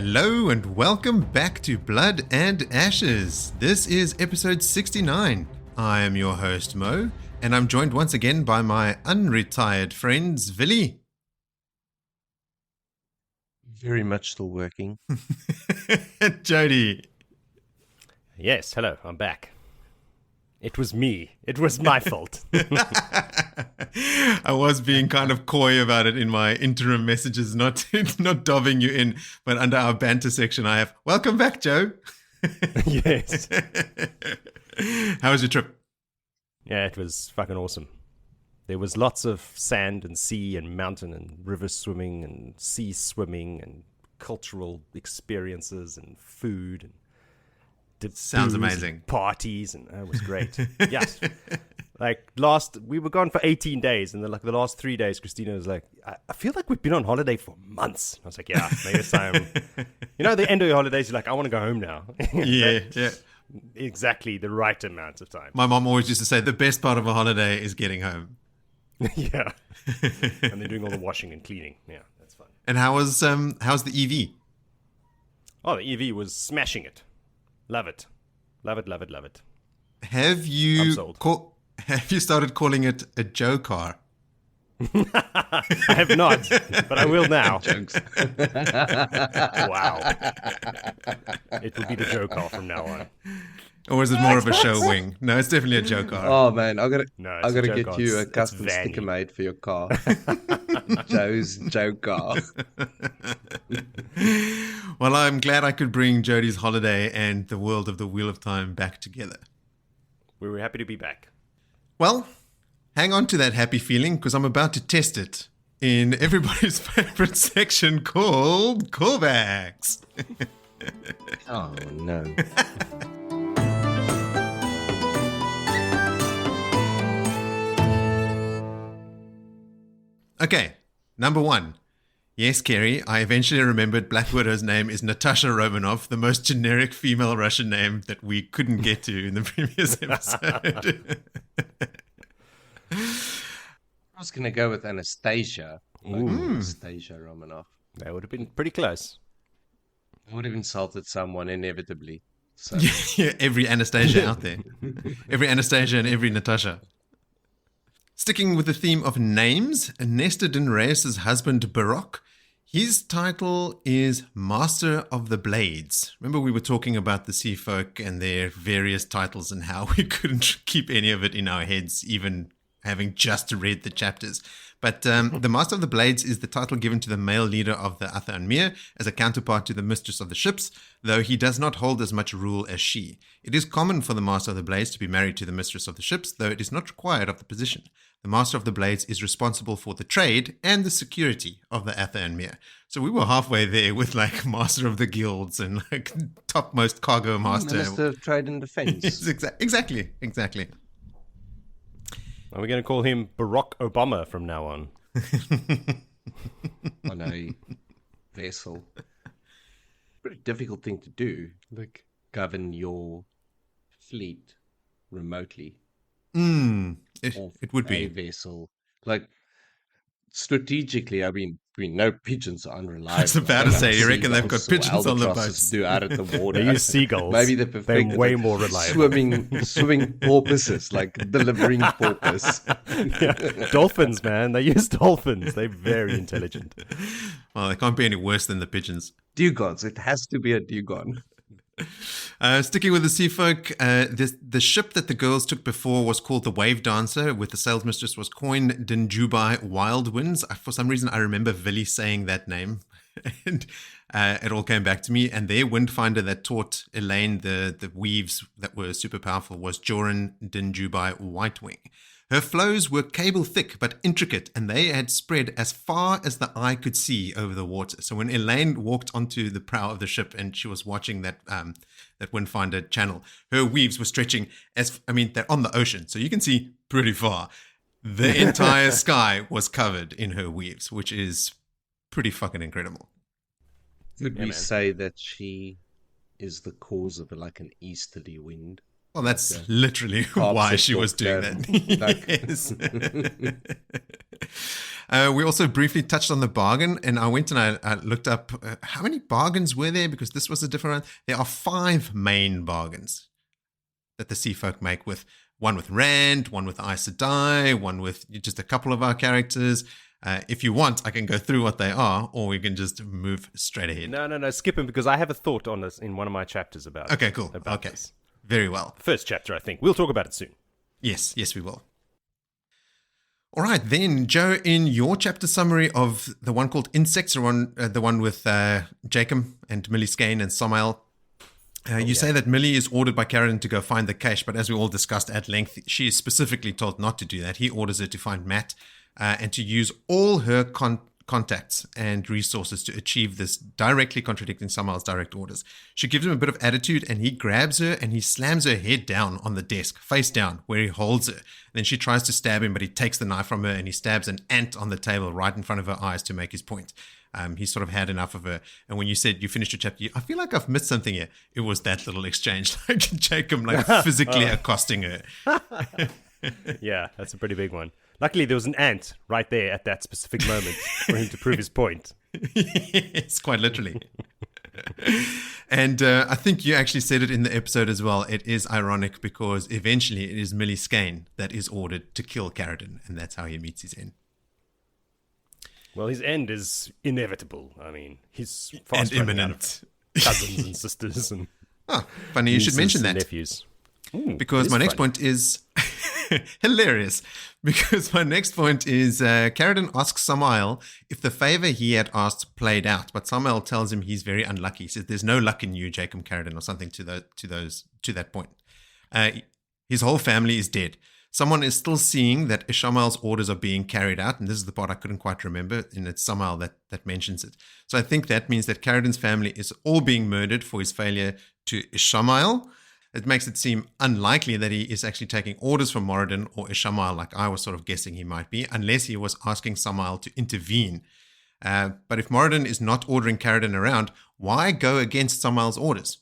Hello and welcome back to Blood and Ashes. This is episode 69. I am your host Mo, and I'm joined once again by my unretired friends Willie. Very much still working. And Jody. Yes, hello, I'm back. It was me. It was my fault. I was being kind of coy about it in my interim messages, not dobbing you in, but under our banter section I have, welcome back, Joe. Yes. How was your trip? Yeah, it was fucking awesome. There was lots of sand and sea and mountain and river swimming and sea swimming and cultural experiences and food and sounds amazing. And parties, and it was great. Yes. We were gone for 18 days, and then the last 3 days, Christina was like, I feel like we've been on holiday for months. I was like, yeah, maybe it's time. The end of your holidays, you're like, I want to go home now. Yeah. Exactly the right amount of time. My mom always used to say the best part of a holiday is getting home. Yeah. And then doing all the washing and cleaning. Yeah, that's fun. And how's the EV? Oh, the EV was smashing it. Love it. Love it, love it, love it. Have you started calling it a Joe car? I have not, but I will now. Jokes. Wow. It will be the Joe car from now on. Or is it more of a show wing? No, it's definitely a Joe car. Oh man, I gotta get car. you a It's custom vanny. sticker made for your car. Joe's Joe car. Well, I'm glad I could bring Jody's holiday and the world of the Wheel of Time back together. We were happy to be back. Well, hang on to that happy feeling because I'm about to test it in everybody's favorite section called callbacks. Oh no. Okay, number one. Yes, Kerry, I eventually remembered Black Widow's name is Natasha Romanov, the most generic female Russian name that we couldn't get to in the previous episode. I was gonna go with Anastasia. Anastasia Romanov. That would have been pretty close. I would have insulted someone inevitably. So. Yeah, every Anastasia out there. Every Anastasia and every Natasha. Sticking with the theme of names, Nesta Dinreus' husband Baroque, his title is Master of the Blades. Remember we were talking about the Sea Folk and their various titles and how we couldn't keep any of it in our heads, even having just read the chapters. But the Master of the Blades is the title given to the male leader of the Atha Mir as a counterpart to the Mistress of the Ships, though he does not hold as much rule as she. It is common for the Master of the Blades to be married to the Mistress of the Ships, though it is not required of the position. The Master of the Blades is responsible for the trade and the security of the Atha Mir. So we were halfway there with like Master of the Guilds and like topmost cargo master. Minister of Trade and Defense. Exactly. Are we going to call him Barack Obama from now on? On a vessel. Pretty difficult thing to do. Like govern your fleet remotely. It would be a vessel. Like strategically, I mean, no pigeons are unreliable. I was about to say, you reckon they've got pigeons on the boats? Do out at the water. They use seagulls. Maybe they're way more reliable. Swimming porpoises, like delivering porpoise. Yeah. Dolphins, man. They use dolphins. They're very intelligent. Well, they can't be any worse than the pigeons. Dugons. It has to be a dugong. Sticking with the sea folk, the ship that the girls took before was called the Wave Dancer, with the sales mistress was Coin Dinjubai Wild Winds. For some reason, I remember Willie saying that name, and it all came back to me. And their windfinder that taught Elayne the weaves that were super powerful was Joran Dinjubai Whitewing. Her flows were cable thick but intricate, and they had spread as far as the eye could see over the water. So when Elayne walked onto the prow of the ship and she was watching that windfinder channel, her weaves were stretching they're on the ocean, so you can see pretty far. The entire sky was covered in her weaves, which is pretty fucking incredible. Would we say that she is the cause of like an easterly wind? Well, that's literally why she was doing that. Yes. We also briefly touched on the bargain, and I went and I looked up how many bargains were there, because this was a different one. There are 5 main bargains that the Sea Folk make, with one with Rand, one with Aes Sedai, one with just a couple of our characters. If you want, I can go through what they are, or we can just move straight ahead. No, skip them, because I have a thought on this in one of my chapters about Okay, cool. About Okay, this. very well. First chapter, I think. We'll talk about it soon. Yes, we will. All right, then, Joe, in your chapter summary of the one called Insects, or the one with Jacob and Millie Skane and Sammael, you say that Millie is ordered by Carradine to go find the cache, but as we all discussed at length, she is specifically told not to do that. He orders her to find Mat and to use all her contacts and resources to achieve this, directly contradicting Sammael's direct orders. She gives him a bit of attitude, and he grabs her and he slams her head down on the desk, face down, where he holds her. Then she tries to stab him, but he takes the knife from her and he stabs an ant on the table right in front of her eyes to make his point. He's sort of had enough of her. And when you said you finished your chapter, I feel like I've missed something here. It was that little exchange, like Jacob physically accosting her. Yeah, that's a pretty big one. Luckily, there was an ant right there at that specific moment for him to prove his point. Yes, quite literally. And I think you actually said it in the episode as well. It is ironic because eventually it is Millie Skane that is ordered to kill Carradine, and that's how he meets his end. Well, his end is inevitable. I mean, he's And fast running out imminent. of cousins and sisters and Funny you should mention that. nephews. Because my next point is hilarious. Because my next point is Carradine asks Sammael if the favor he had asked played out, but Sammael tells him he's very unlucky. He says there's no luck in you, Jacob Carradine, or something to that point. His whole family is dead. Someone is still seeing that Ishamael's orders are being carried out, and this is the part I couldn't quite remember, and it's Sammael that mentions it. So I think that means that Carradine's family is all being murdered for his failure to Ishamael. It makes it seem unlikely that he is actually taking orders from Moridin or Ishamael, like I was sort of guessing he might be, unless he was asking Sammael to intervene. But if Moridin is not ordering Carradine around, why go against Sammael's orders?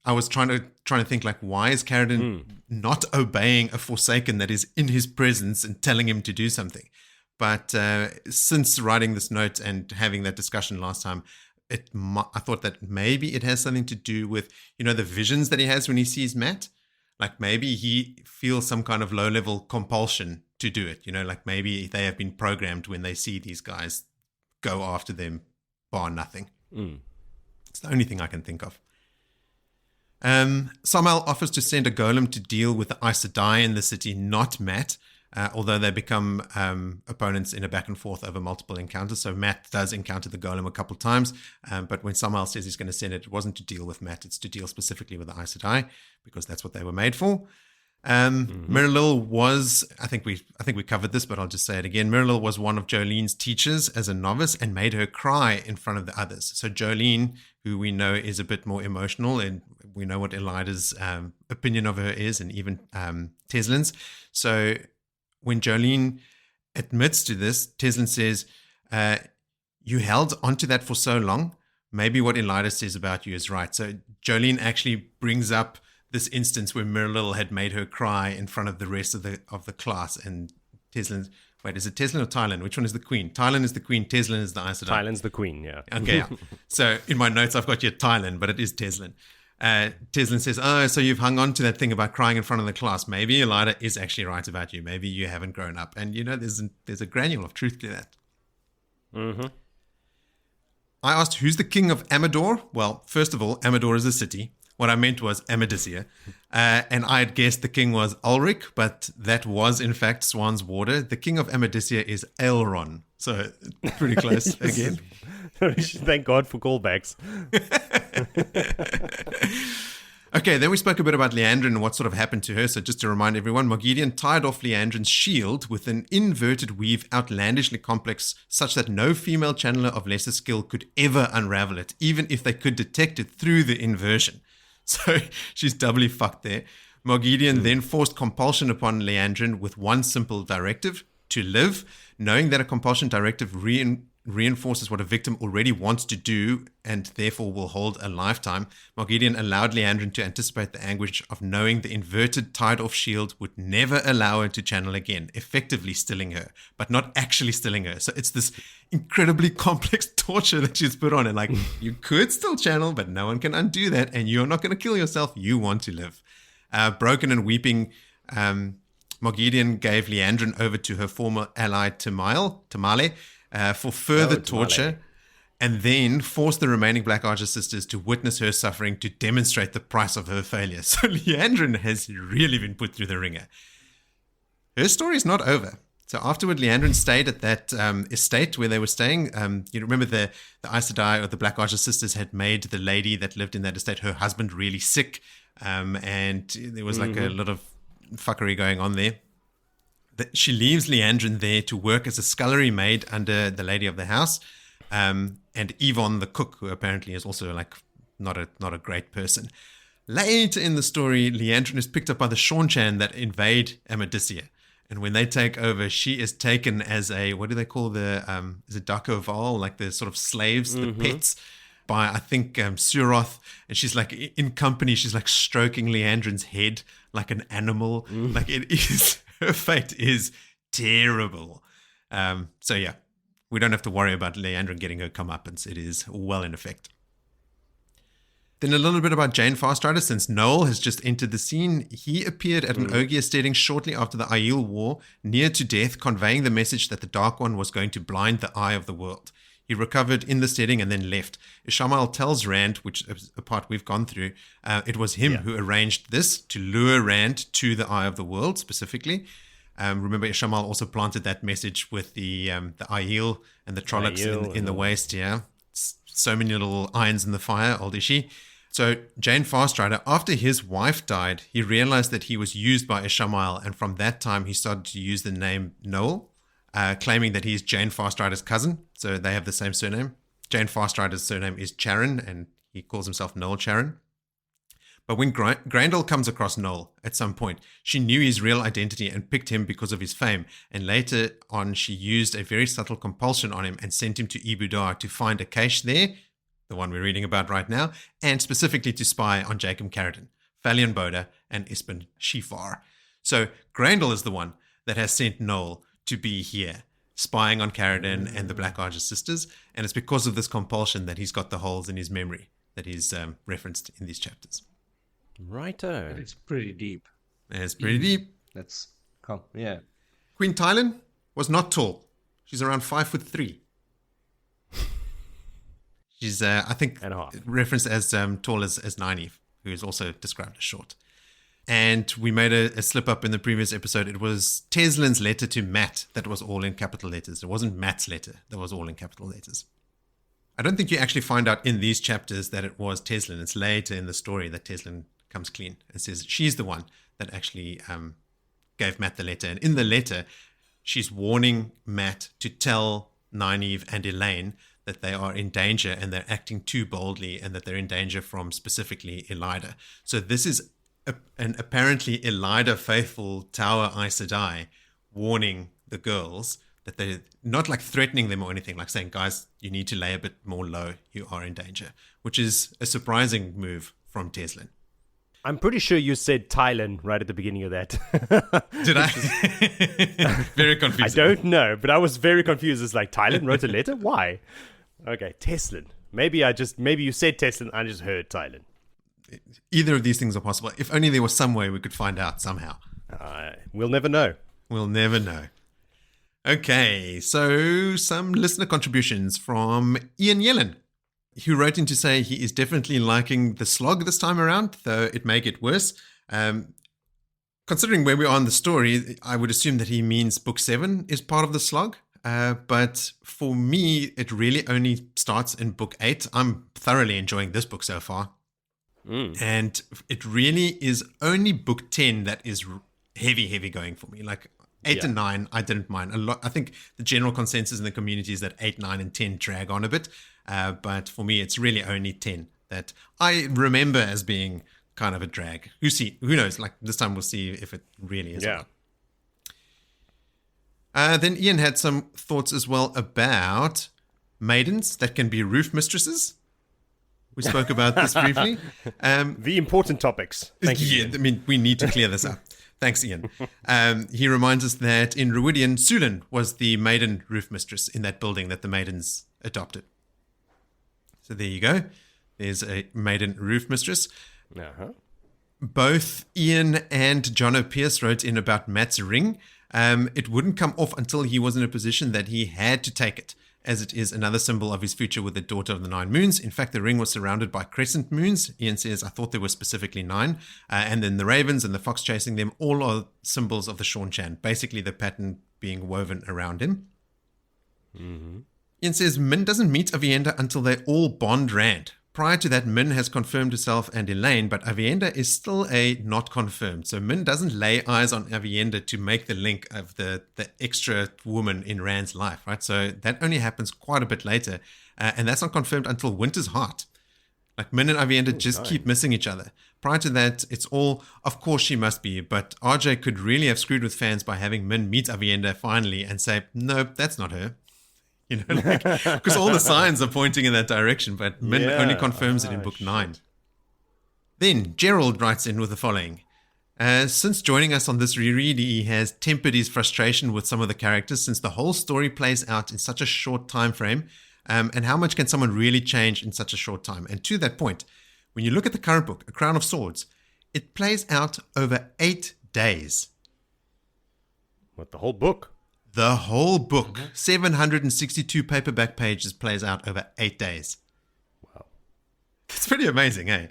I was trying to think, like, why is Carradine not obeying a Forsaken that is in his presence and telling him to do something? But since writing this note and having that discussion last time, I thought that maybe it has something to do with, the visions that he has when he sees Mat. Like maybe he feels some kind of low-level compulsion to do it. Like maybe they have been programmed when they see these guys go after them, bar nothing. It's the only thing I can think of. Sammael offers to send a golem to deal with the Aes Sedai in the city, not Mat, although they become opponents in a back and forth over multiple encounters. So Mat does encounter the golem a couple of times, but when Sammael says he's going to send it, it wasn't to deal with Mat, it's to deal specifically with the Aes Sedai, because that's what they were made for. Mirilil was, I think we covered this, but I'll just say it again. Mirilil was one of Jolene's teachers as a novice and made her cry in front of the others. So Jolene, who we know is a bit more emotional, and we know what Elida's opinion of her is, and even Teslin's. So when Jolene admits to this, Teslin says, you held onto that for so long. Maybe what Elida says about you is right. So Jolene actually brings up this instance where Mirilil had made her cry in front of the rest of the class, and Teslin. Wait, is it Teslin or Tylan? Which one is the queen? Tylan is the queen. Teslin is the Aes Sedai. Tylan's the queen. Yeah. Okay. Yeah. So in my notes, I've got here Tylan, but it is Teslin. Teslin says, "Oh, so you've hung on to that thing about crying in front of the class. Maybe Elida is actually right about you. Maybe you haven't grown up." And there's a granule of truth to that. Mm-hmm. I asked, "Who's the king of Amador?" Well, first of all, Amador is a city. What I meant was Amadisia. And I had guessed the king was Ulrich, but that was, in fact, Swan's Warder. The king of Amadisia is Elrond. So pretty close again. Thank God for callbacks. Okay, then we spoke a bit about Liandrin and what sort of happened to her. So just to remind everyone, Moridin tied off Liandrin's shield with an inverted weave outlandishly complex, such that no female channeler of lesser skill could ever unravel it, even if they could detect it through the inversion. So she's doubly fucked there. Moridin then forced compulsion upon Liandrin with one simple directive: to live, knowing that a compulsion directive reinforces what a victim already wants to do and therefore will hold a lifetime, Moridin allowed Liandrin to anticipate the anguish of knowing the inverted tied-off shield would never allow her to channel again, effectively stilling her, but not actually stilling her. So it's this incredibly complex torture that she's put on. And like, you could still channel, but no one can undo that. And you're not going to kill yourself. You want to live. Broken and weeping, Moridin gave Liandrin over to her former ally Tamale for further torture, and then forced the remaining Black Archer sisters to witness her suffering to demonstrate the price of her failure. So Liandrin has really been put through the ringer. Her story is not over. So afterward, Liandrin stayed at that estate where they were staying. You remember the Aes Sedai, or the Black Archer sisters, had made the lady that lived in that estate, her husband, really sick, and there was like a lot of fuckery going on there. She leaves Liandrin there to work as a scullery maid under the lady of the house, and Yvonne the cook, who apparently is also like not a great person. Later in the story, Liandrin is picked up by the Seanchan that invade Amadicia, and when they take over, she is taken as a, what do they call the is it Dako Val, like the sort of slaves, the pets, by I think Suroth, and she's like in company. She's like stroking Liandrin's head like an animal. Like it is. Her fate is terrible. So yeah, we don't have to worry about Liandrin getting her comeuppance. It is well in effect. Then a little bit about Jane Fastrider, since Noel has just entered the scene. He appeared at an Ogier steading shortly after the Aiel War, near to death, conveying the message that the Dark One was going to blind the eye of the world. He recovered in the steading and then left. Ishamael tells Rand, which is a part we've gone through, it was him who arranged this to lure Rand to the eye of the world specifically. Remember, Ishamael also planted that message with the Aiel and the Trollocs in the waist. Yeah, so many little irons in the fire, old Ishi. So Jane Fastrider, after his wife died, he realized that he was used by Ishamael, and from that time he started to use the name Noel, claiming that he's Jane Fastrider's cousin. So they have the same surname. Jane Fastrider's surname is Charon, and he calls himself Noel Charon. But when Graendal comes across Noel at some point, she knew his real identity and picked him because of his fame. And later on, she used a very subtle compulsion on him and sent him to Ebou Dar to find a cache there, the one we're reading about right now, and specifically to spy on Jacob Carradine, Falion Boda, and Espen Shifar. So Graendal is the one that has sent Noel to be here, spying on Carradine and the Black Archer sisters, and it's because of this compulsion that he's got the holes in his memory that he's referenced in these chapters. Righto. It's pretty deep. It's pretty deep. That's cool. Yeah. Queen Tylin was not tall. She's around 5'3". She's, I think, referenced as tall as Nynaeve, who is also described as short. And we made a slip up in the previous episode. It was Teslin's letter to Mat that was all in capital letters. It wasn't Mat's letter that was all in capital letters. I don't think you actually find out in these chapters that it was Teslin. It's later in the story that Teslin comes clean and says she's the one that actually gave Mat the letter. And in the letter, she's warning Mat to tell Nynaeve and Elayne that they are in danger and they're acting too boldly, and that they're in danger from specifically Elida. So this is an apparently Elida faithful Tower Aes Sedai warning the girls that they're not like threatening them or anything, like saying, guys, you need to lay a bit more low, you are in danger, which is a surprising move from Teslin. I'm pretty sure you said Thailand right at the beginning of that. Did I? Very confusing. I don't know, but I was very confused. It's like, Thailand wrote a letter? Why? Okay, Teslin. Maybe you said Teslin, I just heard Thailand. Either of these things are possible. If only there was some way we could find out somehow. We'll never know. We'll never know. Okay, so some listener contributions from Ian Yellen, who wrote in to say he is definitely liking the slog this time around, though it may get worse. Considering where we are in the story, I would assume that he means book 7 is part of the slog. But for me, it really only starts in book 8. I'm thoroughly enjoying this book so far. And it really is only book 10 that is heavy going for me. Like 8 and 9, I didn't mind a lot. I think the general consensus in the community is that 8, 9, and 10 drag on a bit. But for me, it's really only 10 that I remember as being kind of a drag. Who knows? Like this time we'll see if it really is. Yeah. Then Ian had some thoughts as well about maidens that can be roof mistresses. We spoke about this briefly. The important topics. Thank you. Yeah, I mean, we need to clear this up. Thanks, Ian. He reminds us that in Ruidian, Sulin was the maiden roof mistress in that building that the maidens adopted. So there you go. There's a maiden roof mistress. Uh-huh. Both Ian and Jono Pierce wrote in about Mat's ring. It wouldn't come off until he was in a position that he had to take it, as it is another symbol of his future with the daughter of the 9 moons. In fact, the ring was surrounded by crescent moons. Ian says, I thought there were specifically 9. And then the ravens and the fox chasing them, all are symbols of the Seanchan, basically the pattern being woven around him. Mm-hmm. Ian says, Min doesn't meet Aviendha until they all bond Rand. Prior to that, Min has confirmed herself and Elayne, but Aviendha is still a not confirmed. So Min doesn't lay eyes on Aviendha to make the link of the extra woman in Rand's life, right? So that only happens quite a bit later, and that's not confirmed until Winter's Heart. Like Min and Aviendha just keep missing each other. Prior to that, it's all, of course she must be, but RJ could really have screwed with fans by having Min meet Aviendha finally and say, nope, that's not her. You know, because all the signs are pointing in that direction, but Min only confirms it in book 9. Then Gerald writes in with the following. Since joining us on this reread, he has tempered his frustration with some of the characters since the whole story plays out in such a short time frame. And how much can someone really change in such a short time? And to that point, when you look at the current book, A Crown of Swords, it plays out over 8 days. What, the whole book? The whole book, 762 paperback pages, plays out over 8 days. Wow. That's pretty amazing, eh?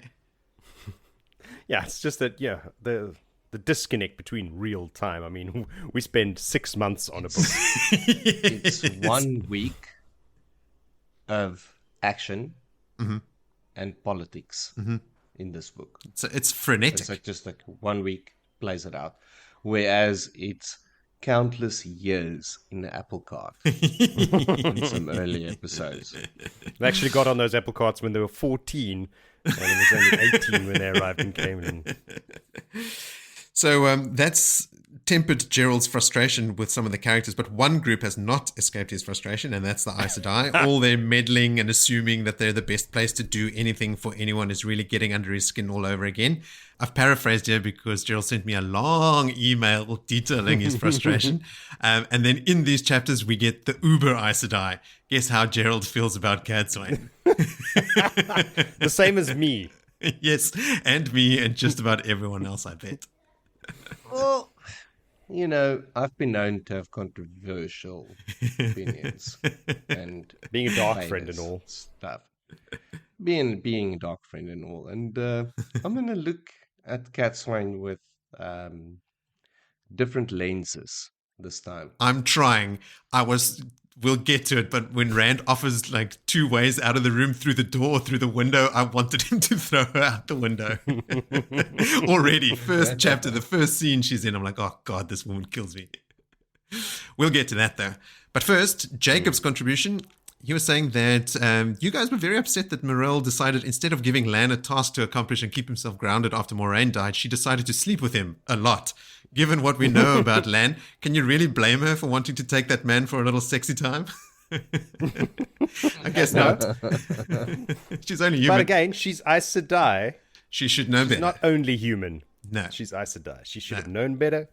Yeah, it's just that, the disconnect between real time. I mean, we spend 6 months on a book. It's 1 week of action and politics in this book. So it's frenetic. It's like just like 1 week plays it out. Whereas it's countless years in the apple cart in some early episodes. They actually got on those apple carts when they were 14, and it was only 18 when they arrived in Camelin. So that's tempered Gerald's frustration with some of the characters, but one group has not escaped his frustration, and that's the Aes Sedai. All their meddling and assuming that they're the best place to do anything for anyone is really getting under his skin all over again. I've paraphrased here because Gerald sent me a long email detailing his frustration. And then in these chapters, we get the uber Aes Sedai. Guess how Gerald feels about Cadsuane. The same as me. Yes, and me and just about everyone else, I bet. Well, you know, I've been known to have controversial opinions and being a dark friend and all stuff. Being a dark friend and all, and I'm gonna look at Cadsuane with different lenses this time. I'm trying. We'll get to it, but when Rand offers like 2 ways out of the room, through the door or through the window, I wanted him to throw her out the window. Already, first chapter, the first scene she's in, I'm like, oh God, this woman kills me. We'll get to that though. But first, Jacob's contribution. He was saying that you guys were very upset that Morel decided instead of giving Lan a task to accomplish and keep himself grounded after Moraine died, she decided to sleep with him a lot. Given what we know about Lan, can you really blame her for wanting to take that man for a little sexy time? I guess not. She's only human. But again, she's Aes Sedai. She should know better. She's not only human. No. She's Aes Sedai. She should have known better.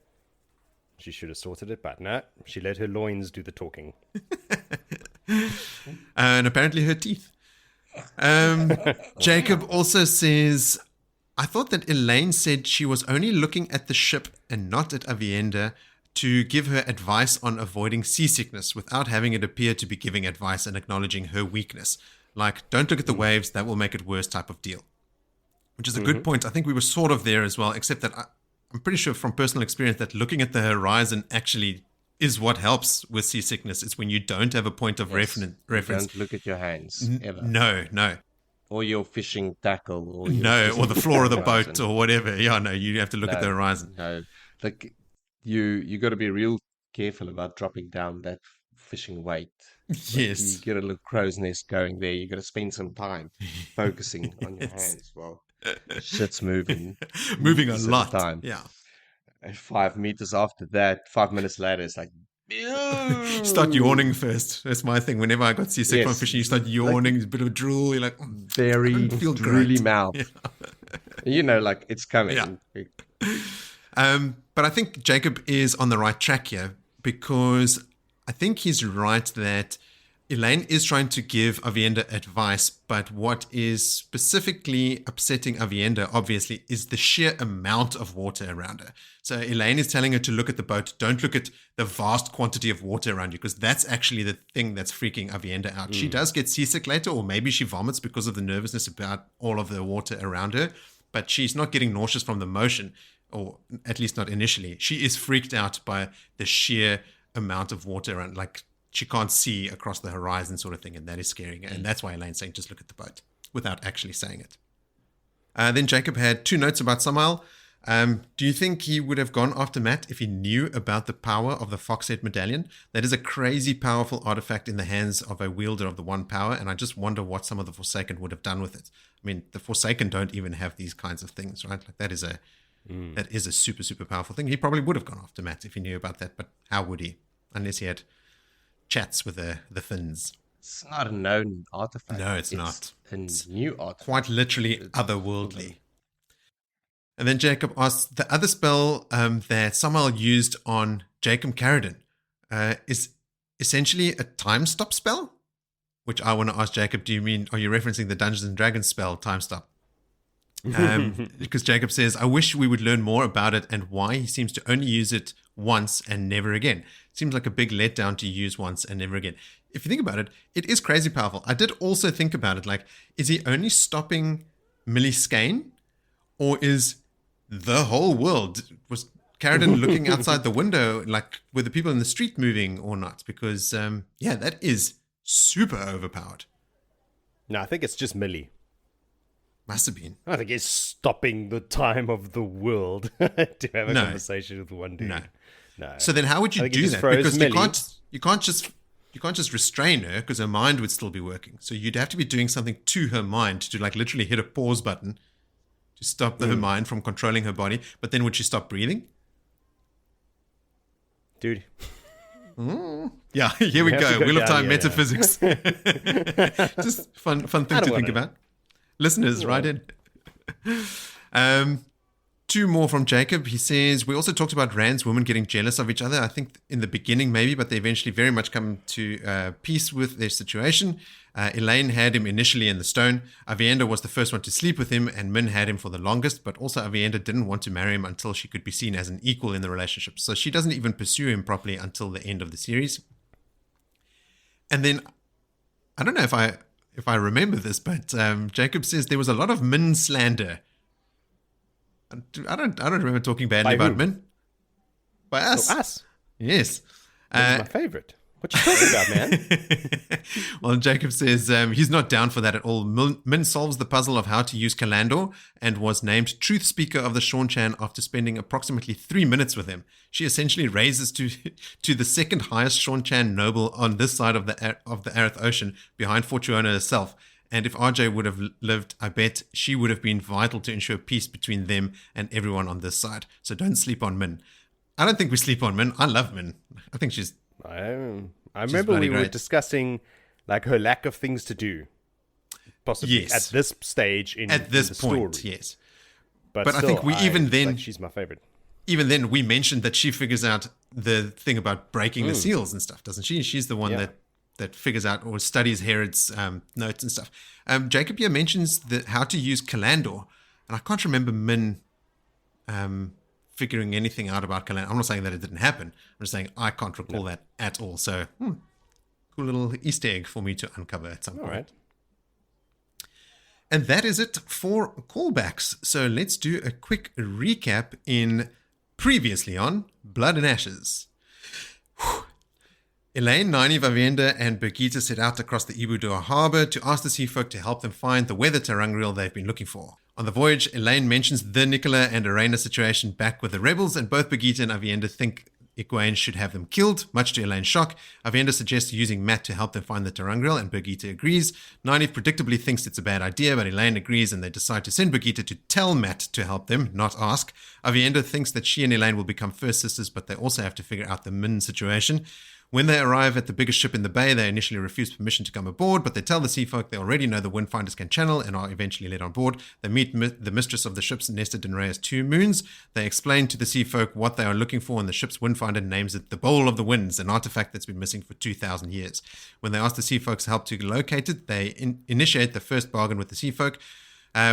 She should have sorted it, but no. She let her loins do the talking. And apparently her teeth. Jacob also says, I thought that Elayne said she was only looking at the ship and not at Aviendha to give her advice on avoiding seasickness without having it appear to be giving advice and acknowledging her weakness. Like, don't look at the waves, that will make it worse type of deal. Which is a good point. I think we were sort of there as well, except that I'm pretty sure from personal experience that looking at the horizon actually is what helps with seasickness. It's when you don't have a point of reference. Don't look at your hands, ever. No. Or your fishing tackle. Or or the floor of the boat or whatever. Yeah, no, you have to look at the horizon. No, like you got to be real careful about dropping down that fishing weight. Yes. You get a little crow's nest going there. You got to spend some time focusing on your hands. Well, shit's moving. Moving a lot. Time. Yeah. And 5 meters after that, 5 minutes later, it's like, Start yawning first. That's my thing. Whenever I got seasick from fishing, you start yawning, a bit of drool. You're like, very drooly mouth. Yeah. Like it's coming. Yeah. But I think Jacob is on the right track here, because I think he's right that Elayne is trying to give Aviendha advice, but what is specifically upsetting Aviendha, obviously, is the sheer amount of water around her. So Elayne is telling her to look at the boat. Don't look at the vast quantity of water around you, because that's actually the thing that's freaking Aviendha out. She does get seasick later, or maybe she vomits because of the nervousness about all of the water around her, but she's not getting nauseous from the motion, or at least not initially. She is freaked out by the sheer amount of water around, like she can't see across the horizon sort of thing, and that is scaring her. And that's why Elayne's saying, just look at the boat, without actually saying it. Then Jacob had 2 notes about Sammael. Do you think he would have gone after Mat if he knew about the power of the Foxhead Medallion? That is a crazy powerful artifact in the hands of a wielder of the One Power, and I just wonder what some of the Forsaken would have done with it. I mean, the Forsaken don't even have these kinds of things, right? Like that is a super, super powerful thing. He probably would have gone after Mat if he knew about that, but how would he? Unless he had chats with the Finns. It's not a known artifact. No, it's not. A new artifact. Quite literally otherworldly. And then Jacob asks, the other spell that Sammael used on Jacob Carradine is essentially a time stop spell? Which I want to ask Jacob, are you referencing the Dungeons and Dragons spell, time stop? Because Jacob says, I wish we would learn more about it and why he seems to only use it once and never again. Seems like a big letdown to use once and never again. If you think about it, it is crazy powerful. I did also think about it, like, is he only stopping Millie Skane? Or is the whole world, was Carradine looking outside the window, like, were the people in the street moving or not? Because, that is super overpowered. No, I think it's just Millie. Must have been. I think he's stopping the time of the world to have a conversation with one dude. No. So then how would you do that? Because you can't just restrain her, because her mind would still be working. So you'd have to be doing something to her mind to like literally hit a pause button to stop her mind from controlling her body. But then would she stop breathing? Dude. Yeah, here we go. Wheel of Time metaphysics. Yeah. Just fun thing to think about. Listeners, write in. 2 more from Jacob. He says, we also talked about Rand's women getting jealous of each other. I think in the beginning maybe, but they eventually very much come to peace with their situation. Elayne had him initially in the stone. Aviendha was the first one to sleep with him, and Min had him for the longest, but also Aviendha didn't want to marry him until she could be seen as an equal in the relationship. So she doesn't even pursue him properly until the end of the series. And then, I don't know if I remember this, but Jacob says there was a lot of Min slander. I don't remember talking badly about Min. By us. Oh, us? Yes. That's my favorite. What you talking about, man? Well, Jacob says he's not down for that at all. Min solves the puzzle of how to use Calandor and was named Truth Speaker of the Seanchan after spending approximately 3 minutes with him. She essentially raises to the second highest Seanchan noble on this side of the Aryth Ocean, behind Fortuona herself. And if RJ would have lived, I bet she would have been vital to ensure peace between them and everyone on this side. So don't sleep on Min. I don't think we sleep on Min. I love Min. I think she's... I remember we were discussing like her lack of things to do. Possibly at this stage in the point, story. Yes. But still, I think we she's my favorite. Even then, we mentioned that she figures out the thing about breaking the seals and stuff, doesn't she? She's the one that figures out or studies Herod's notes and stuff. Jacob here mentions how to use Calandor, and I can't remember Min figuring anything out about Calandor. I'm not saying that it didn't happen. I'm just saying I can't recall that at all. So, cool little Easter egg for me to uncover at some point. All right. And that is it for callbacks. So let's do a quick recap in previously on Blood and Ashes. Elayne, Nynaeve, Aviendha, and Birgitte set out across the Ebou Dar harbour to ask the sea folk to help them find the weather ter'angreal they've been looking for. On the voyage, Elayne mentions the Nicola and Arena situation back with the rebels, and both Birgitte and Aviendha think Egwene should have them killed, much to Elayne's shock. Aviendha suggests using Mat to help them find the Tarangril, and Birgitte agrees. Nynaeve predictably thinks it's a bad idea, but Elayne agrees, and they decide to send Birgitte to tell Mat to help them, not ask. Aviendha thinks that she and Elayne will become first sisters, but they also have to figure out the Min situation. When they arrive at the biggest ship in the bay, they initially refuse permission to come aboard, but they tell the sea folk they already know the Windfinders can channel and are eventually let on board. They meet the mistress of the ship's nested in Rhea's 2 moons. They explain to the sea folk what they are looking for, and the ship's Windfinder names it the Bowl of the Winds, an artifact that's been missing for 2,000 years. When they ask the sea folks help to locate it, they initiate the first bargain with the sea folk.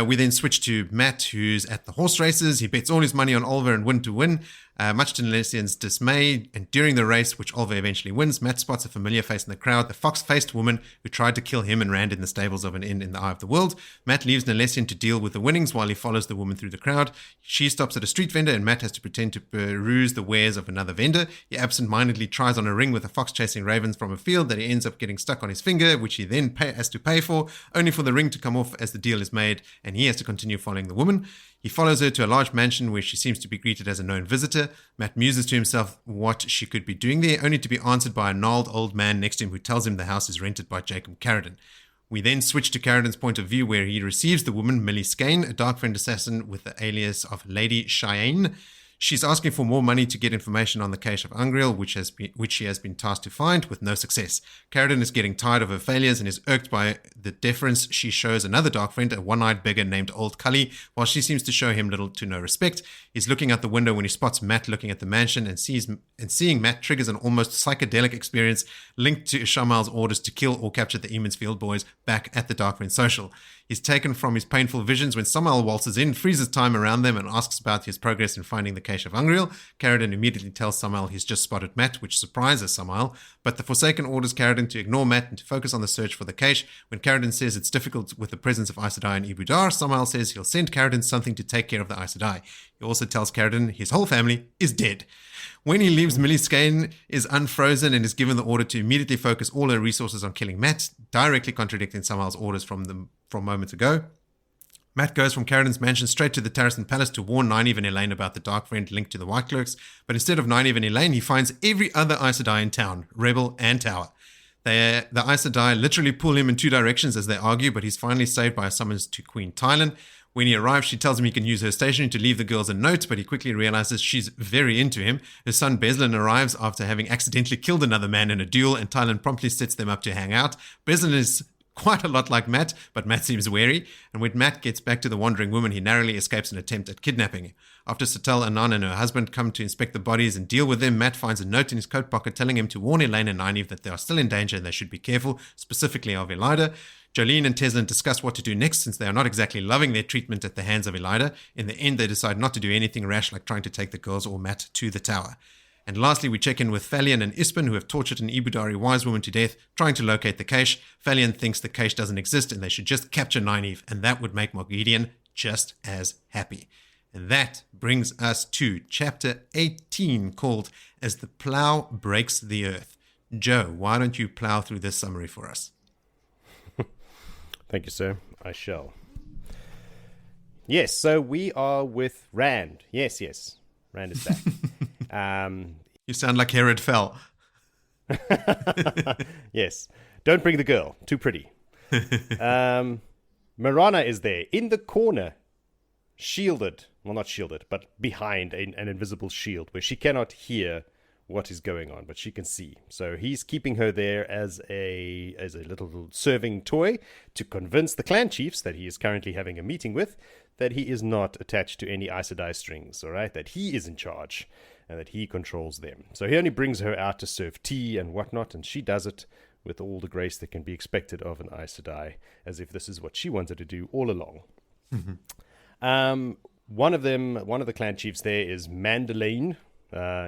We then switch to Mat, who's at the horse races. He bets all his money on Olva and Wind to win, much to Nalessian's dismay. And during the race, which Olva eventually wins, Mat spots a familiar face in the crowd, the fox-faced woman who tried to kill him and ran in the stables of an inn in the Eye of the World. Mat leaves Nalessian to deal with the winnings while he follows the woman through the crowd. She stops at a street vendor, and Mat has to pretend to peruse the wares of another vendor. He absent-mindedly tries on a ring with a fox chasing ravens from a field that he ends up getting stuck on his finger, which he then has to pay for, only for the ring to come off as the deal is made, and he has to continue following the woman. He follows her to a large mansion where she seems to be greeted as a known visitor. Mat muses to himself what she could be doing there, only to be answered by a gnarled old man next to him who tells him the house is rented by Jacob Carradine. We then switch to Carradine's point of view, where he receives the woman, Millie Skane, a Darkfriend assassin with the alias of Lady Cheyenne. She's asking for more money to get information on the case of Angreal, which she has been tasked to find, with no success. Carradine is getting tired of her failures and is irked by the deference she shows another Darkfriend, a one-eyed beggar named Old Cully, while she seems to show him little to no respect. He's looking out the window when he spots Mat looking at the mansion, and seeing Mat triggers an almost psychedelic experience linked to Sammael's orders to kill or capture the Eamon's Field boys back at the Darkfriend Social. He's taken from his painful visions when Sammael waltzes in, freezes time around them, and asks about his progress in finding the cache of Angreal. Carradine immediately tells Sammael he's just spotted Mat, which surprises Sammael, but the Forsaken orders Carradine to ignore Mat and to focus on the search for the cache. When Carradine says it's difficult with the presence of Aes Sedai and Ebou Dar, Sammael says he'll send Carradine something to take care of the Aes Sedai. He also tells Carradine his whole family is dead. When he leaves, Millie Skane is unfrozen and is given the order to immediately focus all her resources on killing Mat, directly contradicting Sammael's orders from moments ago. Mat goes from Carradine's mansion straight to the Tarasyn Palace to warn Nynaeve and Elayne about the Darkfriend linked to the White Cloaks, but instead of Nynaeve and Elayne, he finds every other Aes Sedai in town, Rebel and Tower. The Aes Sedai literally pull him in 2 directions as they argue, but he's finally saved by a summons to Queen Tylan. When he arrives, she tells him he can use her stationery to leave the girls a note, but he quickly realizes she's very into him. Her son Beslan arrives after having accidentally killed another man in a duel, and Tylan promptly sets them up to hang out. Beslan is quite a lot like Mat, but Mat seems wary, and when Mat gets back to the Wandering Woman, he narrowly escapes an attempt at kidnapping. After Satel, Anan, and her husband come to inspect the bodies and deal with them, Mat finds a note in his coat pocket telling him to warn Elayne and Nynaeve that they are still in danger and they should be careful, specifically of Elaida. Jolene and Teslan discuss what to do next, since they are not exactly loving their treatment at the hands of Elaida. In the end, they decide not to do anything rash like trying to take the girls or Mat to the tower. And lastly, we check in with Falion and Ispen, who have tortured an Ebou Dar wise woman to death, trying to locate the cache. Falion thinks the cache doesn't exist and they should just capture Nynaeve, and that would make Moridin just as happy. And that brings us to chapter 18, called As the Plough Breaks the Earth. Joe, why don't you plough through this summary for us? Thank you, sir. I shall. Yes, so we are with Rand. Yes. Rand is back. You sound like Herod fell. Yes. Don't bring the girl. Too pretty. Marana is there in the corner, shielded. Well, not shielded, but behind an invisible shield where she cannot hear what is going on, but she can see. So he's keeping her there as a little serving toy to convince the clan chiefs that he is currently having a meeting with that he is not attached to any Aes Sedai strings, all right? That he is in charge and that he controls them. So he only brings her out to serve tea and whatnot, and she does it with all the grace that can be expected of an Aes Sedai, as if this is what she wanted to do all along. Mm-hmm. One of the clan chiefs there is Mandelaine.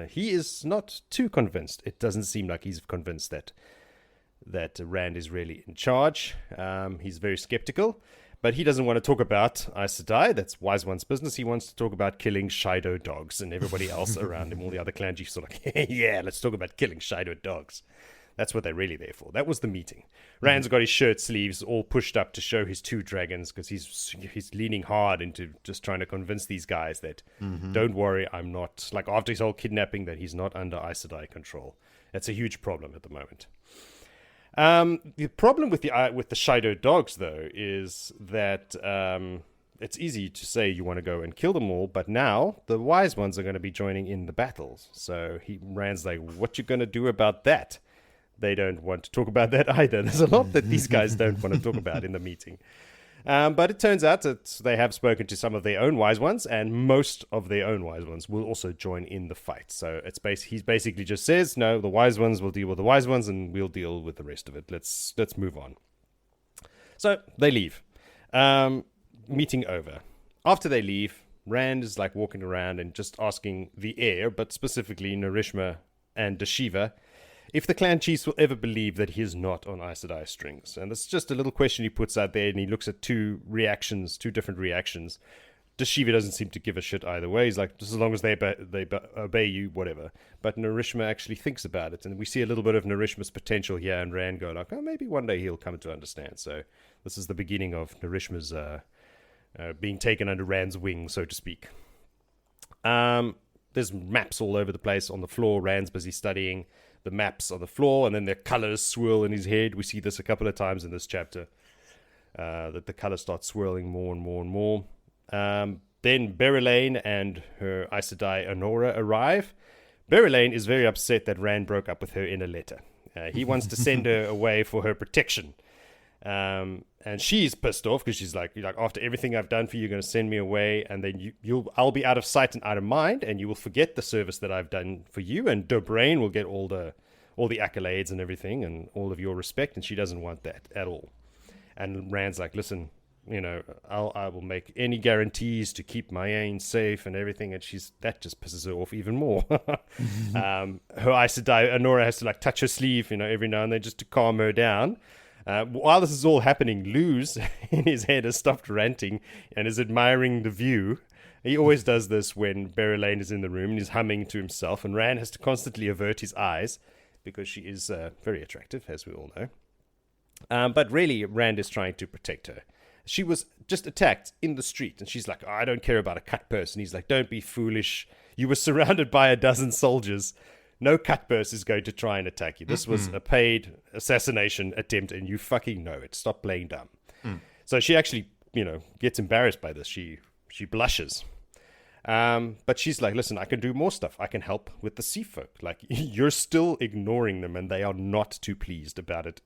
He is not too convinced. It doesn't seem like he's convinced that Rand is really in charge. He's very skeptical, but he doesn't want to talk about Aes Sedai. That's Wise One's business. He wants to talk about killing ji'e'toh dogs, and everybody else around him, all the other clan chiefs are like, yeah, let's talk about killing ji'e'toh dogs. That's what they're really there for. That was the meeting. Rand's got his shirt sleeves all pushed up to show his 2 dragons, because he's leaning hard into just trying to convince these guys that, don't worry, I'm not, like after his whole kidnapping, that he's not under Aes Sedai control. That's a huge problem at the moment. The problem with the ji'e'toh dogs, though, is that it's easy to say you want to go and kill them all, but now the wise ones are going to be joining in the battles. So Rand's like, what you going to do about that? They don't want to talk about that either. There's a lot that these guys don't want to talk about in the meeting. But it turns out that they have spoken to some of their own wise ones, and most of their own wise ones will also join in the fight. So he basically just says, no, the wise ones will deal with the wise ones, and we'll deal with the rest of it. Let's move on. So they leave. Meeting over. After they leave, Rand is like walking around and just asking the heir, but specifically Narishma and Dashiva, if the clan chiefs will ever believe that he is not on Aes Sedai strings. And it's just a little question he puts out there, and he looks at 2 different reactions. Dashiva doesn't seem to give a shit either way. He's like, just as long as they obey you, whatever. But Narishma actually thinks about it, and we see a little bit of Narishma's potential here, and Rand go like, oh, maybe one day he'll come to understand. So this is the beginning of Narishma's being taken under Rand's wing, so to speak. There's maps all over the place on the floor. Rand's busy studying the maps on the floor, and then the colors swirl in his head. We see this a couple of times in this chapter, that the colors start swirling more and more and more. Then Elayne and her Aes Sedai Anora arrive. Elayne is very upset that Rand broke up with her in a letter. He wants to send her away for her protection. And she's pissed off because she's like, after everything I've done for you, you're going to send me away, and then I'll be out of sight and out of mind, and you will forget the service that I've done for you, and Dobrain will get all the accolades and everything, and all of your respect, and she doesn't want that at all. And Rand's like, listen, I will make any guarantees to keep Nynaeve safe and everything, and that just pisses her off even more. Her Aes Sedai Anora has to like touch her sleeve, every now and then just to calm her down. While this is all happening, Luz in his head has stopped ranting and is admiring the view. He always does this when Elayne is in the room, and he's humming to himself, and Rand has to constantly avert his eyes because she is very attractive, as we all know. But really, Rand is trying to protect her. She was just attacked in the street, and she's like, I don't care about a cut person. He's like, don't be foolish. You were surrounded by a dozen soldiers. No cutpurse is going to try and attack you. This was a paid assassination attempt, and you fucking know it. Stop playing dumb. So she actually, gets embarrassed by this. She blushes. But she's like, listen, I can do more stuff. I can help with the sea folk. Like, you're still ignoring them, and they are not too pleased about it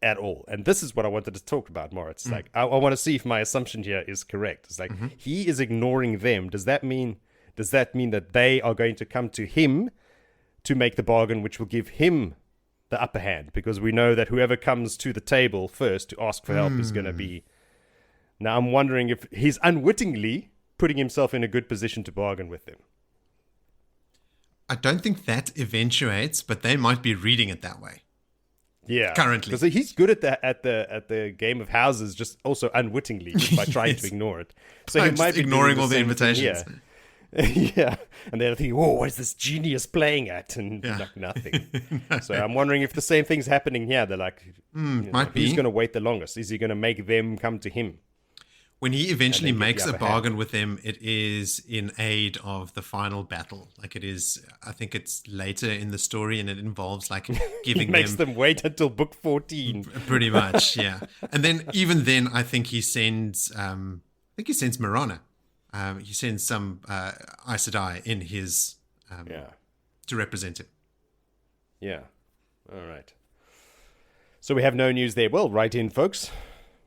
at all. And this is what I wanted to talk about more. It's like, I want to see if my assumption here is correct. It's like, he is ignoring them. Does that mean that they are going to come to him to make the bargain, which will give him the upper hand? Because we know that whoever comes to the table first to ask for help is going to be... Now, I'm wondering if he's unwittingly putting himself in a good position to bargain with them. I don't think that eventuates, but they might be reading it that way. Yeah, currently, because he's good at the game of houses, just also unwittingly, just by trying to ignore it. So he might be ignoring all the invitations. Yeah, and they're thinking, "Oh, what is this genius playing at?" And like nothing. So I'm wondering if the same thing's happening here. They're like, might be. Who's going to wait the longest? Is he going to make them come to him? When he eventually makes a bargain with them, it is in aid of the final battle. Like it is, I think it's later in the story, and it involves like giving makes them wait until book 14. Pretty much, yeah. And then even then, I think he sends, Marana. He sends some Aes Sedai in his to represent him. Yeah. All right. So we have no news there. Well, write in, folks.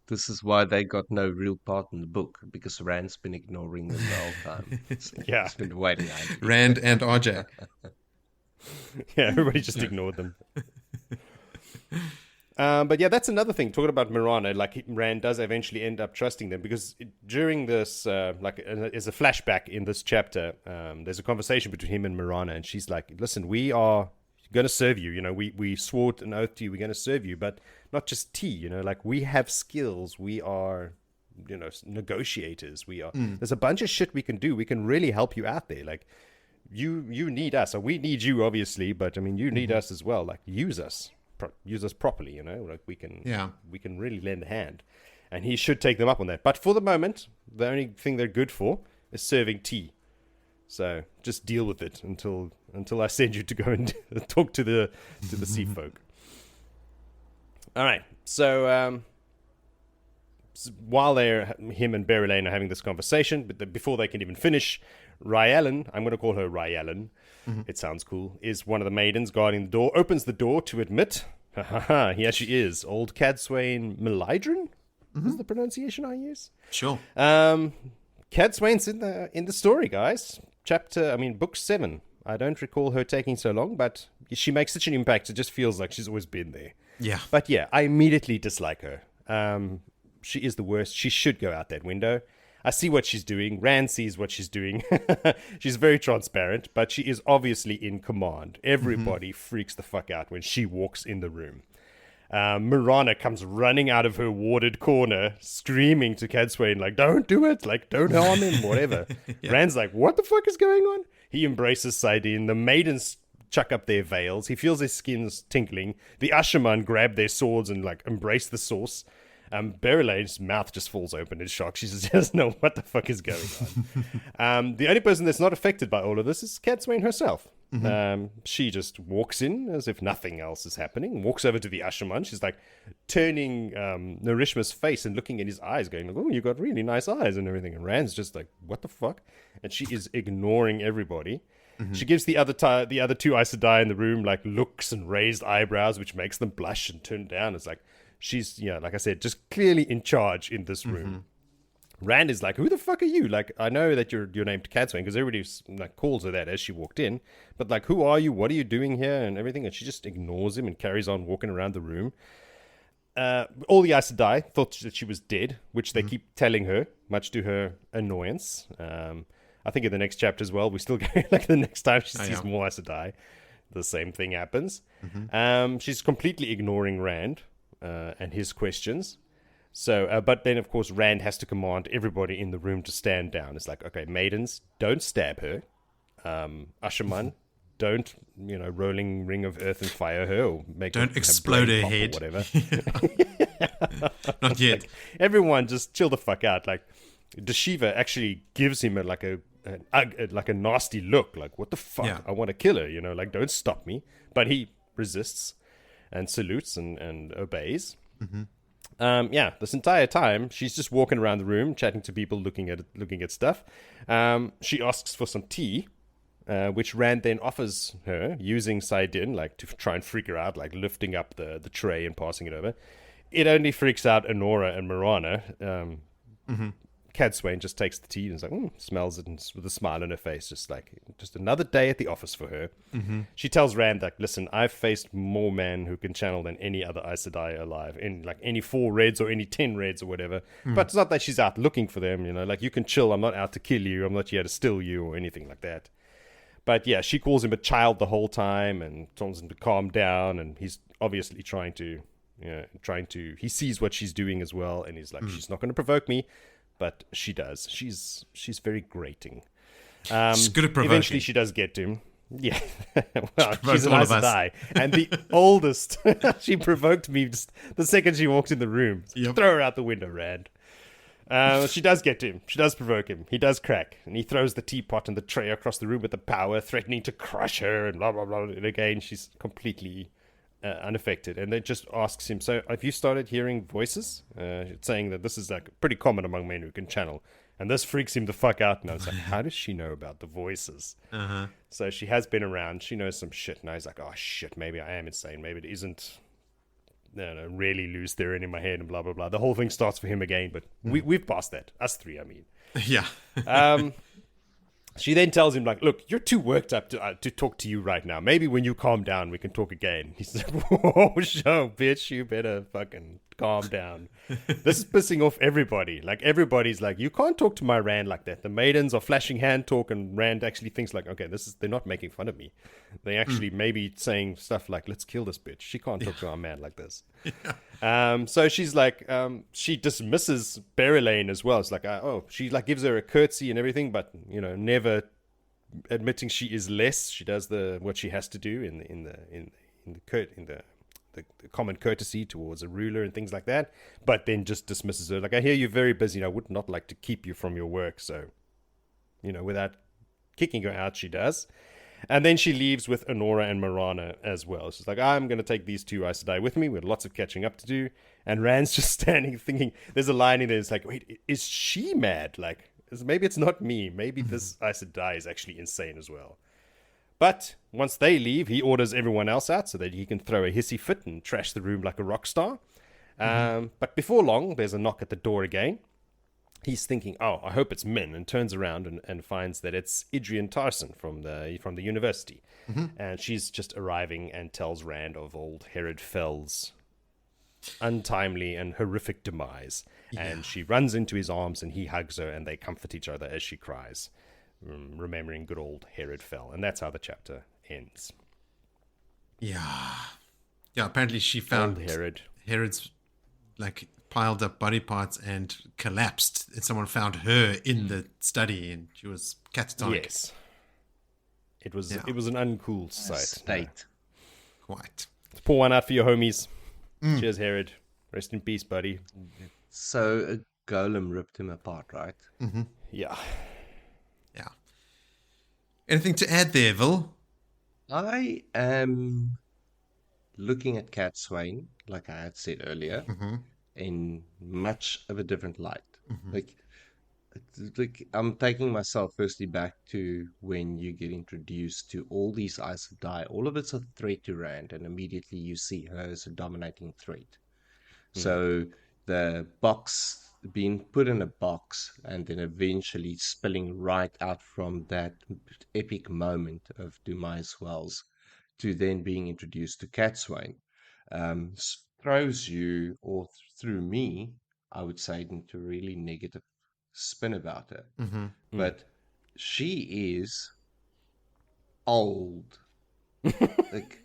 This is why they got no real part in the book, because Rand's been ignoring them the whole time. He's been waiting. Rand and RJ. Yeah, everybody just ignored them. But yeah, that's another thing. Talking about Marana, like Rand does eventually end up trusting them, because during this, as a flashback in this chapter, there's a conversation between him and Marana, and she's like, "Listen, we are going to serve you. We swore an oath to you. We're going to serve you, but not just tea. Like we have skills. We are, negotiators. We are. There's a bunch of shit we can do. We can really help you out there. Like, you need us. So we need you, obviously, but I mean, you need us as well. Like, use us properly, you know, like we can really lend a hand. And he should take them up on that. But for the moment, the only thing they're good for is serving tea. So just deal with it until I send you to go and talk to the sea folk. All right. So while him and Elayne are having this conversation, but before they can even finish, Ryellen, I'm going to call her Ryellen, it sounds cool, is one of the maidens guarding the door, opens the door to admit, here she is, old Cadsuane Moridin, is the pronunciation I use? Sure. Cadsuane's in the story, guys. Book 7. I don't recall her taking so long, but she makes such an impact, it just feels like she's always been there. Yeah. But yeah, I immediately dislike her. She is the worst. She should go out that window. I see what she's doing. Rand sees what she's doing. She's very transparent, but she is obviously in command. Everybody freaks the fuck out when she walks in the room. Mirana comes running out of her warded corner, screaming to Cadsuane, like, don't do it, like, don't harm him, whatever. Yeah. Rand's like, what the fuck is going on? He embraces Saidin. The maidens chuck up their veils. He feels his skins tingling. The Ashaman grab their swords and, like, embrace the source. Elayne's mouth just falls open in shock. She just doesn't know what the fuck is going on. The only person that's not affected by all of this is Cadsuane herself. She just walks in as if nothing else is happening, walks over to the Ashaman. She's like turning Narishma's face and looking in his eyes, going, oh, you got really nice eyes and everything. And Rand's just like, what the fuck? And she is ignoring everybody. She gives the other two Aes Sedai in the room like looks and raised eyebrows, which makes them blush and turn down. It's like she's, like I said, just clearly in charge in this room. Rand is like, who the fuck are you? Like, I know that you're named Cadsuane because everybody like calls her that as she walked in. But like, who are you? What are you doing here? And everything. And she just ignores him and carries on walking around the room. All the Aes Sedai thought that she was dead, which they keep telling her, much to her annoyance. I think in the next chapter as well, we still go, like the next time she sees more Aes Sedai, the same thing happens. She's completely ignoring Rand and his questions. So, but then, of course, Rand has to command everybody in the room to stand down. It's like, okay, maidens, don't stab her. Ashaman, don't, rolling ring of earth and fire her or make don't explode her head. Or whatever. Not yet. Like, everyone just chill the fuck out. Like, Deshiva actually gives him a nasty look. Like, what the fuck? Yeah. I want to kill her, like, don't stop me. But he resists and salutes and obeys. This entire time she's just walking around the room, chatting to people, looking at stuff. She asks for some tea, which Rand then offers her using Saidin, like to try and freak her out, like lifting up the tray and passing it over. It only freaks out Honora and Mirana. Cadsuane just takes the tea and is like, smells it, and with a smile on her face, just another day at the office for her. She tells Rand, like, listen, I've faced more men who can channel than any other Aes Sedai alive, in like any 4 reds or any 10 reds or whatever. But it's not that she's out looking for them, like, you can chill. I'm not out to kill you. I'm not here to steal you or anything like that. But yeah, she calls him a child the whole time and tells him to calm down, and he's obviously trying to, he sees what she's doing as well, and he's like, she's not going to provoke me. But she does. She's very grating. She's good at provoking. Eventually, she does get to him. Yeah. Well, she's an Aes Sedai. And the oldest, she provoked me just the second she walked in the room. Yep. Throw her out the window, Rand. She does get to him. She does provoke him. He does crack. And he throws the teapot and the tray across the room with the power, threatening to crush her and blah, blah, blah. And again, she's completely unaffected. And then just asks him, so have you started hearing voices? Saying that this is like pretty common among men who can channel. And this freaks him the fuck out. And I was like, how does she know about the voices? So she has been around. She knows some shit. And I was like, oh shit, maybe I am insane. Maybe it isn't really loose theory in my head and blah, blah, blah. The whole thing starts for him again. But we've passed that. Us 3, I mean. Yeah. She then tells him, like, look, you're too worked up to talk to you right now. Maybe when you calm down, we can talk again. He's like, whoa, show, bitch, you better fucking calm down. This is pissing off everybody. Like, everybody's like, you can't talk to my Rand like that. The maidens are flashing hand talk, and Rand actually thinks like, okay, they're not making fun of me. They actually maybe saying stuff like, let's kill this bitch. She can't talk to our man like this. So she's like, she dismisses Elayne as well. It's like, she like gives her a curtsy and everything, but never admitting she is less. She does what she has to do in the common courtesy towards a ruler and things like that, but then just dismisses her. Like, I hear you're very busy, and I would not like to keep you from your work. So, without kicking her out, she does. And then she leaves with Honora and Marana as well. She's like, I'm going to take these two Aes Sedai with me. We have lots of catching up to do. And Rand's just standing thinking, there's a line in there. It's like, wait, is she mad? Like, maybe it's not me. Maybe this Aes Sedai is actually insane as well. But once they leave, he orders everyone else out so that he can throw a hissy fit and trash the room like a rock star. But before long, there's a knock at the door again. He's thinking, oh, I hope it's Min, and turns around and finds that it's Idrian Tarson from the university. And she's just arriving and tells Rand of old Herod Fell's untimely and horrific demise. Yeah. And she runs into his arms and he hugs her, and they comfort each other as she cries, remembering good old Herod Fell. And that's how the chapter ends. Yeah, apparently she found Herod's like piled up body parts and collapsed, and someone found her in the study, and she was catatonic. Yes, it was an uncool sight. State. Quite. Let's pour one out for your homies. Cheers, Herod. Rest in peace, buddy. So a golem ripped him apart, right? Yeah. Anything to add there, Vil? I am looking at Cadsuane, like I had said earlier, in much of a different light. Like I'm taking myself firstly back to when you get introduced to all these Aes Sedai. All of it's a threat to Rand, and immediately you see her as a dominating threat. So the box being put in a box and then eventually spilling right out from that epic moment of Dumai's Wells to then being introduced to Cadsuane throws you, or through me, I would say, into a really negative spin about her. But she is old. Like,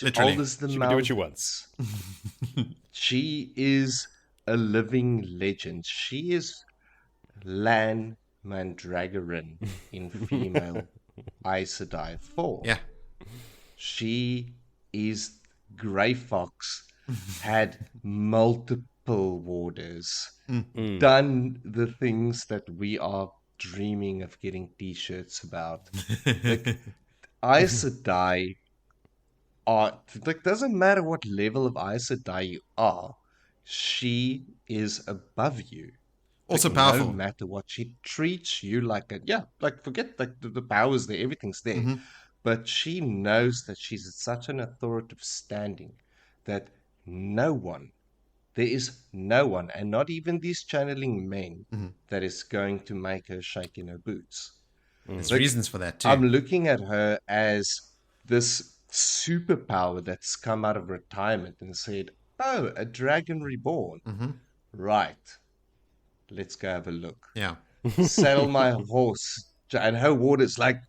Literally. old as the She can mountains. do what she wants. She is a living legend. She is Lan Mandragoran in female Aes Sedai 4. Yeah. She is Grey Fox, had multiple warders, done the things that we are dreaming of getting t-shirts about. Like, Aes Sedai are, like, doesn't matter what level of Aes Sedai you are, she is above you. Also Like, powerful. No matter what, she treats you like forget like the powers there, everything's there. But she knows that she's at such an authoritative standing that there is no one, and not even these channeling men, that is going to make her shake in her boots. There's reasons for that too. I'm looking at her as this superpower that's come out of retirement and said, oh, a dragon reborn. Right. Let's go have a look. Yeah. Saddle my horse. And her warder's like,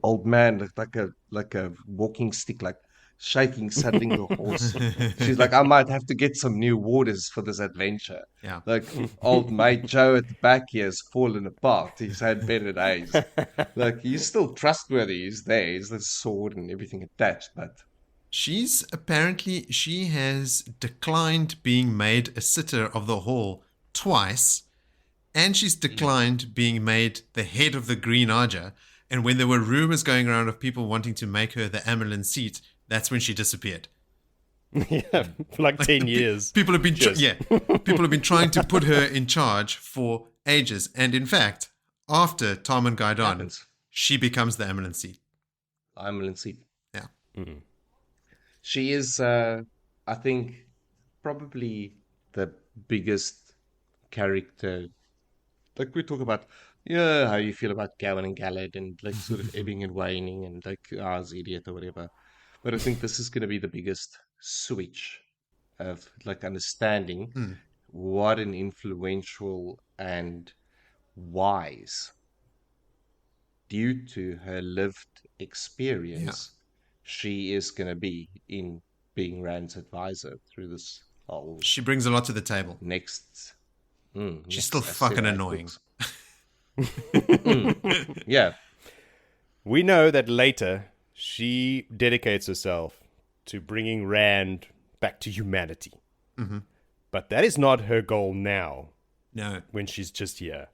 old man, like a walking stick, like shaking, saddling the horse. She's like, I might have to get some new warders for this adventure. Yeah. Like, old mate Joe at the back here has fallen apart. He's had better days. Like, he's still trustworthy. He's there. He's the sword and everything attached, but She has declined being made a sitter of the hall twice, and she's declined being made the head of the Green Arger. And when there were rumors going around of people wanting to make her the Amelin seat, that's when she disappeared. Yeah, for like 10 years. People have been people have been trying to put her in charge for ages. And in fact, after Tarman Gaidon, she becomes the Amelin seat. Amelin seat. Yeah. She is, I think, probably the biggest character. Like, we talk about, how you feel about Gowan and Gallad and, like, sort of ebbing and waning and, like, ours idiot or whatever. But I think this is going to be the biggest switch of, like, understanding what an influential and wise, due to her lived experience, she is going to be in being Rand's advisor through this whole She brings a lot to the table. next. She's still fucking annoying. Yeah. We know that later she dedicates herself to bringing Rand back to humanity. Mm-hmm. But that is not her goal now No. when she's just here.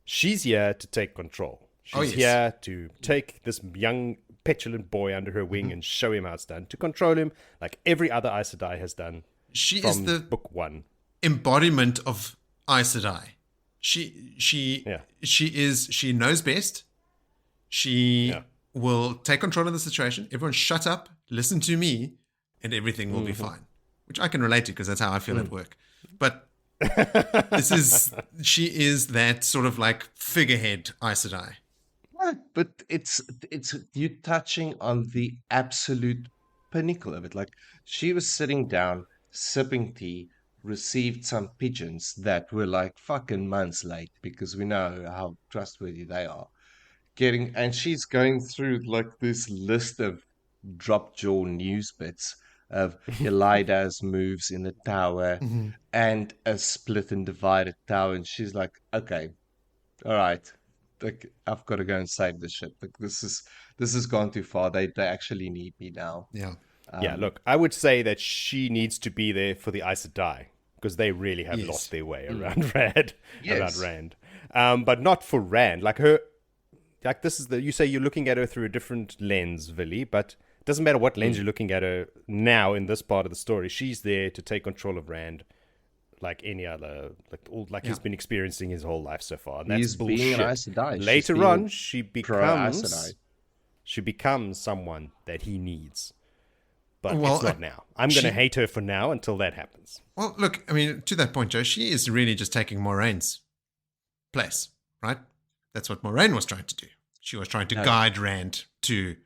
She's here to take control. She's yes. here to take this young, petulant boy under her wing and show him how it's done, to control him like every other Aes Sedai has done She from is the book one. embodiment of Aes Sedai. She knows best. She will take control of the situation. Everyone shut up, listen to me, and everything will be fine. Which I can relate to because that's how I feel at work. But she is that sort of like figurehead Aes Sedai. But it's you touching on the absolute pinnacle of it. Like, she was sitting down, sipping tea, received some pigeons that were like fucking months late because we know how trustworthy they are. And she's going through like this list of drop jaw news bits of Elida's moves in the tower and a split and divided tower, and she's like, okay, all right, like, I've got to go and save this shit. Like, this has gone too far. They actually need me now. Yeah. Look, I would say that she needs to be there for the Aes Sedai because they really have lost their way around Rand. Yes. Around Rand, but not for Rand. Like her, like this is you say you're looking at her through a different lens, Willie, but it doesn't matter what lens you're looking at her now in this part of the story. She's there to take control of Rand, like any other, he's been experiencing his whole life so far. And that's He's bullshit. being an Aes Sedai. Later on, she pro-Aes Sedai. becomes someone that he needs. But Well, it's not now. I'm going to hate her for now until that happens. Well, look, I mean, to that point, Joe, she is really just taking Moraine's place, right? That's what Moraine was trying to do. She was trying to guide Rand to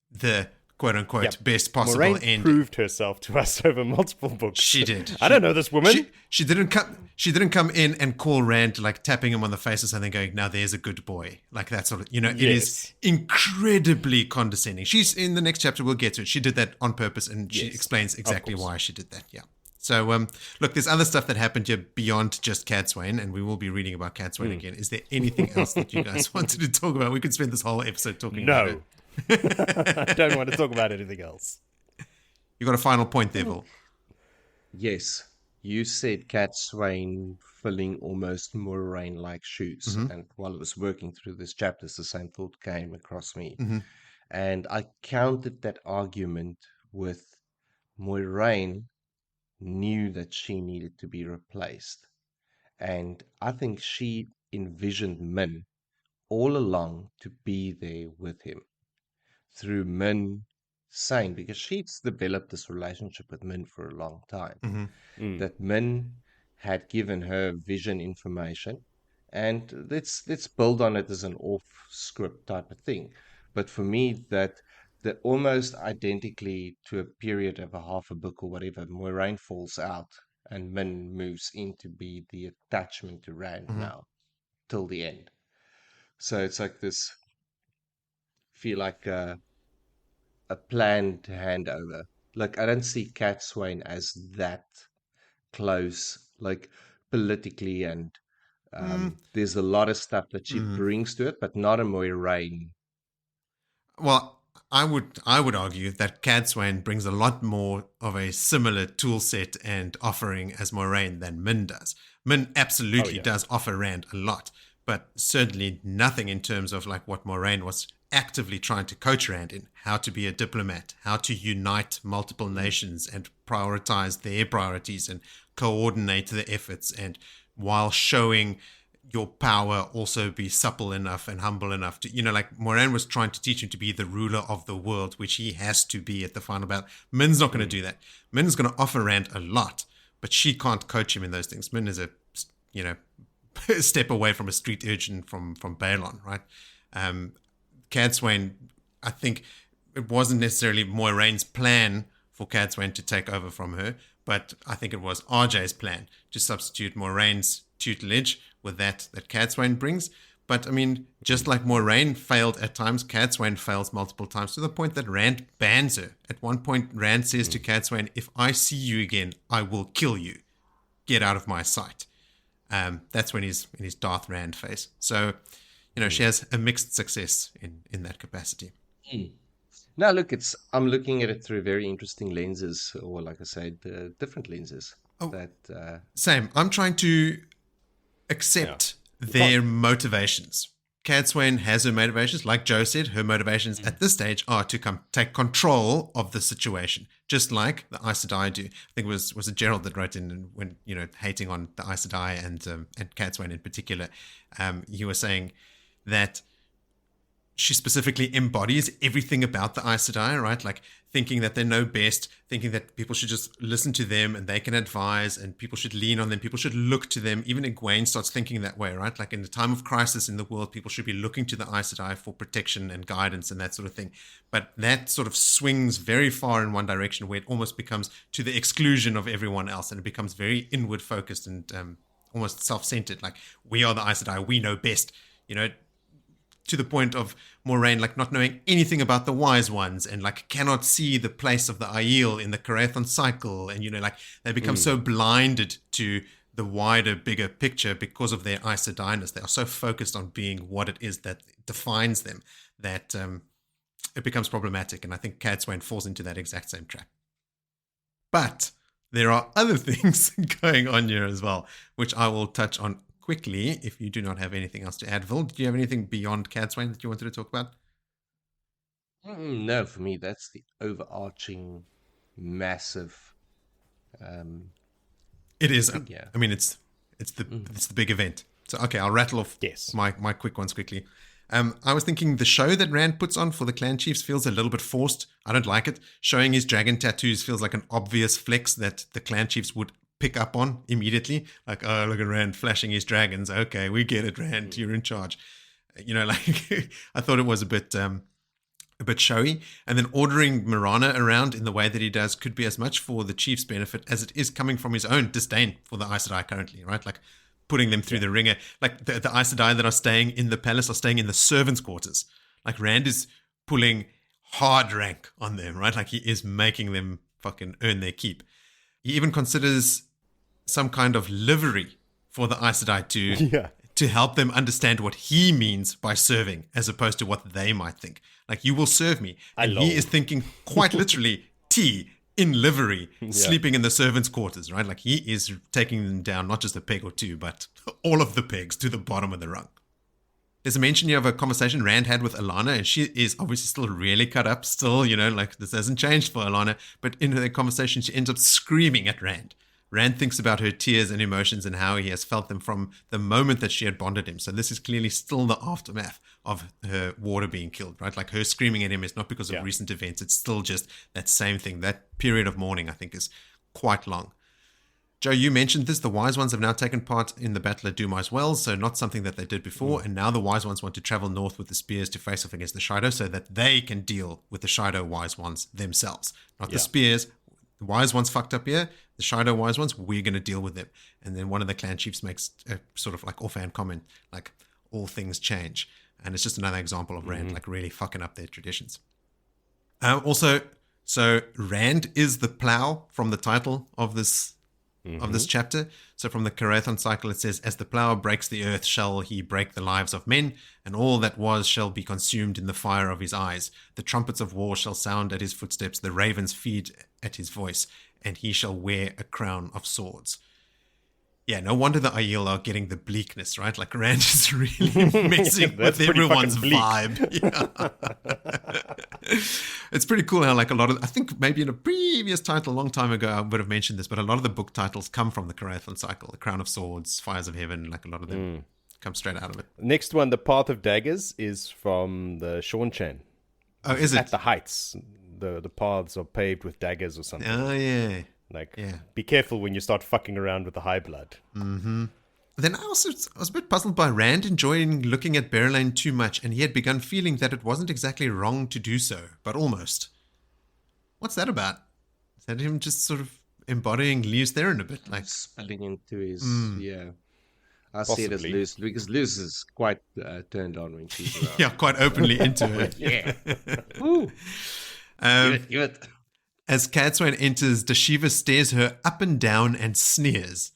the quote-unquote best possible Moraine end. proved herself to us over multiple books. She did. I don't know this woman. She didn't come in and call Rand, like tapping him on the face or something, going, "Now there's a good boy," like that sort of. It is incredibly condescending. She's in the next chapter. We'll get to it. She did that on purpose, and she explains exactly why she did that. Yeah. So, look, there's other stuff that happened here beyond just Cadsuane, and we will be reading about Cadsuane again. Is there anything else that you guys wanted to talk about? We could spend this whole episode talking about it. I don't want to talk about anything else. You got a final point there, Vil? Yes. You said Cadsuane filling almost Moiraine-like shoes. And while I was working through this chapter, the same thought came across me. And I countered that argument with Moiraine knew that she needed to be replaced. And I think she envisioned Min all along to be there with him. Through Min saying, because she's developed this relationship with Min for a long time, that Min had given her vision information, and let's build on it as an off-script type of thing. But for me, that almost identically to a period of a half a book or whatever, Moiraine falls out, and Min moves in to be the attachment to Rand now, till the end. So it's like this, feel like a planned handover. Like, I don't see Cadsuane as that close, like politically, and there's a lot of stuff that she brings to it, but not a Moiraine. Well, I would argue that Cadsuane brings a lot more of a similar tool set and offering as Moiraine than Min does. Min absolutely does offer Rand a lot, but certainly nothing in terms of like what Moiraine was actively trying to coach Rand in, how to be a diplomat, how to unite multiple nations and prioritize their priorities and coordinate the efforts, and while showing your power, also be supple enough and humble enough to, like Moiraine was trying to teach him to be the ruler of the world, which he has to be at the final battle. Min's not going to do that. Min's going to offer Rand a lot, but she can't coach him in those things. Min is a step away from a street urchin from Balon, right? Cadsuane, I think it wasn't necessarily Moiraine's plan for Cadsuane to take over from her, but I think it was RJ's plan to substitute Moiraine's tutelage with that Cadsuane brings. But I mean, just like Moiraine failed at times, Cadsuane fails multiple times, to the point that Rand bans her. At one point, Rand says to Cadsuane, "If I see you again, I will kill you. Get out of my sight." That's when he's in his Darth Rand face. So she has a mixed success in that capacity. Now, look, I'm looking at it through very interesting lenses, or like I said, different lenses. Oh. That Same. I'm trying to accept their motivations. Cadsuane has her motivations. Like Joe said, her motivations at this stage are to take control of the situation, just like the Aes Sedai do. I think it was it Gerald that wrote in when, hating on the Aes Sedai and Cadsuane in particular. He was saying that she specifically embodies everything about the Aes Sedai, right? Like thinking that they know best, thinking that people should just listen to them and they can advise and people should lean on them, people should look to them. Even Egwene starts thinking that way, right? Like in the time of crisis in the world, people should be looking to the Aes Sedai for protection and guidance and that sort of thing. But that sort of swings very far in one direction where it almost becomes to the exclusion of everyone else, and it becomes very inward focused and almost self-centered. Like, we are the Aes Sedai, we know best, to the point of Moiraine like not knowing anything about the wise ones and like cannot see the place of the Aiel in the Carathon cycle, and like they become so blinded to the wider, bigger picture because of their Aes Sedai-ness. They are so focused on being what it is that defines them that it becomes problematic, and I think Cadsuane falls into that exact same trap. But there are other things going on here as well, which I will touch on quickly if you do not have anything else to add. Vil, do you have anything beyond Cadsuane that you wanted to talk about? No, for me, that's the overarching, massive. It is. Yeah. I mean, it's the big event. So okay, I'll rattle off my quick ones quickly. I was thinking the show that Rand puts on for the clan chiefs feels a little bit forced. I don't like it. Showing his dragon tattoos feels like an obvious flex that the clan chiefs would pick up on immediately. Like, oh, look at Rand flashing his dragons. Okay, we get it, Rand. You're in charge. Like I thought it was a bit showy. And then ordering Marana around in the way that he does could be as much for the chief's benefit as it is coming from his own disdain for the Aes Sedai currently, right? Like putting them through the ringer. Like the Aes Sedai that are staying in the palace are staying in the servants' quarters. Like Rand is pulling hard rank on them, right? Like he is making them fucking earn their keep. He even considers some kind of livery for the Aes Sedai to help them understand what he means by serving, as opposed to what they might think. Like, you will serve me. And he is thinking quite literally tea in livery, sleeping in the servants' quarters, right? Like, he is taking them down, not just a peg or two, but all of the pegs to the bottom of the rung. There's a mention here of a conversation Rand had with Alanna, and she is obviously still really cut up, still, like this hasn't changed for Alanna, but in her conversation, she ends up screaming at Rand. Rand thinks about her tears and emotions and how he has felt them from the moment that she had bonded him. So this is clearly still the aftermath of her warder being killed, right? Like her screaming at him is not because of recent events. It's still just that same thing. That period of mourning, I think, is quite long. Joe, you mentioned this. The Wise Ones have now taken part in the Battle at Dumai's Wells, so not something that they did before. And now the Wise Ones want to travel north with the spears to face off against the ji'e'toh so that they can deal with the ji'e'toh Wise Ones themselves. Not the spears. The Wise Ones fucked up here. The ji'e'toh Wise Ones, we're going to deal with them. And then one of the clan chiefs makes a sort of like offhand comment, like, all things change. And it's just another example of Rand, like, really fucking up their traditions. Also, so Rand is the plow from the title of this chapter. So from the Carathon cycle, it says, as the plow breaks the earth, shall he break the lives of men, and all that was shall be consumed in the fire of his eyes. The trumpets of war shall sound at his footsteps, the ravens feed at his voice, and he shall wear a crown of swords. Yeah, no wonder the Aiel are getting the bleakness, right? Like Rand is really messing with everyone's vibe. Yeah. It's pretty cool how like a lot of, I think maybe in a previous title a long time ago I would have mentioned this, but a lot of the book titles come from the Carathon cycle, the Crown of Swords, Fires of Heaven, like a lot of them come straight out of it. Next one, the Path of Daggers, is from the Seanchan. Oh, is it? At the heights. The paths are paved with daggers or something. Oh, yeah. Like, be careful when you start fucking around with the high blood. Mm-hmm. Then I was a bit puzzled by Rand enjoying looking at Elayne too much, and he had begun feeling that it wasn't exactly wrong to do so, but almost. What's that about? Is that him just sort of embodying Lews Theron a bit? Like spilling into his, I see it as Luz, because Luz is quite turned on when she's around. Yeah, quite openly into it. Yeah. Woo. Give it. As Cadsuane enters, Dashiva stares her up and down and sneers.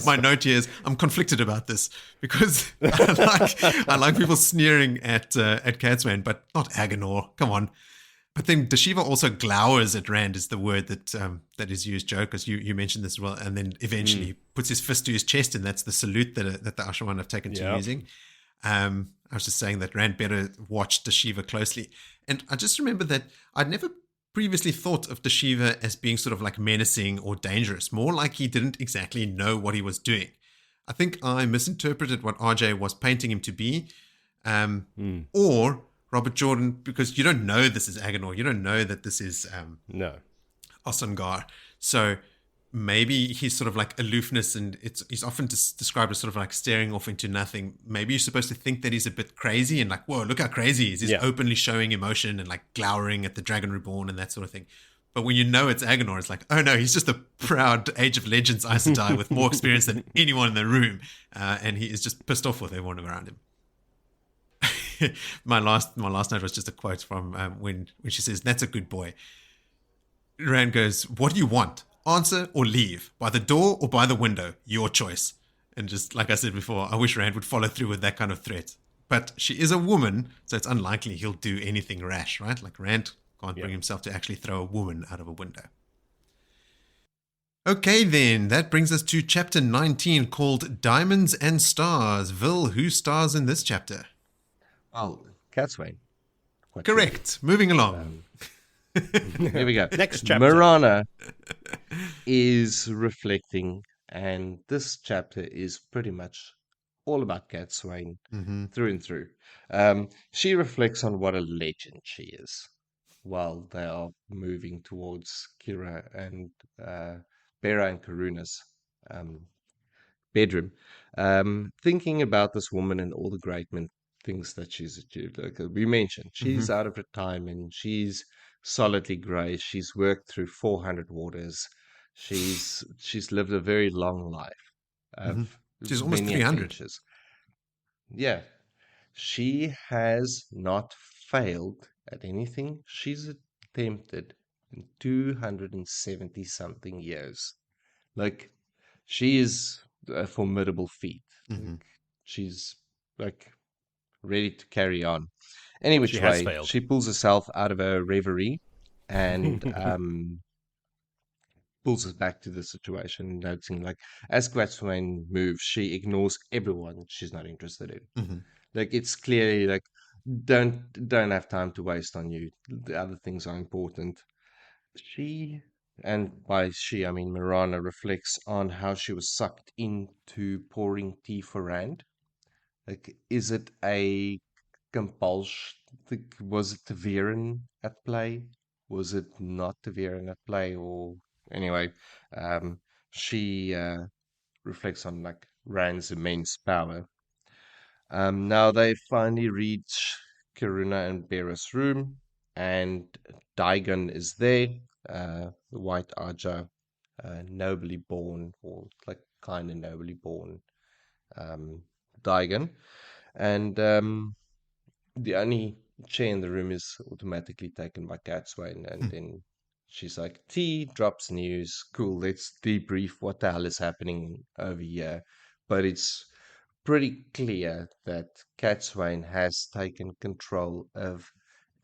My note here is I'm conflicted about this because I like people sneering at Cadsuane, but not Agenor. Come on. But then Dashiva also glowers at Rand is the word that is used, Joe, because you mentioned this as well. And then eventually puts his fist to his chest, and that's the salute that the Ashawan have taken to using. I was just saying that Rand better watch Dashiva closely. And I just remember that I'd never previously thought of Dashiva as being sort of like menacing or dangerous, more like he didn't exactly know what he was doing. I think I misinterpreted what RJ was painting him to be, or Robert Jordan, because you don't know this is Agenor. You don't know that this is No. Osangar. So maybe he's sort of like aloofness, and he's often described as sort of like staring off into nothing. Maybe you're supposed to think that he's a bit crazy and like, whoa, look how crazy he is. He's openly showing emotion and like glowering at the Dragon Reborn and that sort of thing. But when you know it's Agenor, it's like, oh no, he's just a proud Age of Legends Aes Sedai with more experience than anyone in the room. And he is just pissed off with everyone around him. my last note was just a quote from when she says, "That's a good boy." Rand goes, "What do you want? Answer or leave? By the door or by the window? Your choice." And just like I said before, I wish Rand would follow through with that kind of threat. But she is a woman, so it's unlikely he'll do anything rash, right? Like Rand can't bring himself to actually throw a woman out of a window. Okay, then, that brings us to chapter 19 called Diamonds and Stars. Vil, who stars in this chapter? Well, Cadsuane. Correct. Moving along. Here we go. Next chapter. Marana is reflecting, and this chapter is pretty much all about Cadsuane through and through. She reflects on what a legend she is while they are moving towards Kira and Bera and Karuna's bedroom, thinking about this woman and all the great things that she's achieved. Like we mentioned, she's out of retirement. She's solidly grey. She's worked through 400 waters. She's lived a very long life of She's almost many 300. adventures. Yeah, she has not failed at anything she's attempted in 270 something years. Like, she is a formidable feat. Like, she's like ready to carry on. Any which She has way, failed. she pulls herself out of her reverie and pulls us back to the situation, noticing like as Cadsuane moves, she ignores everyone she's not interested in. Like, it's clearly like don't have time to waste on you. The other things are important. She, and by she I mean Marana, reflects on how she was sucked into pouring tea for Rand. Like, is it a compulsion? Was it Taviran at play? Was it not Taviran at play? Or anyway, she reflects on like Rand's immense power. Now they finally reach Karuna and Bera's room, and Daigon is there, the White Aja, nobly born, or like kind of nobly born Daigon. And the only chair in the room is automatically taken by Cadsuane, and then she's like, T drops news, cool, let's debrief what the hell is happening over here. But it's pretty clear that Cadsuane has taken control of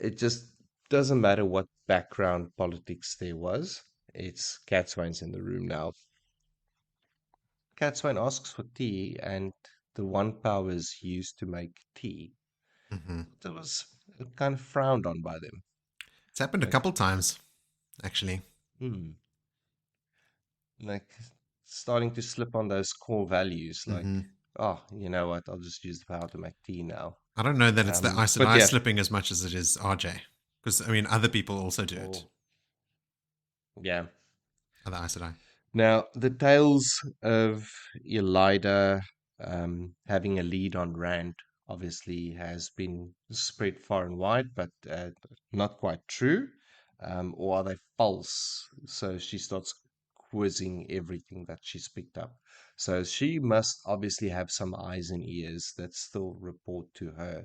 it. Just doesn't matter what background politics there was, it's Cadsuane's in the room now. Cadsuane asks for tea, and the one power is used to make tea. That was kind of frowned on by them. It's happened a couple times, actually. Like, starting to slip on those core values, like, oh, you know what, I'll just use the power to make tea now. I don't know that it's the Aes but Sedai yeah. slipping as much as it is RJ. Because, I mean, other people also do it. Yeah. Other Aes Sedai. Now, the tales of Elida having a lead on Rand obviously has been spread far and wide, but not quite true. Or are they false? So she starts quizzing everything that she's picked up. So she must obviously have some eyes and ears that still report to her.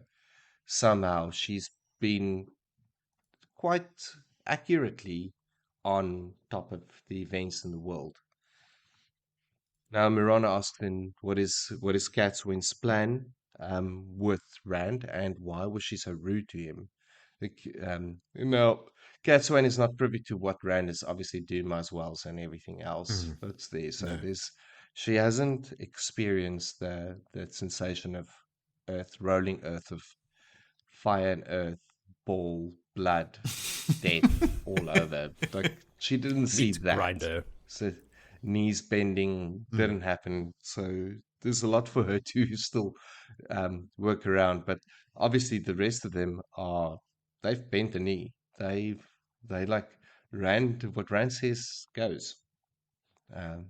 Somehow she's been quite accurately on top of the events in the world. Now Mirana asks then, what is Cadsuane's plan with Rand, and why was she so rude to him? Like, Cadsuane is not privy to what Rand is obviously doing as well and everything else that's there. So No. she hasn't experienced the sensation of rolling earth of fire and earth, ball, blood, death all over. Like she didn't see Meet that. Grinder. So knees bending didn't happen. So there's a lot for her to still work around. But obviously the rest of them they've bent the knee. They like Rand. What Rand says goes. Um,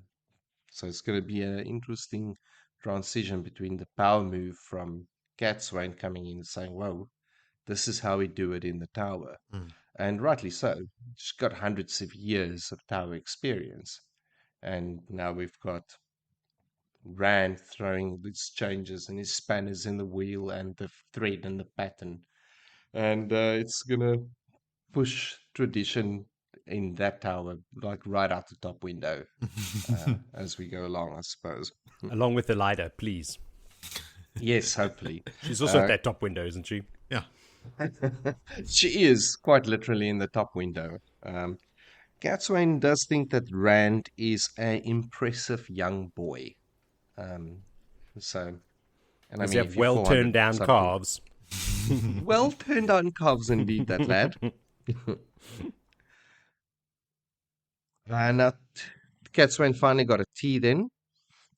so it's going to be an interesting transition between the power move from Cadsuane coming in saying, "Whoa, this is how we do it in the tower." And rightly so. She's got hundreds of years of tower experience. And now we've got Rand throwing these changes and his spanners in the wheel and the thread and the pattern. And it's going to push tradition in that tower, like right out the top window as we go along, I suppose. Along with Elayne, please. Yes, hopefully. She's also at that top window, isn't she? Yeah. She is quite literally in the top window. Cadsuane does think that Rand is an impressive young boy. So, and Does I he mean, have if you're 400 well turned down something- calves? Well turned down calves, indeed, that lad. And Cadsuane finally got a tea then.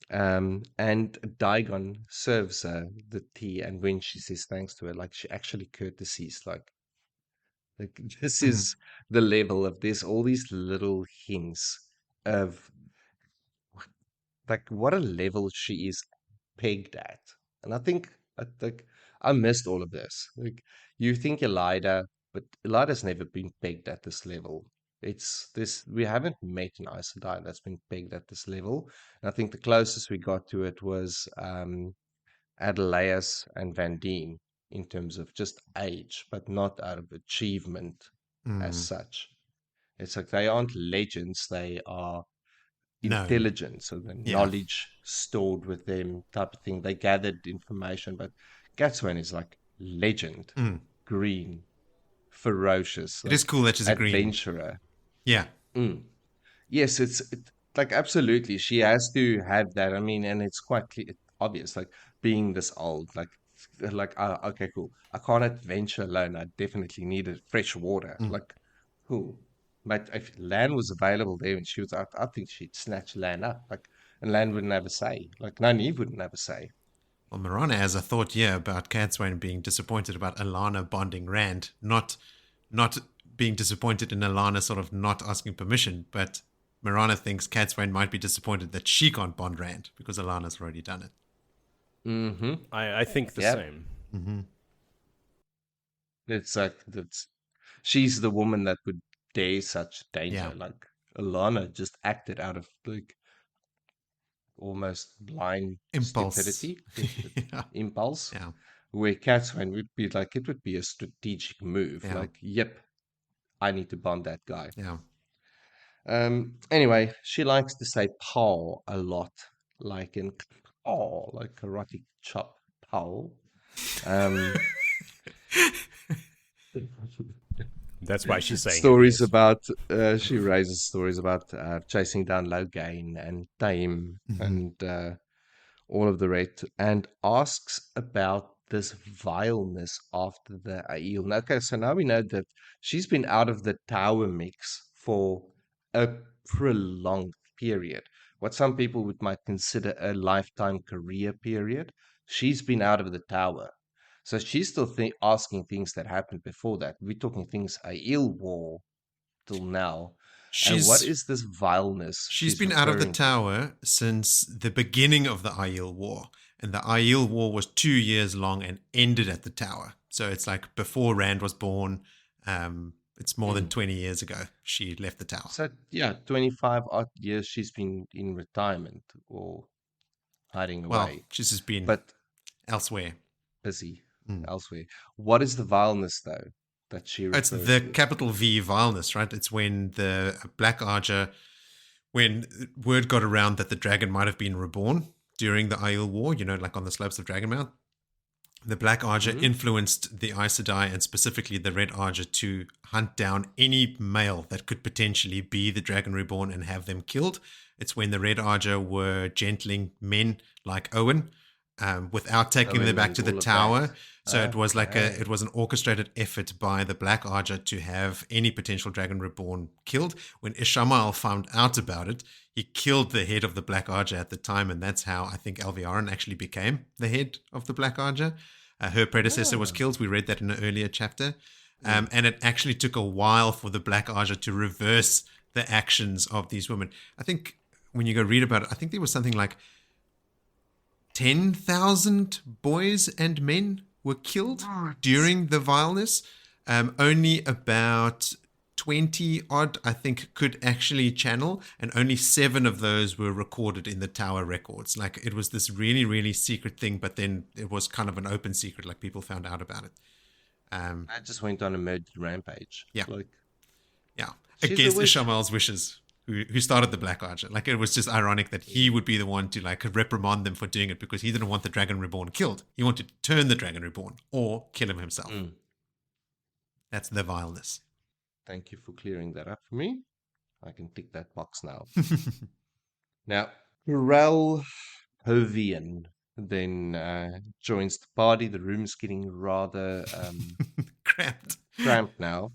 And Daigon serves her the tea, and when she says thanks to her, like she actually courtesies, like this is the level of this, all these little hints of like what a level she is pegged at. And I think I missed all of this. Like you think Elida, but Elida's never been pegged at this level. It's this we haven't met an Aes Sedai that's been pegged at this level. And I think the closest we got to it was Adelaus and Van Dien in terms of just age, but not out of achievement as such. It's like they aren't legends, they are No. intelligence, so the Yeah. knowledge stored with them type of thing. They gathered information, but Cadsuane is like legend, green, ferocious. It is cool that she's a green. adventurer. Yeah. Yes, like absolutely. She has to have that. I mean, and it's quite obvious, like being this old, okay, cool. I can't adventure alone. I definitely needed fresh water. Like, cool. But if land was available there and she was out, I think she'd snatch land up. Like, and land wouldn't have a say. Like, Nynaeve wouldn't have a say. Well, Mirana has a thought here about Cadsuane being disappointed about Alanna bonding Rand, not being disappointed in Alanna sort of not asking permission, but Mirana thinks Cadsuane might be disappointed that she can't bond Rand because Alanna's already done it. Mm-hmm. I think the Yep. same. It's like she's the woman that would dare such danger. Yeah. Like Alanna just acted out of like almost blind Impulse. stupidity, Yeah. impulse. Yeah. Where Cadsuane would be like, it would be a strategic move. Yeah. Like, yep, I need to bond that guy. Yeah. Anyway, she likes to say "paw" a lot, like in "paw," like karate chop "paw." That's why she's saying Stories it, yes. about she raises stories about chasing down Logain and Taim and all of the rest, and asks about this vileness after the Aiel. Okay, so now we know that she's been out of the tower mix for a prolonged period. What some people might consider a lifetime career period. She's been out of the tower. So she's still asking things that happened before that. We're talking things Aiel War till now. And what is this vileness? She's been out of the referring to? tower since the beginning of the Aiel War. And the Aiel War was 2 years long and ended at the tower. So it's like before Rand was born. It's more than 20 years ago she left the tower. So, yeah, 25 odd years she's been in retirement or hiding Well, away. she's just been But elsewhere. busy elsewhere. What is the vileness, though, that she It's refers the to? capital V vileness, right? It's when the Black Archer when word got around that the dragon might have been reborn during the Aiel War, like on the slopes of Dragonmount, the Black Arger influenced the Aes Sedai and specifically the Red Arger to hunt down any male that could potentially be the Dragon Reborn and have them killed. It's when the Red Arger were gentling men like Owen, without taking them back to the tower. So it was it was an orchestrated effort by the Black Arger to have any potential Dragon Reborn killed. When Ishamael found out about it, he killed the head of the Black Arger at the time, and that's how I think Alviarin actually became the head of the Black Arger. Her predecessor was killed. We read that in an earlier chapter. And it actually took a while for the Black Arger to reverse the actions of these women. I think when you go read about it, I think there was something like 10,000 boys and men were killed during the vileness. Only about 20 odd, I think, could actually channel, and only 7 of those were recorded in the tower records. Like, it was this really, really secret thing, but then it was kind of an open secret, like people found out about it. I just went on a murder rampage. Yeah. She's Against a witch. Ishamael's wishes, who started the Black Archer. Like, it was just ironic that he would be the one to like reprimand them for doing it, because he didn't want the Dragon Reborn killed. He wanted to turn the Dragon Reborn or kill him himself. That's the vileness. Thank you for clearing that up for me. I can tick that box now. Now, Corel Hovian then joins the party. The room's getting rather Cramped. cramped now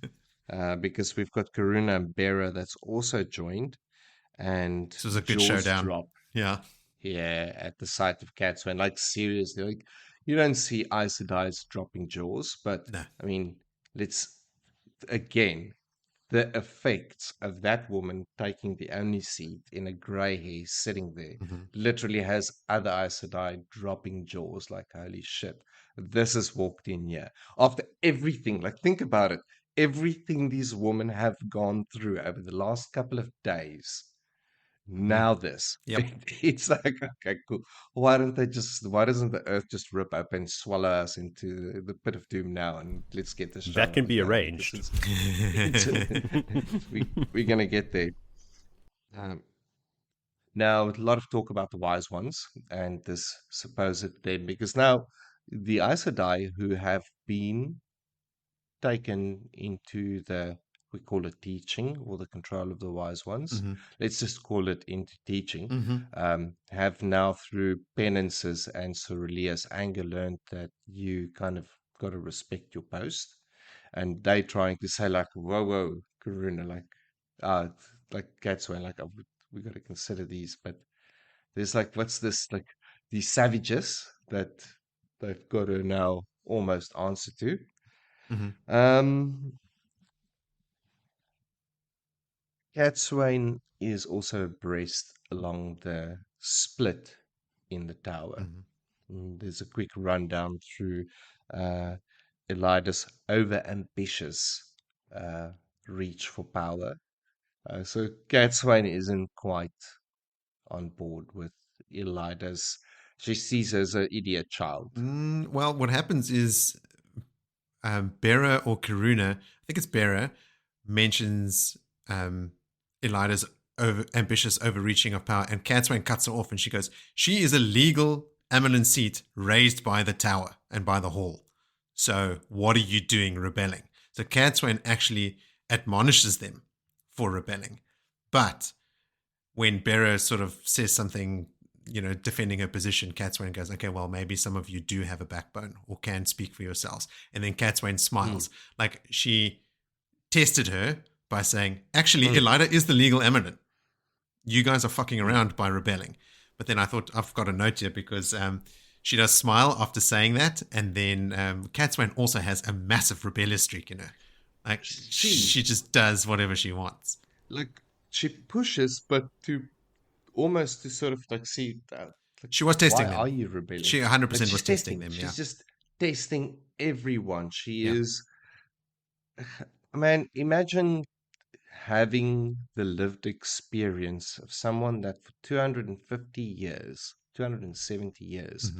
because we've got Karuna and Bera that's also joined. And This was a good jaws showdown. drop Yeah. here at the sight of Cadsuane. Like, seriously, like, you don't see Aes Sedai's dropping jaws, but No. I mean, again, the effects of that woman taking the only seat in a grey hair sitting there literally has other Aes Sedai dropping jaws like, holy shit, this has walked in here. After everything, like, think about it, everything these women have gone through over the last couple of days. Now this. Yep. It's like, okay, cool. Why doesn't the earth just rip up and swallow us into the pit of doom now, and let's get this show That can on be the go. arranged. We're going to get there. Now, a lot of talk about the wise ones and this supposed them, because now the Aes Sedai who have been taken into we call it teaching, or the control of the wise ones. Let's just call it into teaching. Have now, through penances and Cerullia's anger, learned that you kind of got to respect your post. And they trying to say, like, whoa, Karuna, like Cadsuane, like, we got to consider these. But there's like, what's this, like, these savages that they've got to now almost answer to. Cadsuane is also abreast along the split in the tower. There's a quick rundown through Elida's over-ambitious reach for power. So Cadsuane isn't quite on board with Elida's. She sees her as an idiot child. Well, what happens is Bera or Karuna, I think it's Bera, mentions Elida's ambitious overreaching of power, and Cadsuane cuts her off, and she goes, she is a legal eminent seat raised by the tower and by the hall. So what are you doing rebelling? So Cadsuane actually admonishes them for rebelling. But when Bera sort of says something, defending her position, Cadsuane goes, okay, well, maybe some of you do have a backbone or can speak for yourselves. And then Cadsuane smiles. Like, she tested her by saying, actually, Elida is the legal eminent. You guys are fucking around by rebelling. But then I thought, I've got a note here, because she does smile after saying that. And then Cadsuane also has a massive rebellious streak in her. Like, she just does whatever she wants. Like, she pushes, but to almost to sort of like see that. Like, she was testing them. Why are you rebelling? She 100% like, was testing them, She's yeah. just testing everyone. She is... Man, imagine having the lived experience of someone that for 250 years, 270 years,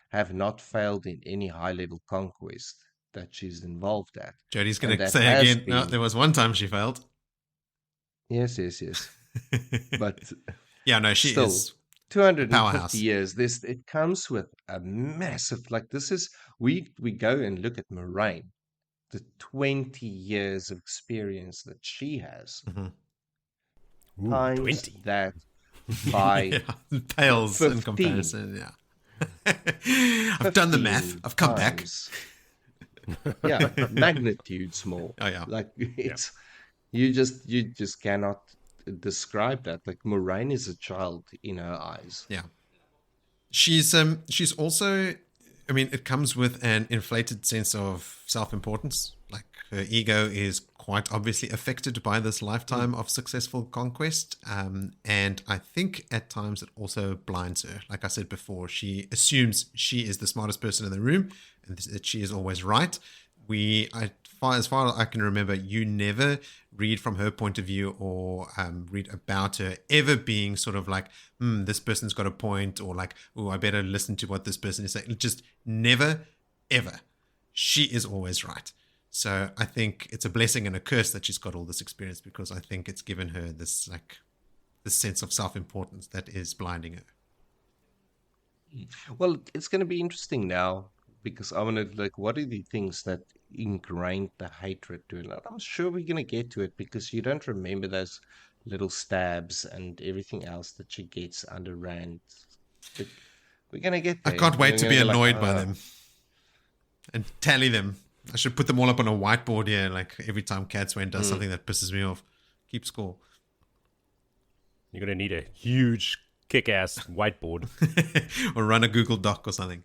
have not failed in any high-level conquest that she's involved at. Jody's going to say again, been... no, there was one time she failed. Yes. But Yeah, no, she still, is 250 powerhouse. years. It comes with a massive, like, this is, we go and look at Moraine, the 20 years of experience that she has, Ooh, times 20. that by Yeah, pales in 15. comparison. Yeah. I've done the math. 15 I've come back. times. Yeah, magnitudes more. Oh yeah. Like, it's you just cannot describe that. Like, Moraine is a child in her eyes. Yeah. She's also, I mean, it comes with an inflated sense of self-importance. Like, her ego is quite obviously affected by this lifetime of successful conquest. And I think at times it also blinds her. Like I said before, she assumes she is the smartest person in the room and that she is always right. As far as I can remember, you never read from her point of view or read about her ever being sort of like, this person's got a point, or like, oh, I better listen to what this person is saying. Just never, ever. She is always right. So I think it's a blessing and a curse that she's got all this experience, because I think it's given her this sense of self-importance that is blinding her. Well, it's going to be interesting now, because I want to, like, what are the things that ingrained the hatred to it? I'm sure we're going to get to it, because you don't remember those little stabs and everything else that she gets under Rand. But we're going to get I there. can't wait We're to gonna be go like, annoyed by them and tally them. I should put them all up on a whiteboard here, like every time Cadsuane does something that pisses me off. Keep score. You're going to need a huge kick-ass whiteboard. Or run a Google Doc or something.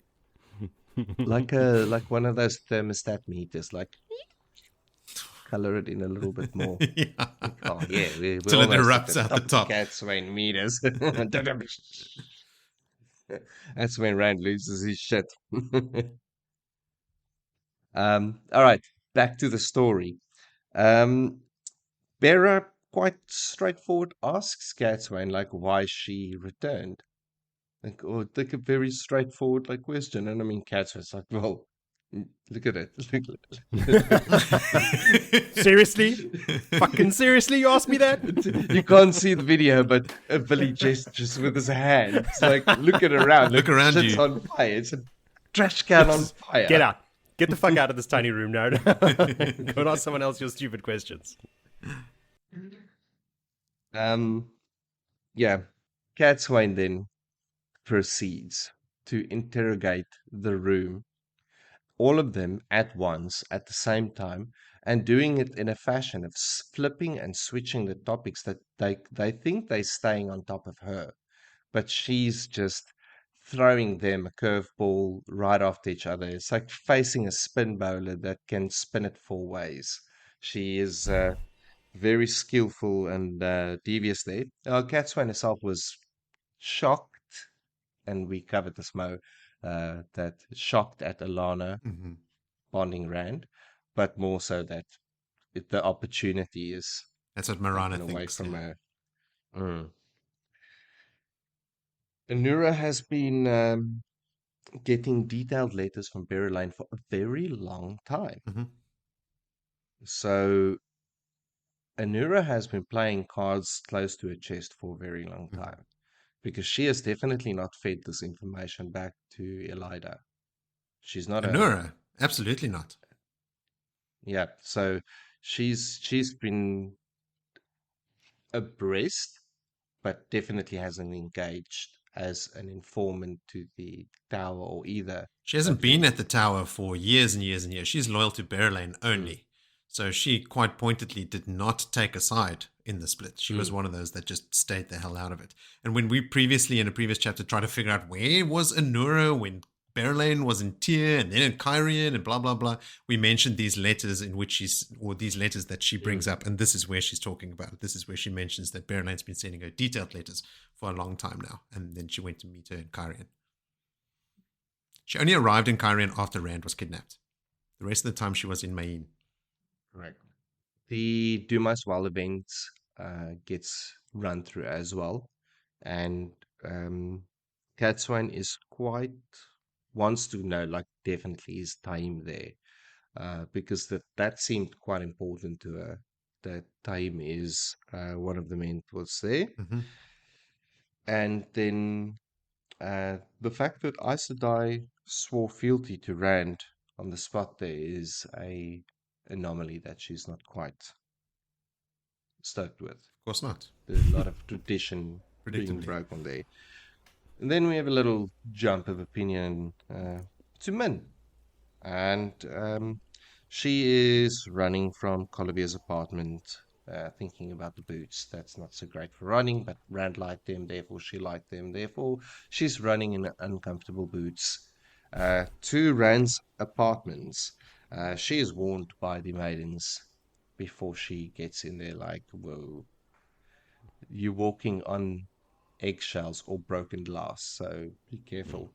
like one of those thermostat meters, like, color it in a little bit more. Yeah. Oh yeah, we're Till it almost erupts at out the top. Cadsuane meters. That's when Rand loses his shit. All right, back to the story. Bera, quite straightforward, asks Cadsuane like why she returned. Like, or like a very straightforward like question, and I mean, Cadsuane's like, well, look at it. Seriously? Fucking seriously, you asked me that? You can't see the video, but Billy gestures with his hand. It's like, look at around. Look around Shit's you. on fire. It's a trash can on fire. Get out. Get the fuck out of this tiny room now. Go and ask someone else your stupid questions. Yeah. Cadsuane then proceeds to interrogate the room, all of them at once, at the same time, and doing it in a fashion of flipping and switching the topics that they think they're staying on top of her, but she's just throwing them a curveball right after each other. It's like facing a spin bowler that can spin it 4 ways. She is very skillful and devious there. Cadsuane herself was shocked, and we covered this that shocked at Alanna bonding Rand, but more so that the opportunity is That's what Marana taken away thinks. from Yeah. her. Anura has been getting detailed letters from Elayne for a very long time. So Anura has been playing cards close to her chest for a very long time, because she has definitely not fed this information back to Elayne. She's not Anura, absolutely not. Yeah, so she's been abreast, but definitely hasn't engaged as an informant to the tower or either. She hasn't been at the tower for years and years and years. She's loyal to Elayne only. So she quite pointedly did not take a side in the split. She was one of those that just stayed the hell out of it. And when we previously, in a previous chapter, tried to figure out where was Anura when Elayne was in Tyr and then in Cairhien and blah, blah, blah, we mentioned these letters in which these letters that she brings up. And this is where she's talking about it. This is where she mentions that Elayne's been sending her detailed letters for a long time now. And then she went to meet her in Cairhien. She only arrived in Cairhien after Rand was kidnapped. The rest of the time she was in Mayene. Right. The Dumas Well event gets run through as well. And Cadsuane wants to know, like, definitely is time there. Because that seemed quite important to her. that Taim is one of the mentors there. Mm-hmm. And then the fact that Aes Sedai swore fealty to Rand on the spot there is a anomaly that she's not quite stoked with. Of course not. There's a lot of tradition being Predictably. broken there. And then we have a little jump of opinion to Min. And she is running from Colivier's apartment, thinking about the boots. That's not so great for running, but Rand liked them, therefore she liked them. Therefore, she's running in uncomfortable boots to Rand's apartments. She is warned by the maidens before she gets in there, like, whoa, you're walking on eggshells or broken glass, so be careful.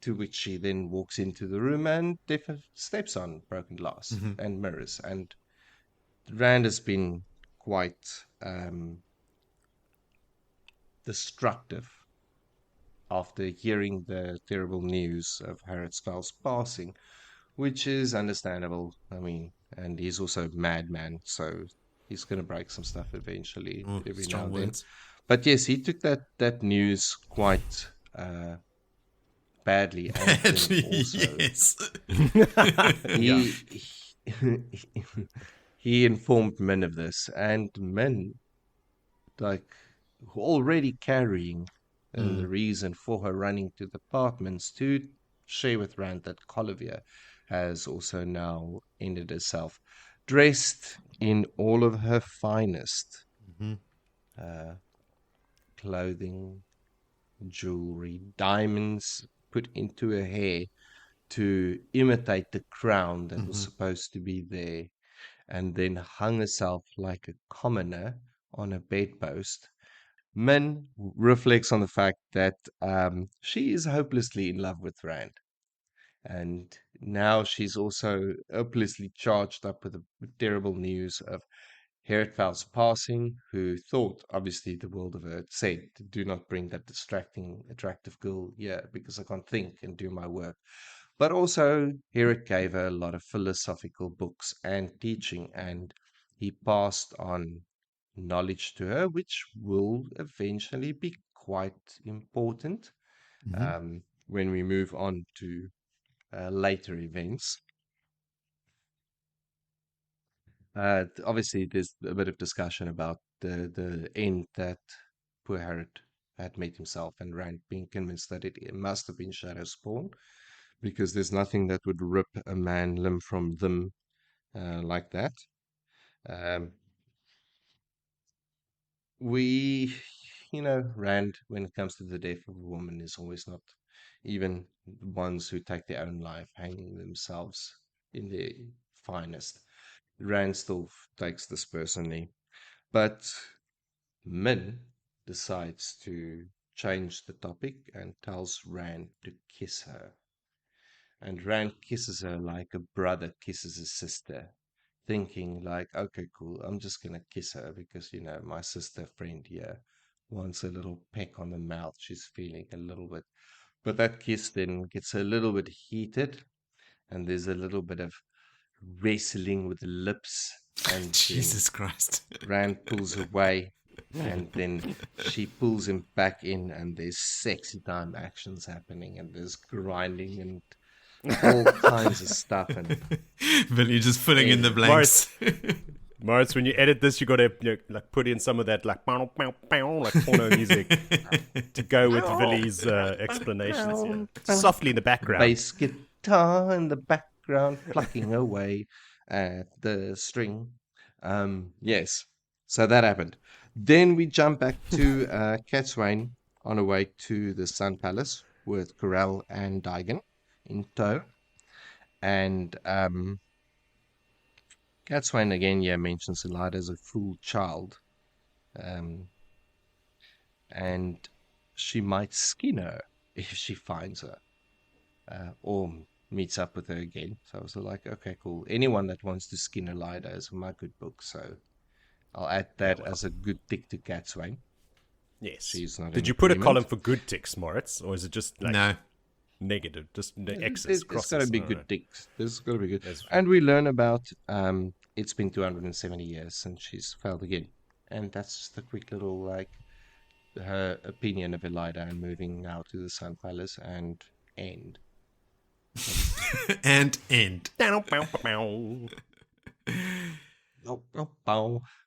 To which she then walks into the room and steps on broken glass and mirrors. And Rand has been quite destructive after hearing the terrible news of Harrod Spell's passing, which is understandable. I mean, and he's also a madman, so he's going to break some stuff eventually, every now Strong and then. words. But yes, he took that news quite badly. And then also, Yes. he informed Min of this, and Min, like, already carrying the reason for her running to the apartments to share with Rand that Colivier has also now ended herself, dressed in all of her finest clothing, jewelry, diamonds put into her hair to imitate the crown that was supposed to be there, and then hung herself like a commoner on a bedpost. Min reflects on the fact that she is hopelessly in love with Rand. And now she's also hopelessly charged up with the terrible news of Herodfeld's passing, who thought, obviously, the world of her, said, do not bring that distracting, attractive girl here because I can't think and do my work. But also, Herod gave her a lot of philosophical books and teaching, and he passed on knowledge to her, which will eventually be quite important when we move on to later events. Obviously, there's a bit of discussion about the end that poor Herod had made himself, and Rand being convinced that it must have been Shadow Spawn, because there's nothing that would rip a man limb from them like that. Rand, when it comes to the death of a woman, is always not even the ones who take their own life, hanging themselves in their finest. Rand still takes this personally. But Min decides to change the topic and tells Rand to kiss her. And Rand kisses her like a brother kisses his sister, thinking like, okay, cool, I'm just going to kiss her because, my sister friend here wants a little peck on the mouth. She's feeling a little bit. But that kiss then gets a little bit heated, and there's a little bit of wrestling with the lips, and Jesus Christ. Rand pulls away, and then she pulls him back in, and there's sexy time actions happening, and there's grinding and all kinds of stuff. And Billy just filling in the blanks. Moritz, when you edit this, you got to like put in some of that like pow, pow, pow, like porno music to go with Billy's explanations. Yeah. Softly in the background. Bass guitar in the background plucking away at the string. Yes, so that happened. Then we jump back to Cadsuane on her way to the Sun Palace with Corel and Daigen in tow. And Cadsuane again, mentions Elayne as a fool child. And she might skin her if she finds her. Or meets up with her again. So I was like, okay, cool. Anyone that wants to skin Elayne is my good book. So I'll add that as a good tick to Cadsuane. Yes. She's not. Did you put a column for good ticks, Moritz, or is it just like no negative, just X's, There's crosses? got to be good ticks. There's got to be good. And we learn about it's been 270 years since she's failed again. And that's just a quick little, like, her opinion of Elaida and moving now to the Sun Palace and end. And end.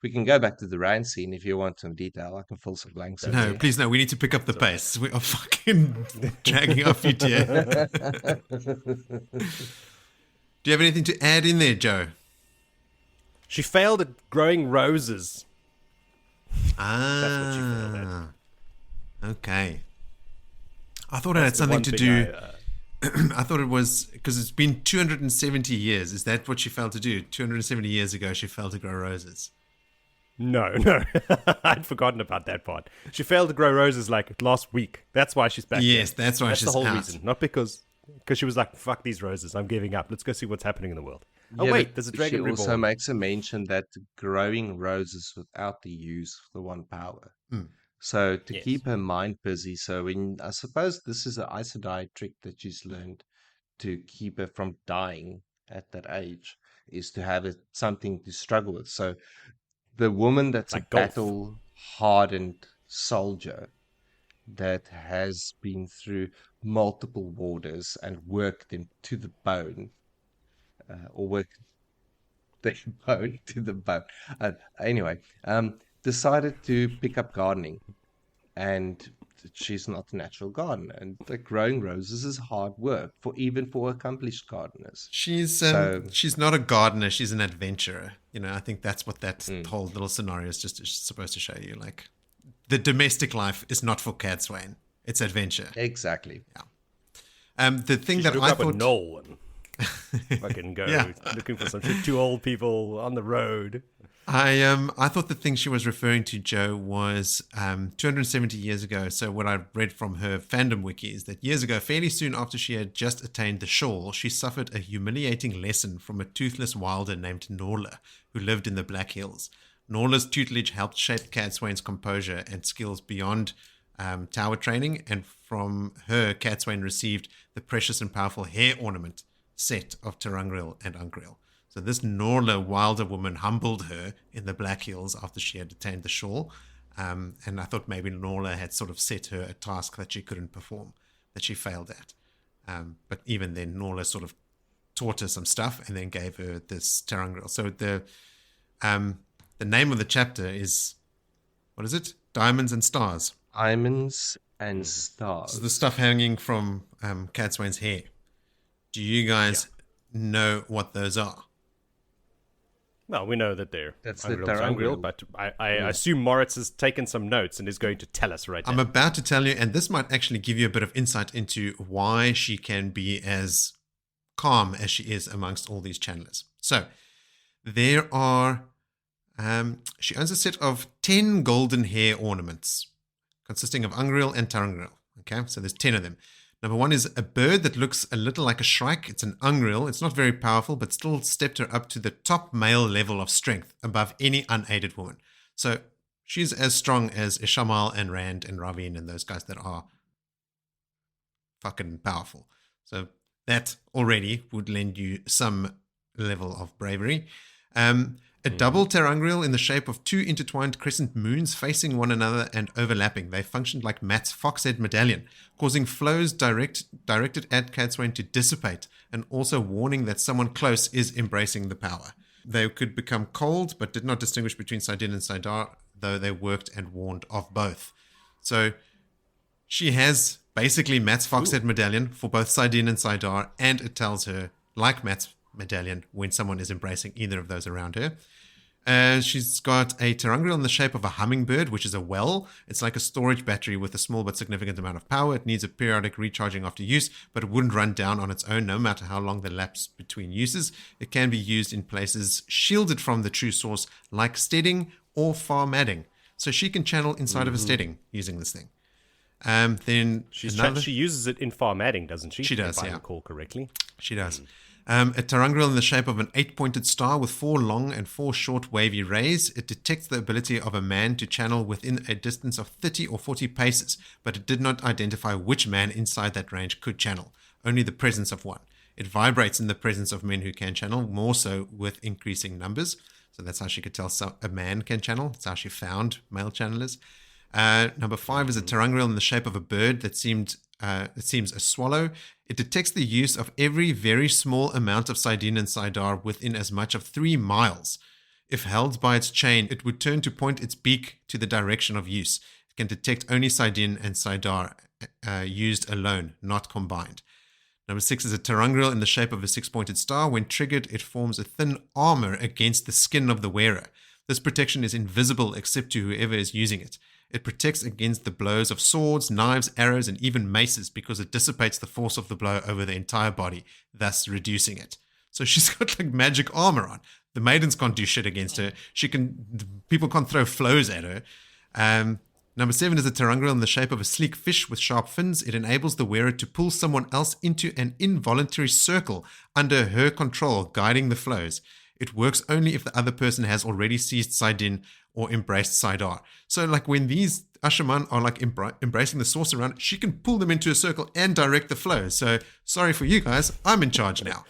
We can go back to the Rand scene if you want some detail. I can fill some blanks in No, there. please no. We need to pick up the pace. We are fucking dragging our feet here. Do you have anything to add in there, Joe? She failed at growing roses. Ah, what she failed okay. I thought it had The something one to thing do. I thought it was because it's been 270 years. Is that what she failed to do? 270 years ago, she failed to grow roses. No. I'd forgotten about that part. She failed to grow roses like last week. That's why she's back. Yes, there. that's why That's she's the whole out. reason. Not because she was like, fuck these roses. I'm giving up. Let's go see what's happening in the world. Oh, Yeah, wait, but there's a dragon she reborn. also makes a mention that growing roses without the use of the one power. So to Yes. keep her mind busy. So I suppose this is an Aes Sedai trick that she's learned to keep her from dying at that age, is to have something to struggle with. So the woman that's Like a golf. battle-hardened soldier that has been through multiple warders and worked them to the bone, or worked their bone to the bone. Anyway, decided to pick up gardening, and she's not a natural gardener, and like growing roses is hard work even for accomplished gardeners. She's not a gardener. She's an adventurer. I think that's what that whole little scenario is just supposed to show you. Like, the domestic life is not for Cadsuane. It's adventure. Exactly. The thing She that should I hook up a thought. knoll and fucking go Yeah. looking for some shit. 2 old people on the road. I thought the thing she was referring to, Joe, was 270 years ago. So what I read from her fandom wiki is that years ago, fairly soon after she had just attained the shawl, she suffered a humiliating lesson from a toothless wilder named Norla, who lived in the Black Hills. Norla's tutelage helped shape Cadsuane's composure and skills beyond tower training, and from her, Cadsuane received the precious and powerful hair ornament set of Terangriel and Ungriel. So this Norla wilder woman humbled her in the Black Hills after she had attained the shawl. And I thought maybe Norla had sort of set her a task that she couldn't perform, that she failed at. But even then, Norla sort of taught her some stuff and then gave her this Terangriel. So the name of the chapter is, what is it? Diamonds and Stars. Diamonds and stars. So the stuff hanging from Cadsuane's hair. Do you guys know what those are? Well, we know that they're That's the Ungriel, Terangriel. but I assume Moritz has taken some notes and is going to tell us right I'm now. about to tell you, and this might actually give you a bit of insight into why she can be as calm as she is amongst all these channelers. So, there are, she owns a set of 10 golden hair ornaments consisting of Ungriel and Terangriel. Okay, so there's 10 of them. Number 1 is a bird that looks a little like a shrike. It's an Ungriel. It's not very powerful, but still stepped her up to the top male level of strength above any unaided woman. So she's as strong as Sammael and Rand and Ravine and those guys that are fucking powerful. So that already would lend you some level of bravery. A double Terangriel in the shape of 2 intertwined crescent moons facing one another and overlapping. They functioned like Mat's fox-head medallion, causing flows directed at Cadsuane to dissipate, and also warning that someone close is embracing the power. They could become cold, but did not distinguish between Saidin and Saidar, though they worked and warned of both. So she has basically Mat's fox-head medallion for both Saidin and Saidar, and it tells her, like Mat's medallion, when someone is embracing either of those around her. She's got a Terangriel in the shape of a hummingbird, which is a well. It's like a storage battery with a small but significant amount of power. It needs a periodic recharging after use, but it wouldn't run down on its own no matter how long the lapse between uses. It can be used in places shielded from the true source, like steading or far madding. So she can channel inside of a steading using this thing. Then she uses it in farmadding, doesn't she? She does, if I yeah. recall correctly. She does. A Terangriel in the shape of an 8-pointed star with 4 long and 4 short wavy rays. It detects the ability of a man to channel within a distance of 30 or 40 paces, but it did not identify which man inside that range could channel, only the presence of one. It vibrates in the presence of men who can channel, more so with increasing numbers. So that's how she could tell a man can channel. That's how she found male channelers. Number 5 is a terangrial in the shape of a bird that seems a swallow. It detects the use of every very small amount of Saidin and Saidar within as much of 3 miles. If held by its chain, it would turn to point its beak to the direction of use. It can detect only Saidin and Saidar used alone, not combined. Number 6 is a terangrial in the shape of a 6-pointed star. When triggered, it forms a thin armor against the skin of the wearer. This protection is invisible except to whoever is using it. It protects against the blows of swords, knives, arrows, and even maces because it dissipates the force of the blow over the entire body, thus reducing it. So she's got like magic armor on. The maidens can't do shit against her. People can't throw flows at her. Number 7 is a terangrial in the shape of a sleek fish with sharp fins. It enables the wearer to pull someone else into an involuntary circle under her control, guiding the flows. It works only if the other person has already seized Saidin or embraced Saidar. So like when these Ashaman are like embracing the source around, she can pull them into a circle and direct the flow. So sorry for you guys, I'm in charge now.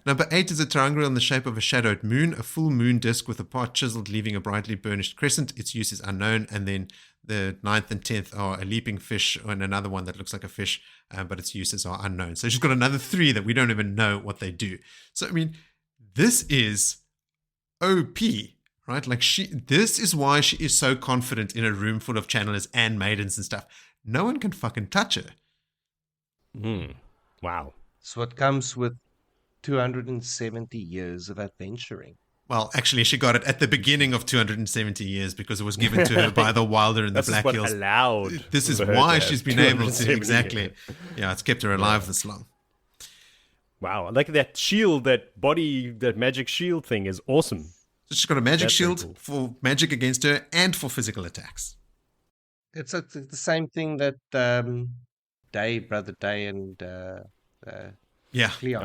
Number 8 is a terangrial in the shape of a shadowed moon, a full moon disk with a part chiseled, leaving a brightly burnished crescent. Its use is unknown. And then the 9th and 10th are a leaping fish and another one that looks like a fish, but its uses are unknown. So she's got another 3 that we don't even know what they do. So, I mean, this is OP, right? Like this is why she is so confident in a room full of channelers and maidens and stuff. No one can fucking touch her. Wow. It's what comes with 270 years of adventuring. Well, actually, she got it at the beginning of 270 years because it was given to her by the Wilder and the Black Hills. Allowed. This is why she's been able to, exactly. Years. Yeah, it's kept her alive this long. Wow, like that shield, that magic shield thing is awesome. So she's got a magic shield for magic against her and for physical attacks. It's the same thing that Brother Day and Cleon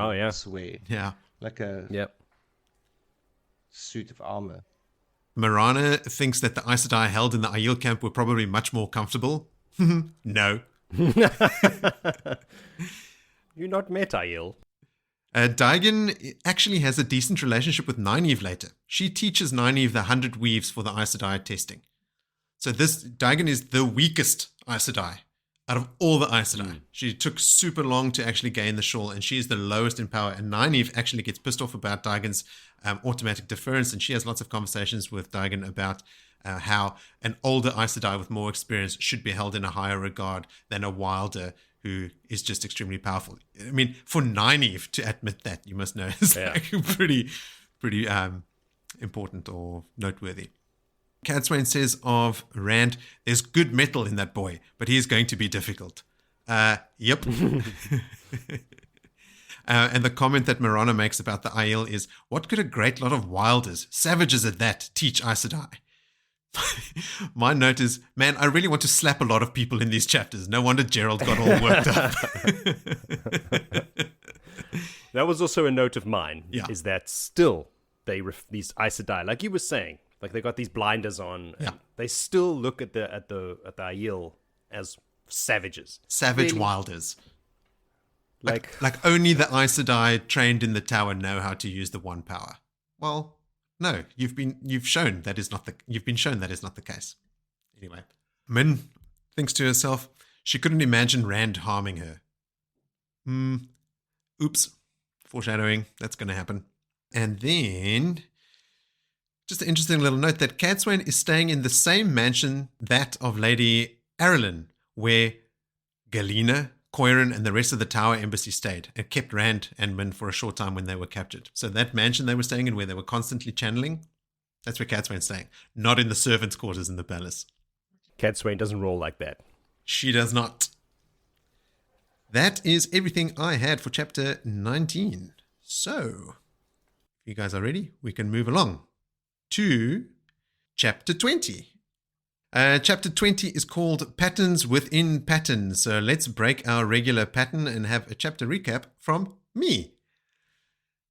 wear. Yeah. Like a suit of armor. Marana thinks that the Aes Sedai held in the Aiel camp were probably much more comfortable. No. You're not met Aiel. Daigen actually has a decent relationship with Nynaeve later. She teaches Nynaeve the 100 weaves for the Aes Sedai testing. So Daigen is the weakest Aes Sedai out of all the Aes Sedai. She took super long to actually gain the shawl, and she is the lowest in power. And Nynaeve actually gets pissed off about Daigen's automatic deference, and she has lots of conversations with Daigen about how an older Aes Sedai with more experience should be held in a higher regard than a Wilder who is just extremely powerful. I mean, for Nynaeve to admit that, you must know, is like pretty important or noteworthy. Cadsuane says of Rand, there's good metal in that boy, but he's going to be difficult. Yep. And the comment that Marana makes about the Aiel is, what could a great lot of Wilders, savages at that, teach Aes Sedai? My note is, man, I really want to slap a lot of people in these chapters. No wonder Gerald got all worked up. That was also a note of mine, is that still these Aes Sedai, like you were saying, like they got these blinders on. Yeah. They still look at the Aiel as savages. Savage really? Wilders. Like only the Aes Sedai trained in the tower know how to use the one power. Well, no, you've been shown that is not the case. Anyway, Min thinks to herself, she couldn't imagine Rand harming her. Oops. Foreshadowing, that's going to happen. And then, just an interesting little note that Cadsuane is staying in the same mansion, that of Lady Arelyn, where Galena, Coirin, and the rest of the Tower Embassy stayed, and kept Rand and Min for a short time when they were captured. So that mansion they were staying in, where they were constantly channeling, that's where Cadsuane's staying, not in the servants' quarters in the palace. Cadsuane doesn't roll like that. She does not. That is everything I had for chapter 19. So, if you guys are ready, we can move along to chapter 20. Chapter 20 is called Patterns Within Patterns. So let's break our regular pattern and have a chapter recap from me.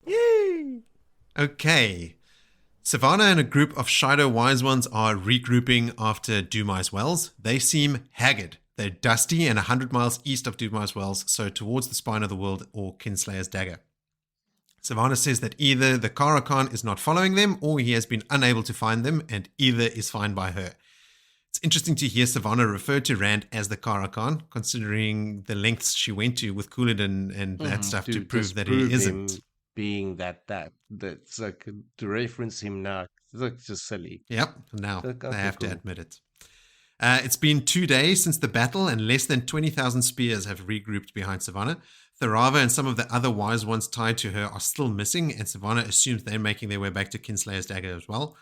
Yay! Okay. Sevanna and a group of Shido Wise Ones are regrouping after Dumai's Wells. They seem haggard, They're dusty and 100 miles east of Dumas Wells, so towards the spine of the world or Kinslayer's dagger. Sevanna says that either the Karakan is not following them or he has been unable to find them, and either is fine by her. It's interesting to hear Sevanna refer to Rand as the Karakan, considering the lengths she went to with Couladin and that stuff to prove that he isn't. Him being that's like to reference him now. It's like just silly. Yep, now Like, they okay, have to cool. admit it. It's been 2 days since the battle, and less than 20,000 spears have regrouped behind Sevanna. Tharava and some of the other wise ones tied to her are still missing, and Sevanna assumes they're making their way back to Kinslayer's dagger as well.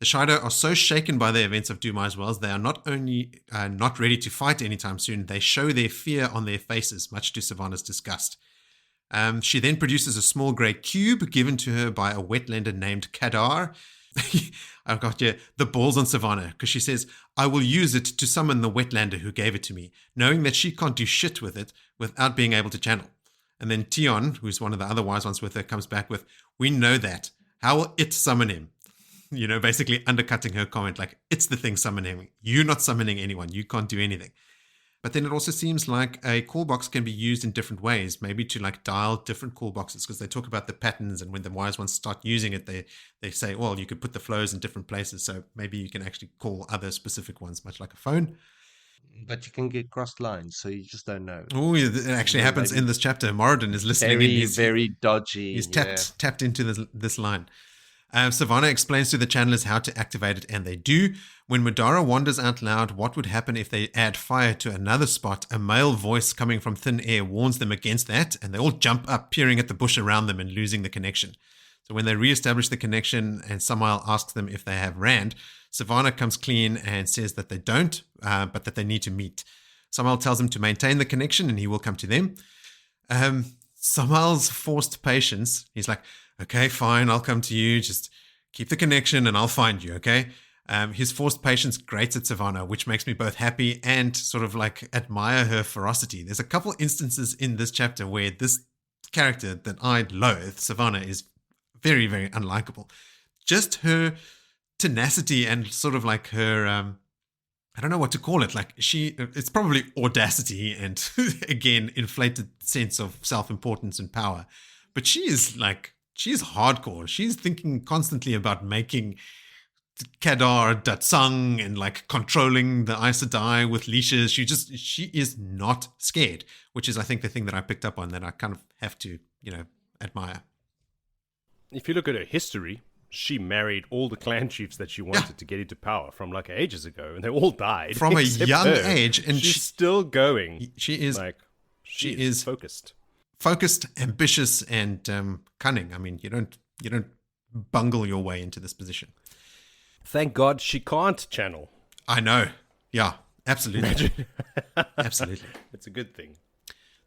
The Shido are so shaken by the events of Dumas Wells, they are not only not ready to fight anytime soon, they show their fear on their faces, much to Sevanna's disgust. She then produces a small grey cube given to her by a wetlander named Kadar. I've got here the balls on Sevanna, because she says, I will use it to summon the wetlander who gave it to me, knowing that she can't do shit with it without being able to channel. And then Tion, who's one of the other wise ones with her, comes back with, we know that. How will it summon him? You know, basically undercutting her comment, like, it's the thing summoning him. You're not summoning anyone. You can't do anything. But then it also seems like a call box can be used in different ways, maybe to like dial different call boxes, because they talk about the patterns, and when the wise ones start using it, they say, well, you could put the flows in different places, so maybe you can actually call other specific ones, much like a phone. But you can get crossed lines, so you just don't know. Oh, it actually happens in this chapter. Moridin is listening Very, in. very dodgy. He's tapped into this line. Sevanna explains to the channelers how to activate it, and they do. When Madara wonders out loud what would happen if they add fire to another spot, a male voice coming from thin air warns them against that, and they all jump up, peering at the bush around them and losing the connection. So when they re-establish the connection and Sammael asks them if they have Rand, Sevanna comes clean and says that they don't, but that they need to meet. Sammael tells them to maintain the connection and he will come to them. Sammael's forced patience, he's like, okay, fine, I'll come to you. Just keep the connection and I'll find you, okay? His forced patience grates at Sevanna, which makes me both happy and sort of like admire her ferocity. There's a couple instances in this chapter where this character that I loathe, Sevanna, is very, very unlikable. Just her tenacity and sort of like her, I don't know what to call it. Like it's probably audacity and again, inflated sense of self-importance and power. But she's hardcore. She's thinking constantly about making Kadar Datsang and like controlling the Aes Sedai with leashes. She is not scared, which is, I think, the thing that I picked up on that I kind of have to, admire. If you look at her history, she married all the clan chiefs that she wanted to get into power from like ages ago, and they all died. From a except young her. age. And she's still going. She is focused. Focused, ambitious, and cunning. I mean, you don't bungle your way into this position. Thank God she can't channel. I know. Yeah, absolutely. Absolutely. It's a good thing.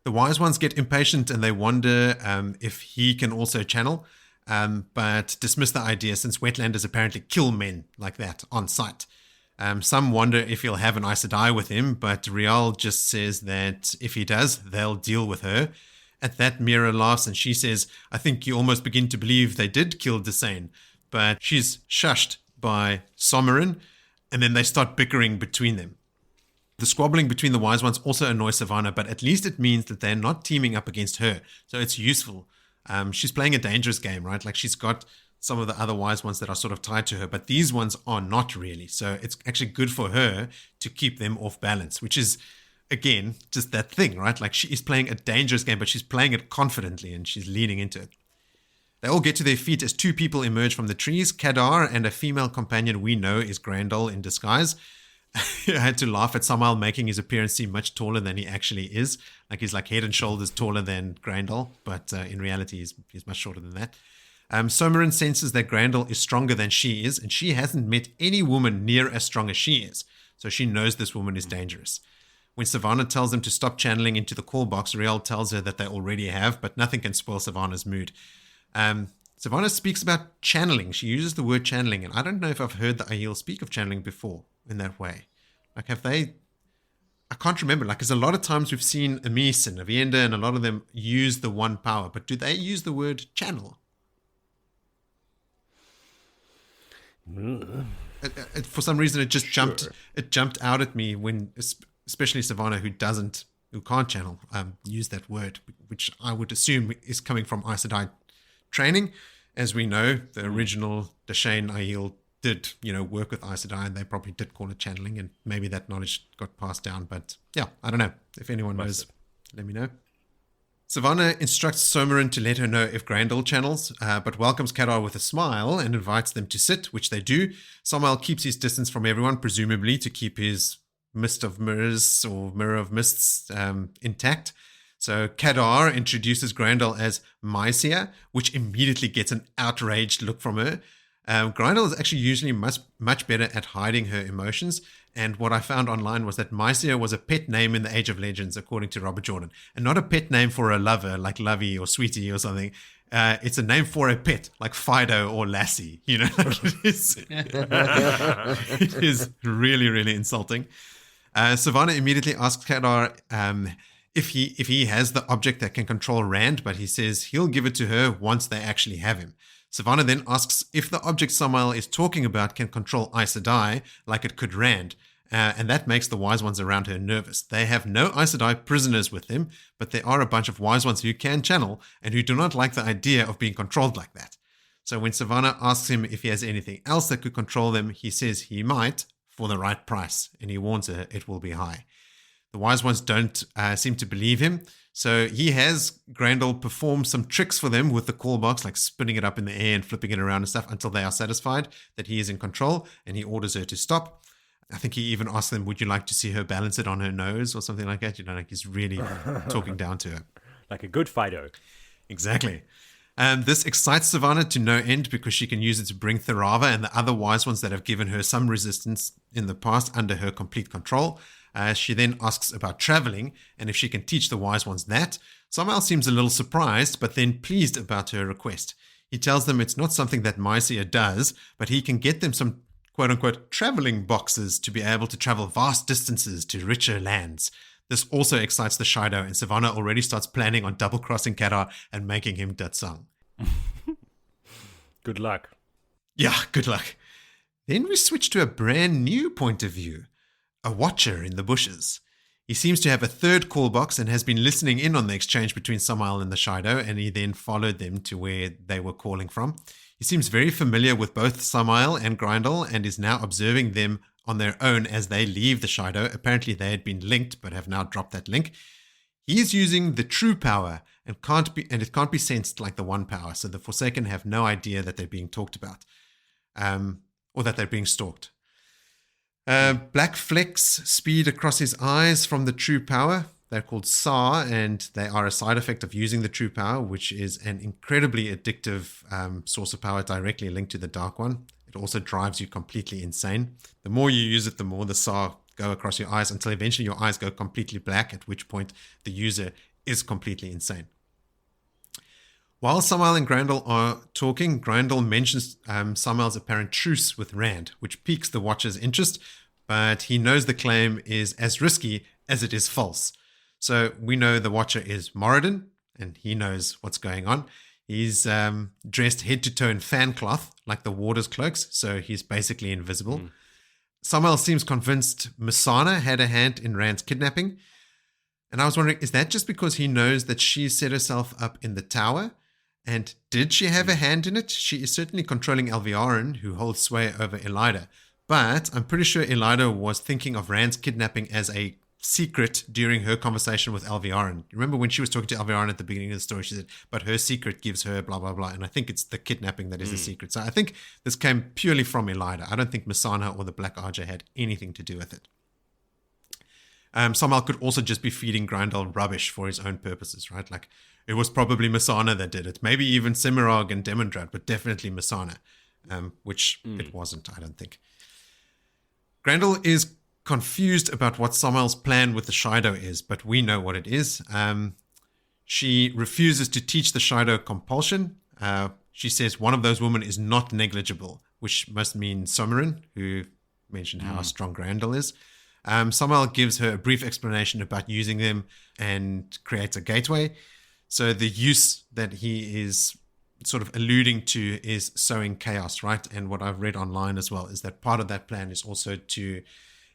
The wise ones get impatient and they wonder if he can also channel, but dismiss the idea since wetlanders apparently kill men like that on sight. Some wonder if he'll have an Aes Sedai with him, but Rial just says that if he does, they'll deal with her. At that, Mira laughs and she says, I think you almost begin to believe they did kill Desane, but she's shushed by Somarin, and then they start bickering between them. The squabbling between the wise ones also annoys Sevanna, but at least it means that they're not teaming up against her, so it's useful. She's playing a dangerous game, right? Like she's got some of the other wise ones that are sort of tied to her, but these ones are not really, so it's actually good for her to keep them off balance, which is, again, just that thing, right? Like she is playing a dangerous game, but she's playing it confidently and she's leaning into it. They all get to their feet as two people emerge from the trees, Kadar and a female companion we know is Graendal in disguise. I had to laugh at Sammael making his appearance seem much taller than he actually is. Like he's like head and shoulders taller than Graendal, but in reality he's much shorter than that. Somarin senses that Graendal is stronger than she is, and she hasn't met any woman near as strong as she is, so she knows this woman is dangerous. When Sevanna tells them to stop channeling into the call box, Rial tells her that they already have, but nothing can spoil Savannah's mood. Sevanna speaks about channeling. She uses the word channeling, and I don't know if I've heard the Aiel speak of channeling before in that way. Like, have they? I can't remember. Like, because a lot of times we've seen Amis and Aviendha and a lot of them use the one power, but do they use the word channel? For some reason, it just jumped out at me when especially Sevanna, who can't channel, use that word, which I would assume is coming from Aes Sedai training. As we know, the original Dashane Aiel did, work with Aes Sedai, and they probably did call it channeling, and maybe that knowledge got passed down. But yeah, I don't know. If anyone knows, let me know. Sevanna instructs Moridin to let her know if Graendal channels, but welcomes Cadar with a smile and invites them to sit, which they do. Sammael keeps his distance from everyone, presumably to keep his mist of mirrors or mirror of mists intact. So Cadar introduces Graendal as Mycia, which immediately gets an outraged look from her. Graendal is actually usually much better at hiding her emotions. And what I found online was that Mycia was a pet name in the Age of Legends, according to Robert Jordan. And not a pet name for a lover, like Lovey or Sweetie or something. It's a name for a pet, like Fido or Lassie. It is really, really insulting. Sevanna immediately asks Cadar if he has the object that can control Rand, but he says he'll give it to her once they actually have him. Sevanna then asks if the object Sammael is talking about can control Aes Sedai like it could Rand, and that makes the wise ones around her nervous. They have no Aes Sedai prisoners with them, but there are a bunch of wise ones who can channel and who do not like the idea of being controlled like that. So when Sevanna asks him if he has anything else that could control them, he says he might for the right price, and he warns her it will be high. The wise ones don't seem to believe him, so he has Graendal perform some tricks for them with the call box, like spinning it up in the air and flipping it around and stuff, until they are satisfied that he is in control, and he orders her to stop. I think he even asks them, would you like to see her balance it on her nose or something like that? Like he's really talking down to her. Like a good Fido. Exactly. This excites Sevanna to no end because she can use it to bring Tharava and the other wise ones that have given her some resistance in the past under her complete control. She then asks about traveling and if she can teach the wise ones that. Sammael seems a little surprised, but then pleased about her request. He tells them it's not something that Mycia does, but he can get them some quote-unquote traveling boxes to be able to travel vast distances to richer lands. This also excites the Shido, and Sevanna already starts planning on double-crossing Cadar and making him Datsang. Good luck. Yeah, good luck. Then we switch to a brand new point of view. A watcher in the bushes. He seems to have a third call box and has been listening in on the exchange between Sammael and the Shido, and he then followed them to where they were calling from. He seems very familiar with both Sammael and Graendal and is now observing them on their own as they leave the Shido. Apparently they had been linked but have now dropped that link. He is using the true power and it can't be sensed like the one power, so the Forsaken have no idea that they're being talked about or that they're being stalked. Black flecks speed across his eyes from the true power. They're called Sa, and they are a side effect of using the true power, which is an incredibly addictive source of power directly linked to the Dark One. It also drives you completely insane. The more you use it, the more the Sa go across your eyes until eventually your eyes go completely black, at which point the user is completely insane. While Sammael and Graendal are talking, Graendal mentions Sammael's apparent truce with Rand, which piques the Watcher's interest, but he knows the claim is as risky as it is false. So we know the Watcher is Moridin, and he knows what's going on. He's dressed head to toe in fan cloth, like the warder's cloaks, so he's basically invisible. Sammael seems convinced Missana had a hand in Rand's kidnapping. And I was wondering, is that just because he knows that she set herself up in the tower? And did she have a hand in it? She is certainly controlling Alviarin, who holds sway over Elayne. But I'm pretty sure Elayne was thinking of Rand's kidnapping as a secret during her conversation with Alviarin. Remember when she was talking to Alviarin at the beginning of the story, she said, but her secret gives her blah, blah, blah. And I think it's the kidnapping that is the secret. So I think this came purely from Elayne. I don't think Missana or the Black Archer had anything to do with it. Sammael could also just be feeding Graendal rubbish for his own purposes, right? Like, it was probably Missana that did it. Maybe even Semirog and Demondrad, but definitely Missana, which it wasn't, I don't think. Graendal is confused about what Sammael's plan with the Shido is, but we know what it is. She refuses to teach the Shido compulsion. She says one of those women is not negligible, which must mean Moridin, who mentioned how strong Graendal is. Sammael gives her a brief explanation about using them and creates a gateway. So the use that he is sort of alluding to is sowing chaos, right? And what I've read online as well is that part of that plan is also to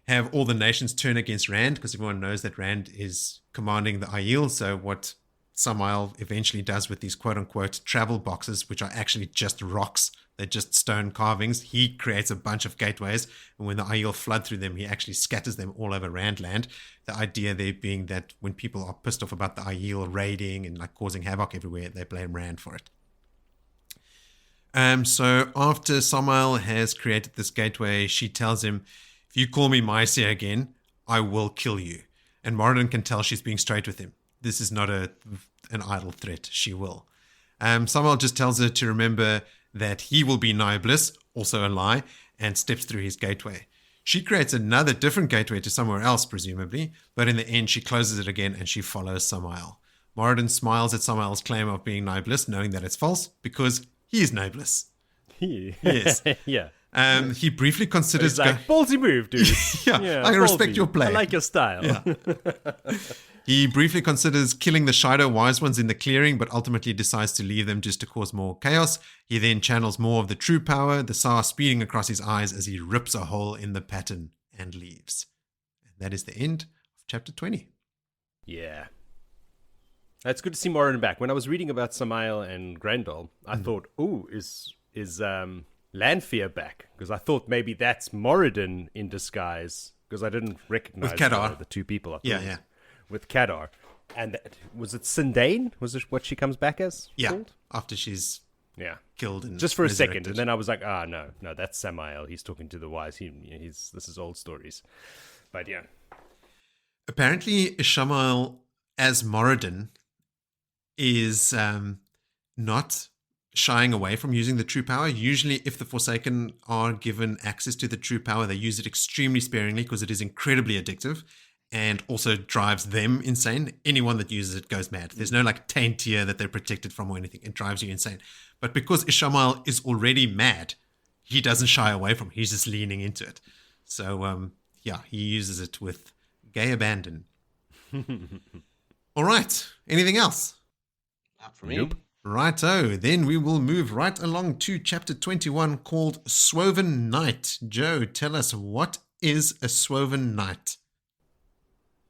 have all the nations turn against Rand, because everyone knows that Rand is commanding the Aiel. So what Sammael eventually does with these quote-unquote travel boxes, which are actually just rocks, they're just stone carvings, he creates a bunch of gateways, and when the Aiel flood through them, he actually scatters them all over Randland. The idea there being that when people are pissed off about the Aiel raiding and like causing havoc everywhere, they blame Rand for it. So after Sammael has created this gateway, she tells him, if you call me Mycia again, I will kill you. And Moridin can tell she's being straight with him. This is not an idle threat. She will. Sammael just tells her to remember that he will be Nynaeve, also a lie, and steps through his gateway. She creates another different gateway to somewhere else, presumably, but in the end she closes it again and she follows Sammael. Moridin smiles at Sammael's claim of being Nynaeve, knowing that it's false, because he is Nynaeve. Yes. Yeah. He briefly considers... He's like, ballsy move, dude. Yeah, I respect ballsy. your play. I like your style. Yeah. He briefly considers killing the Shido wise ones in the clearing, but ultimately decides to leave them just to cause more chaos. He then channels more of the true power, the Tsar speeding across his eyes as he rips a hole in the pattern and leaves. And that is the end of chapter 20. Yeah. It's good to see Moridin back. When I was reading about Sammael and Graendal, I thought, ooh, is Lanfear back? Because I thought maybe that's Moridin in disguise, because I didn't recognize the two people. Yeah. With Kadar. And was it Sindane? Was it what she comes back as? Yeah, called? After she's killed and just for a second. resurrected. And then I was like, no, that's Sammael. He's talking to the wise. This is old stories. But yeah. Apparently, Sammael as Moridin is not shying away from using the true power. Usually, if the Forsaken are given access to the true power, they use it extremely sparingly because it is incredibly addictive and also drives them insane. Anyone that uses it goes mad. There's no like taint here that they're protected from or anything. It drives you insane. But because Ishamael is already mad, he doesn't shy away from it. He's just leaning into it. So, he uses it with gay abandon. All right. Anything else? Not for me. Nope. Righto, then we will move right along to chapter 21 called Swoven Night. Joe, tell us, what is a Swoven Night?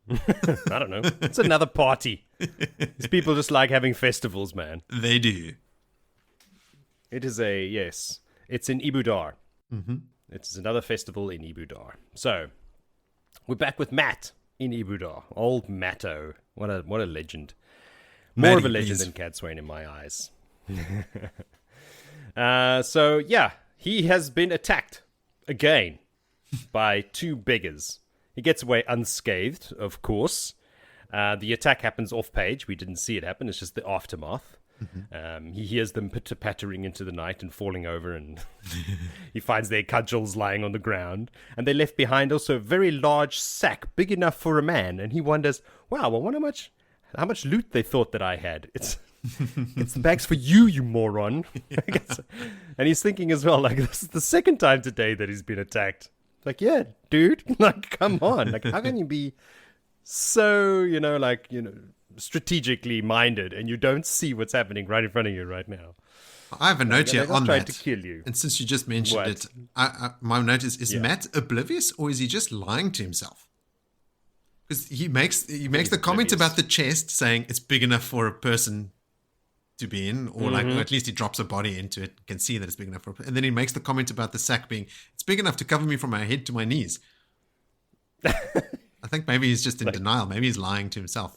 I don't know. It's another party. These people just like having festivals, man. They do. It is it's in Ebou Dar. Mm-hmm. It's another festival in Ebou Dar. So, we're back with Mat in Ebou Dar. Old Matto. What a legend. More of a legend than Cadsuane in my eyes. He has been attacked again by two beggars. He gets away unscathed, of course. The attack happens off-page. We didn't see it happen. It's just the aftermath. Mm-hmm. He hears them pitter-pattering into the night and falling over, and he finds their cudgels lying on the ground. And they left behind also a very large sack, big enough for a man. And he wonders, wow, I wonder how much loot they thought that I had. It's the bags for you, you moron. And he's thinking as well, like, this is the second time today that he's been attacked. Like, yeah, dude, like, come on. Like, how can you be so, strategically minded and you don't see what's happening right in front of you right now? I have a note here on that. To kill you. And since you just mentioned it, my note is Mat oblivious, or is he just lying to himself? Because he makes the comment about the chest saying it's big enough for a person to be in, or or at least he drops a body into it, can see that it's big enough for a person. And then he makes the comment about the sack being, it's big enough to cover me from my head to my knees. I think maybe he's just in denial. Maybe he's lying to himself.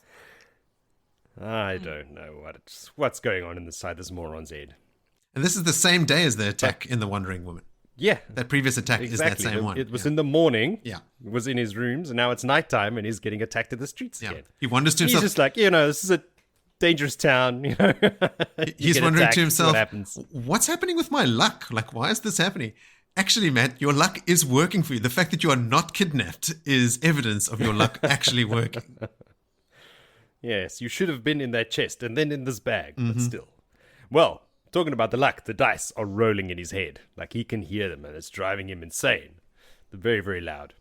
I don't know what's going on inside this moron's head. And this is the same day as the attack in the Wandering Woman. Yeah. That previous attack is that same one. It was in the morning. Yeah. It was in his rooms, and now it's nighttime, and he's getting attacked in the streets again. He wonders to himself. He's just like, this is a dangerous town, He's wondering to himself, what's happening with my luck? Like, why is this happening? Actually, Mat, your luck is working for you. The fact that you are not kidnapped is evidence of your luck actually working. Yes, you should have been in that chest and then in this bag, but still. Well, talking about the luck, the dice are rolling in his head. Like, he can hear them, and it's driving him insane. They're very, very loud.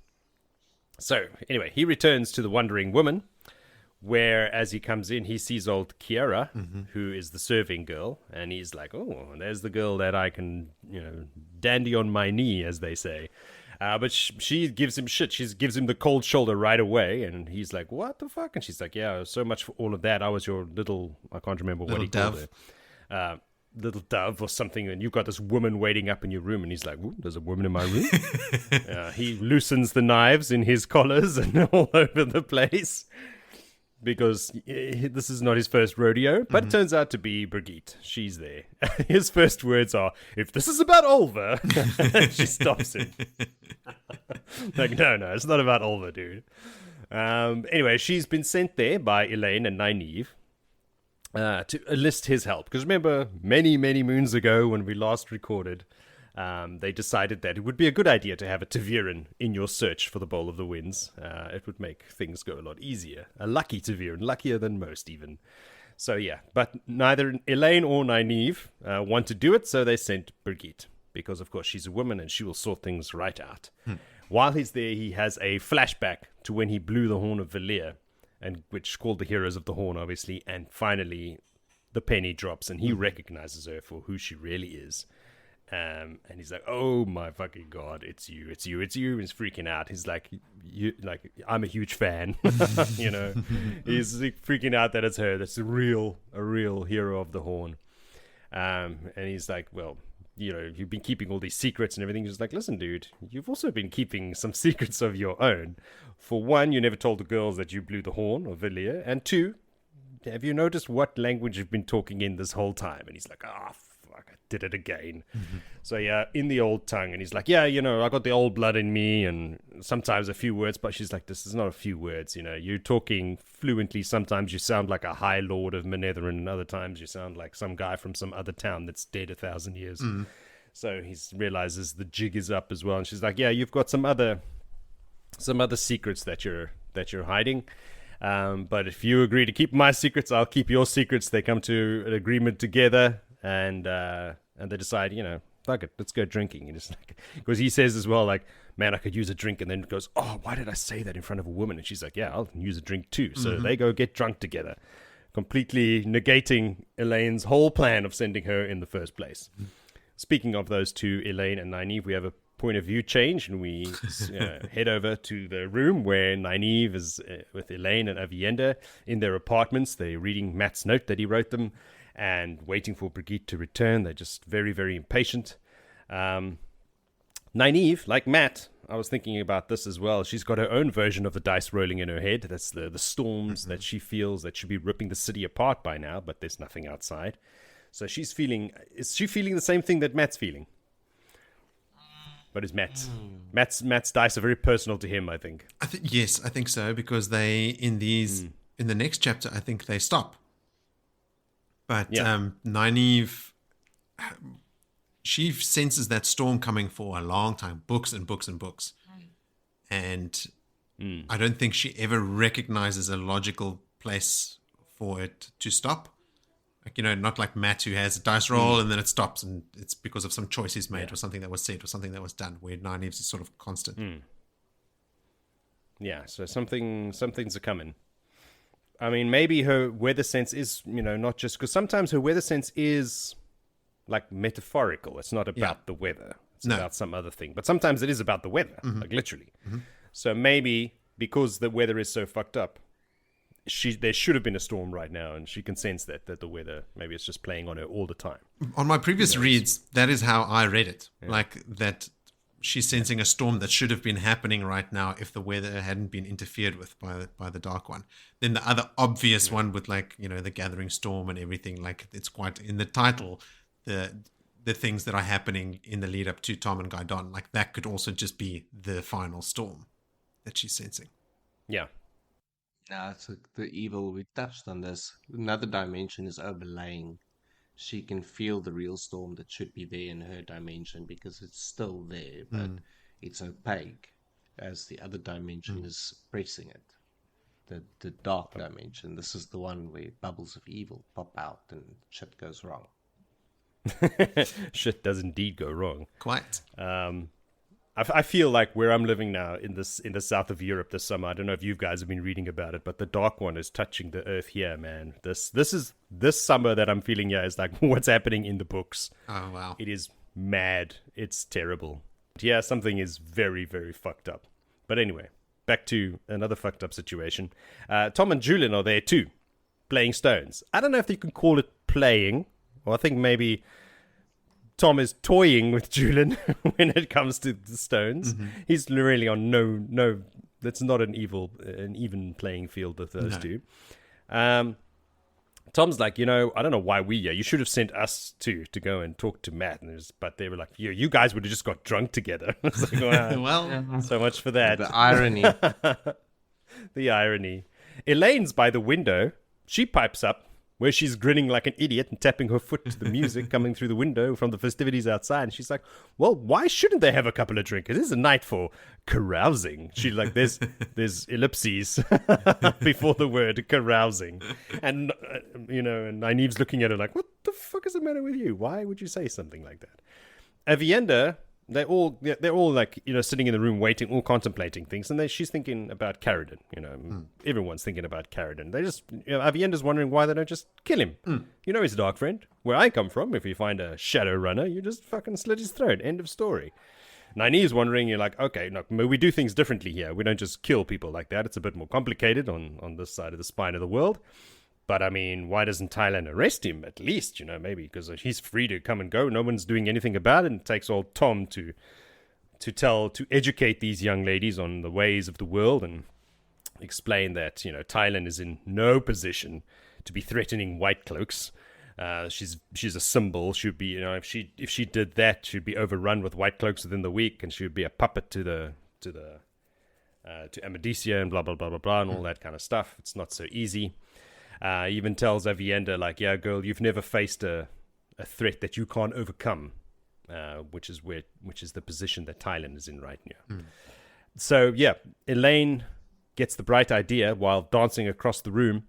So, anyway, he returns to the Wandering Woman, where as he comes in, he sees old Kiara, who is the serving girl, and he's like, oh, there's the girl that I can, dandy on my knee, as they say. But she gives him shit. She gives him the cold shoulder right away, and he's like, "What the fuck?" And she's like, "Yeah, so much for all of that. I was your I can't remember what Little he called dove. her. Little dove or something, and you've got this woman waiting up in your room," and he's like, "Ooh, there's a woman in my room." He loosens the knives in his collars and all over the place because this is not his first rodeo, but it turns out to be Birgitte. She's there. His first words are, "If this is about Olva," she stops him. Like, no, it's not about Olva, dude. Anyway, she's been sent there by Elayne and Nynaeve to enlist his help. Because remember, many, many moons ago when we last recorded, they decided that it would be a good idea to have a Taviran in your search for the Bowl of the Winds. It would make things go a lot easier. A lucky Taviran, luckier than most even. So yeah, but neither Elayne or Nynaeve want to do it, so they sent Birgitte. Because of course she's a woman and she will sort things right out. While he's there, he has a flashback to when he blew the horn of Valir, and which called the Heroes of the Horn, obviously, and finally the penny drops and he recognizes her for who she really is. And he's like, "Oh my fucking god, it's you. He's freaking out. He's like, I'm a huge fan." You know, he's like, freaking out that it's her. That's a real hero of the Horn. And he's like, "Well, you know, you've been keeping all these secrets and everything." He's like, "Listen, dude, you've also been keeping some secrets of your own. For one, you never told the girls that you blew the horn of Valir. And two, have you noticed what language you've been talking in this whole time?" And he's like, "Ah, fuck, I did it again." So yeah, in the old tongue. And he's like, "Yeah, you know, I got the old blood in me and sometimes a few words." But she's like, "This is not a few words, you know. You're talking fluently. Sometimes you sound like a high lord of Manetheren, and other times you sound like some guy from some other town that's dead 1,000 years." So he realizes the jig is up as well. And she's like, "Yeah, you've got some other secrets that you're hiding. But if you agree to keep my secrets, I'll keep your secrets." They come to an agreement together, and they decide, you know, fuck it, let's go drinking. And it's like, because he says as well, like, "Man, I could use a drink," and then goes, "Oh, why did I say that in front of a woman?" And she's like, "Yeah, I'll use a drink too." So they go get drunk together, completely negating Elaine's whole plan of sending her in the first place. Speaking of those two, Elayne and Nynaeve, we have a point of view change, and we head over to the room where Nynaeve is with Elayne and Aviendha in their apartments. They're reading Mat's note that he wrote them and waiting for Birgitte to return. They're just very, very impatient. Nynaeve, like Mat, I was thinking about this as well. She's got her own version of the dice rolling in her head. That's the storms that she feels that should be ripping the city apart by now, but there's nothing outside. So is she feeling the same thing that Mat's feeling? But is Mat's dice are very personal to him, I think. Yes, I think so, because they in the next chapter, I think they stop. But Nynaeve, she senses that storm coming for a long time, books and books and books, and I don't think she ever recognizes a logical place for it to stop. Like, you know, not like Mat, who has a dice roll and then it stops, and it's because of some choice he's made or something that was said or something that was done, where Nynaeve's is sort of constant. Yeah, so something's a coming. I mean, maybe her weather sense is, you know, not just, because sometimes her weather sense is like metaphorical. It's not about the weather. It's about some other thing. But sometimes it is about the weather, like literally. So maybe because the weather is so fucked up, there should have been a storm right now, and she can sense that the weather, maybe it's just playing on her all the time. On my previous reads, that is how I read it. Yeah. Like that she's sensing a storm that should have been happening right now if the weather hadn't been interfered with by the Dark One. Then the other obvious one with, like, you know, the gathering storm and everything, like it's quite in the title, the things that are happening in the lead up to Tom and Gaidon, like that could also just be the final storm that she's sensing. Yeah. No, it's the evil. We touched on this. Another dimension is overlaying. She can feel the real storm that should be there in her dimension because it's still there, but it's opaque as the other dimension is pressing it. The dark dimension. This is the one where bubbles of evil pop out and shit goes wrong. Shit does indeed go wrong. Quite. I feel like where I'm living now in the south of Europe this summer, I don't know if you guys have been reading about it, but the Dark One is touching the earth here, man. This summer that I'm feeling here is like what's happening in the books. Oh, wow. It is mad. It's terrible. yeah, something is very, very fucked up. But anyway, back to another fucked up situation. Tom and Julian are there too, playing stones. I don't know if you can call it playing, or I think maybe Tom is toying with Julian when it comes to the stones. He's really on no. That's not an even playing field with those two. Tom's like, I don't know why we here. You should have sent us to go and talk to Mat. But they were like, you guys would have just got drunk together. It's like, wow, Well, so much for that. The irony. The irony. Elayne's by the window. She pipes up where she's grinning like an idiot and tapping her foot to the music coming through the window from the festivities outside. And she's like, well, why shouldn't they have a couple of drinks? It is a night for carousing. She's like, there's ellipses before the word carousing. And, and Nynaeve's looking at her like, what the fuck is the matter with you? Why would you say something like that? Aviendha, they're all like, sitting in the room waiting, all contemplating things. And she's thinking about Caridin. Everyone's thinking about Caridin. They just, Aviendha's wondering why they don't just kill him. His dark friend. Where I come from, if you find a shadow runner, you just fucking slit his throat. End of story. Nynaeve's wondering, you're like, okay, no, we do things differently here. We don't just kill people like that. It's a bit more complicated on this side of the spine of the world. But, I mean, why doesn't Thailand arrest him at least, maybe because he's free to come and go. No one's doing anything about it. And it takes old Tom to educate these young ladies on the ways of the world and explain that, Thailand is in no position to be threatening white cloaks. She's a symbol. She'd be, if she did that, she'd be overrun with white cloaks within the week, and she would be a puppet to Amadicia and blah, blah, blah, blah, blah, and all that kind of stuff. It's not so easy. He even tells Aviendha, like, yeah, girl, you've never faced a threat that you can't overcome, which is the position that Thailand is in right now. So, yeah, Elayne gets the bright idea while dancing across the room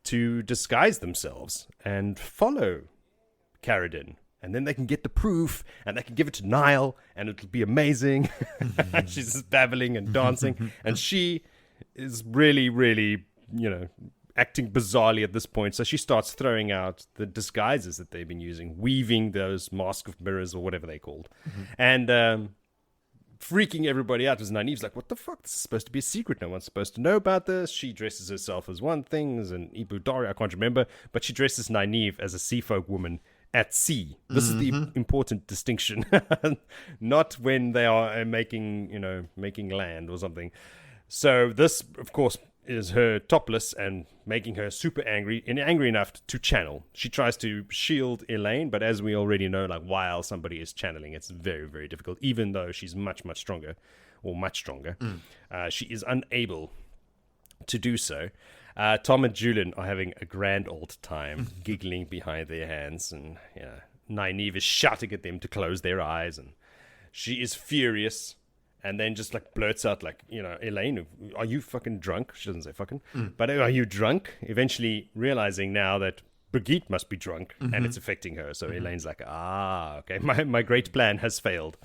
to disguise themselves and follow Caridin. And then they can get the proof, and they can give it to Niall, and it'll be amazing. She's just babbling and dancing, and she is really, really, acting bizarrely at this point. So she starts throwing out the disguises that they've been using, weaving those mask of mirrors or whatever they're called. And freaking everybody out, because Nynaeve's like, what the fuck? This is supposed to be a secret. No one's supposed to know about this. She dresses herself as one thing, as an Ebou Dar, I can't remember, but she dresses Nynaeve as a seafolk woman at sea. This is the important distinction. Not when they are making land or something. So this, of course, is her topless and making her super angry, and angry enough to channel. She tries to shield Elayne, but as we already know, like, while somebody is channeling, it's very, very difficult, even though she's much, much stronger, she is unable to do so. Tom and Julian are having a grand old time, giggling behind their hands, and Nynaeve is shouting at them to close their eyes, and she is furious. And then just like blurts out like, Elayne, are you fucking drunk? She doesn't say fucking, but are you drunk? Eventually realizing now that Birgitte must be drunk and it's affecting her. So Elayne's like, okay, my great plan has failed.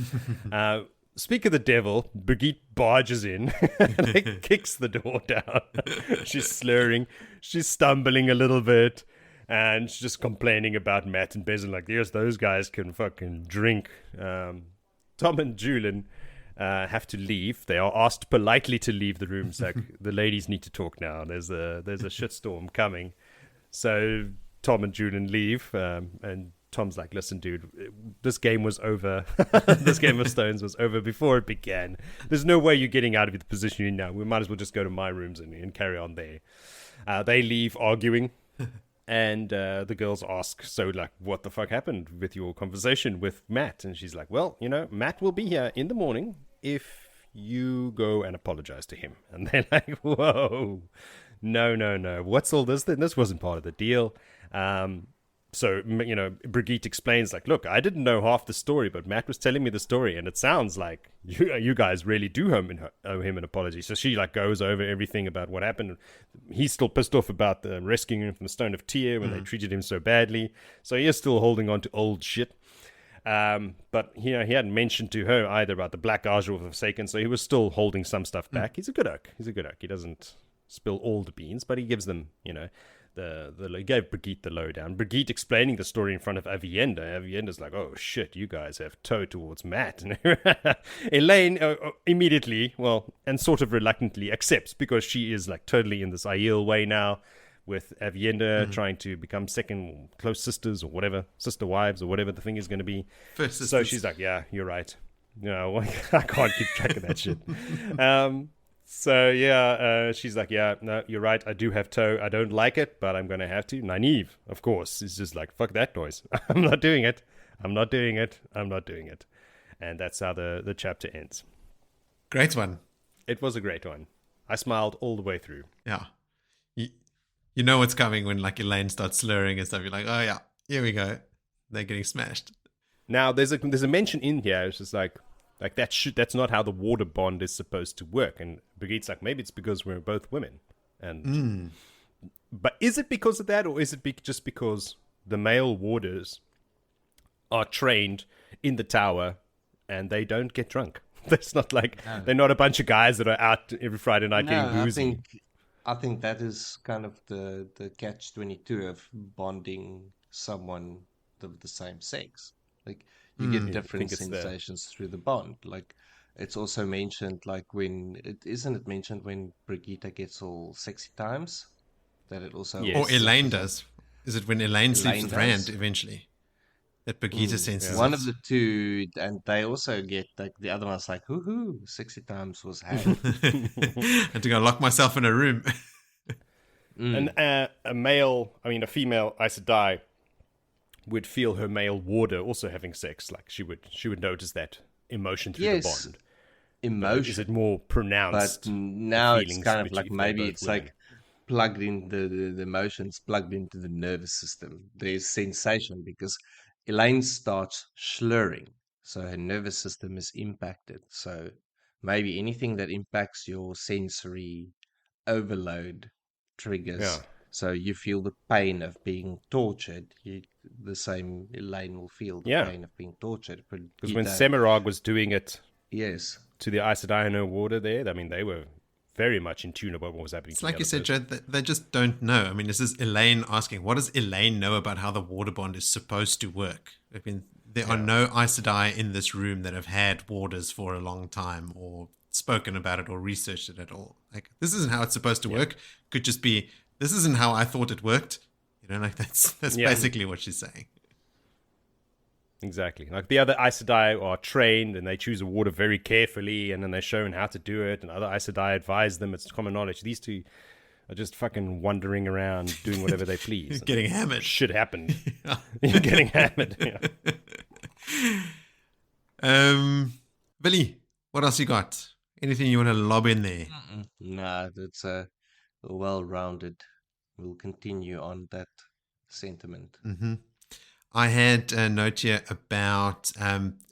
Speak of the devil, Birgitte barges in and kicks the door down. She's slurring, she's stumbling a little bit, and she's just complaining about Mat and Bez, and like, yes, those guys can fucking drink. Tom and Julian have to leave. They are asked politely to leave the room. It's like, the ladies need to talk now. There's a shitstorm coming. So Tom and Julian leave, and Tom's like, listen, dude, this game was over. This game of stones was over before it began. There's no way you're getting out of the position you're in now. We might as well just go to my rooms and carry on there. They leave arguing. And the girls ask, so, like, what the fuck happened with your conversation with Mat? And she's like, well, Mat will be here in the morning if you go and apologize to him. And they're like, whoa, no. What's all this then? This wasn't part of the deal. So, Birgitte explains, like, look, I didn't know half the story, but Mat was telling me the story, and it sounds like you guys really do owe him an apology. So she, like, goes over everything about what happened. He's still pissed off about the rescuing him from the Stone of Tyr when they treated him so badly. So he is still holding on to old shit. But, he hadn't mentioned to her either about the Black Azure of the Forsaken, so he was still holding some stuff back. He's a good oak. He doesn't spill all the beans, but he gives them, he gave Birgitte the lowdown. Birgitte explaining the story in front of Aviendha. Aviendha's like, oh shit, you guys have toe towards Mat. Elayne immediately, and sort of reluctantly accepts, because she is like totally in this Aiel way now, with Aviendha trying to become second close sisters or whatever, sister wives or whatever the thing is going to be. First sisters. So she's like, yeah, you're right. No, I can't keep track of that shit. She's like, yeah, no, you're right. I do have toe. I don't like it, but I'm going to have to. Nynaeve, of course, is just like, fuck that noise. I'm not doing it. I'm not doing it. I'm not doing it. And that's how the chapter ends. Great one. It was a great one. I smiled all the way through. Yeah. You know what's coming when like Elayne starts slurring and stuff. You're like, oh yeah, here we go. They're getting smashed. Now there's a mention in here. It's just like that's not how the water bond is supposed to work. And Brigitte's like, maybe it's because we're both women. And but is it because of that, or is it just because the male warders are trained in the tower and they don't get drunk? That's not like they're not a bunch of guys that are out every Friday night getting boozy. I think that is kind of the catch-22 of bonding someone of the same sex. Like, you get different sensations through the bond. Like, it's also mentioned, like, isn't it mentioned when Birgitte gets all sexy times? That it also... Yes. Or Elayne does. Is it when Elayne sleeps with Rand eventually? That Birgitte senses. One of the two, and they also get, like, the other one's like, hoo-hoo, sexy times was had. And to go lock myself in a room. And a female Aes Sedai would feel her male warder also having sex. Like, she would notice that emotion through the bond. Emotion. Is it more pronounced? But now it's kind of like, maybe it's women. Like plugged in the emotions, plugged into the nervous system. There's sensation because Elayne starts slurring, so her nervous system is impacted. So maybe anything that impacts your sensory overload triggers. Yeah. So you feel the pain of being tortured. The same Elayne will feel the pain of being tortured. Because when Semirog was doing it, yes, to the Aes Sedai and her warder there, I mean, they were very much in tune about what was happening. It's like you said, Joe, they just don't know. I mean, this is Elayne asking, what does Elayne know about how the water bond is supposed to work? I mean, there are no Aes Sedai in this room that have had warders for a long time or spoken about it or researched it at all. Like, this isn't how it's supposed to work. Could just be, this isn't how I thought it worked. You know, like that's basically what she's saying. Exactly. Like the other Aes Sedai are trained and they choose a warder very carefully, and then they're shown how to do it, and other Aes Sedai advise them. It's common knowledge. These two are just fucking wandering around doing whatever they please. Getting hammered. Shit happened. You're getting hammered. Yeah. Willie, what else you got? Anything you want to lob in there? Nah, that's well-rounded. We'll continue on that sentiment. Mm-hmm. I had a note here about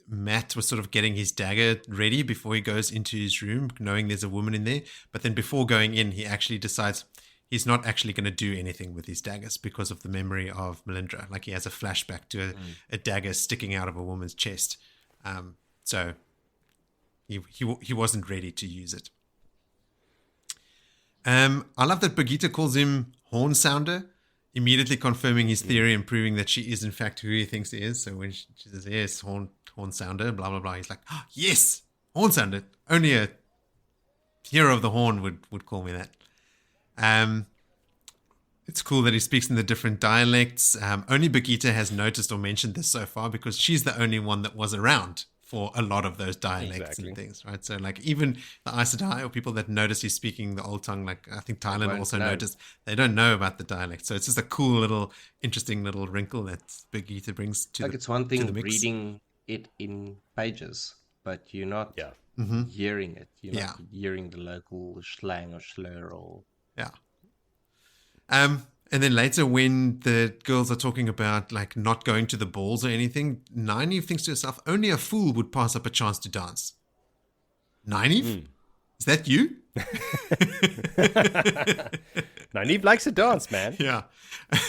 Mat was sort of getting his dagger ready before he goes into his room, knowing there's a woman in there. But then before going in, he actually decides he's not actually going to do anything with his daggers because of the memory of Melindra. Like, he has a flashback to a dagger sticking out of a woman's chest. So he wasn't ready to use it. I love that Birgitte calls him Horn Sounder, immediately confirming his theory and proving that she is in fact who he thinks he is. So when she says, yes, Horn Sounder, blah, blah, blah, he's like, oh, yes, Horn Sounder. Only a hero of the horn would call me that. It's cool that he speaks in the different dialects. Only Birgitte has noticed or mentioned this so far because she's the only one that was around for a lot of those dialects and things, right? So, like, even the Aes Sedai or people that notice he's speaking the old tongue, like I think Thailand also noticed, they don't know about the dialect. So it's just a cool little, interesting little wrinkle that Birgitte brings to like, it's one thing reading it in pages, but you're not hearing it. You're not hearing the local slang or slur or... Yeah. And then later when the girls are talking about like not going to the balls or anything, Nynaeve thinks to herself, only a fool would pass up a chance to dance. Nynaeve? Is that you? Nynaeve likes to dance, man. Yeah.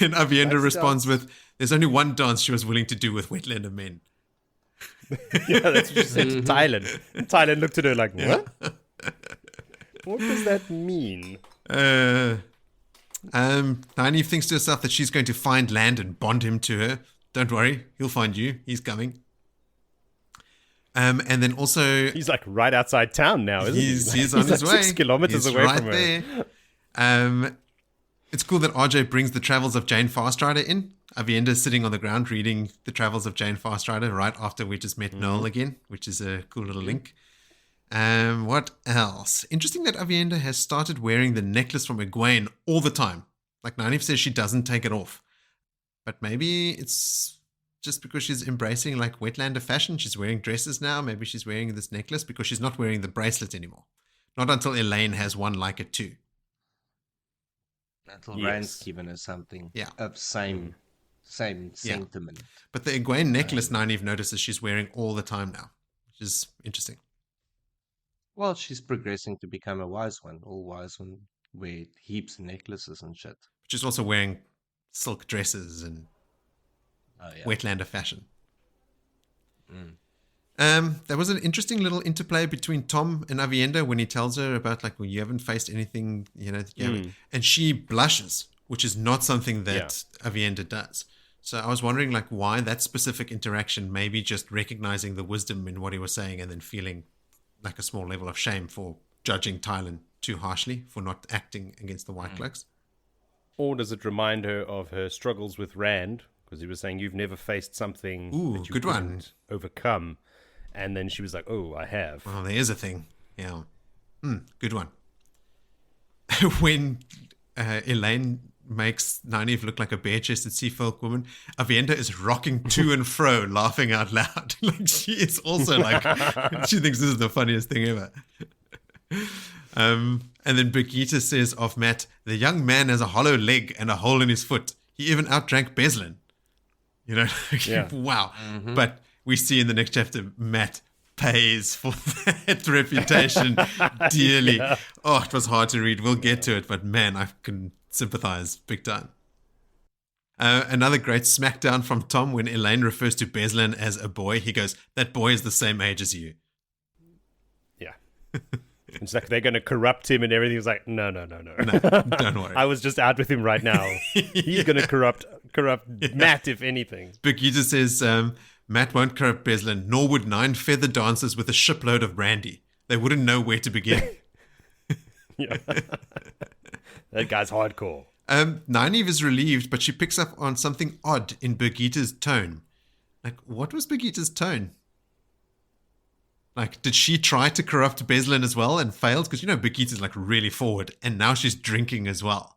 And Aviendha responds with, there's only one dance she was willing to do with wetlander men. Yeah, that's what she said to Thailand. And Thailand looked at her like, what? What does that mean? Nynaeve thinks to herself that she's going to find land and bond him to her. Don't worry, he'll find you. He's coming. And then also... He's like right outside town now, isn't he? He's on his way. 6 kilometers He's away right from her. there. It's cool that RJ brings the travels of Jane Fastrider in. Aviendha is sitting on the ground reading the travels of Jane Fastrider right after we just met Noel again, which is a cool little link. What else? Interesting that Aviendha has started wearing the necklace from Egwene all the time. Like Nynaeve says she doesn't take it off. But maybe it's just because she's embracing like Wetlander fashion. She's wearing dresses now. Maybe she's wearing this necklace because she's not wearing the bracelet anymore. Not until Elayne has one like it too. Until Rand's given her something of same sentiment. But the Egwene necklace, Nynaeve notices she's wearing all the time now, which is interesting. Well, she's progressing to become a wise one. All wise one wear heaps of necklaces and shit. She's also wearing silk dresses and Wetlander fashion. There was an interesting little interplay between Tom and Aviendha when he tells her about like, well, you haven't faced anything, and she blushes, which is not something that Aviendha does. So I was wondering like why that specific interaction, maybe just recognizing the wisdom in what he was saying and then feeling like a small level of shame for judging Tylan too harshly for not acting against the White Cloaks. Or does it remind her of her struggles with Rand? Because he was saying, you've never faced something that you couldn't overcome. And then she was like, oh, I have. Well, there is a thing. Yeah. Good one. When Elayne makes Nynaeve look like a bare-chested sea folk woman, Aviendha is rocking to and fro, laughing out loud. Like she is also like, she thinks this is the funniest thing ever. And then Birgitte says of Mat, the young man has a hollow leg and a hole in his foot. He even outdrank Beslin. Wow. Mm-hmm. But we see in the next chapter, Mat pays for that reputation dearly. Yeah. Oh, it was hard to read. We'll get to it, but man, I can sympathize big time. Another great smackdown from Tom when Elayne refers to Beslin as a boy. He goes, that boy is the same age as you. Yeah. It's like they're going to corrupt him and everything. He's like, no. No, don't worry. I was just out with him right now. He's going to corrupt Mat, if anything. Birgitte says, Mat won't corrupt Beslin, nor would 9 feather dancers with a shipload of brandy. They wouldn't know where to begin. That guy's hardcore. Nynaeve is relieved, but she picks up on something odd in Birgitte's tone. Like, what was Birgitte's tone? Like, did she try to corrupt Beslin as well and failed? Because, Birgitte's like really forward, and now she's drinking as well.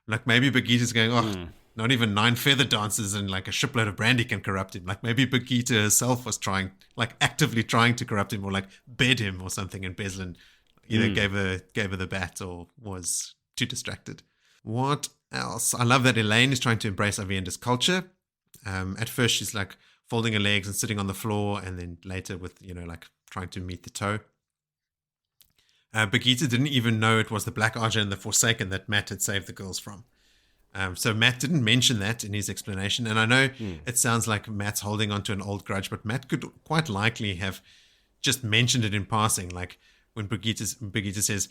Like, maybe Birgitte's going, not even 9 feather dancers and like a shipload of brandy can corrupt him. Like, maybe Birgitte herself was actively trying to corrupt him or like bed him or something, and Beslin either gave her the bat or was too distracted. What else? I love that Elayne is trying to embrace Aviendha's culture. At first, she's like folding her legs and sitting on the floor, and then later with, like trying to meet the toe. Birgitte didn't even know it was the Black Archer and the Forsaken that Mat had saved the girls from. So Mat didn't mention that in his explanation. And I know it sounds like Mat's holding on to an old grudge, but Mat could quite likely have just mentioned it in passing. Like when Birgitte says,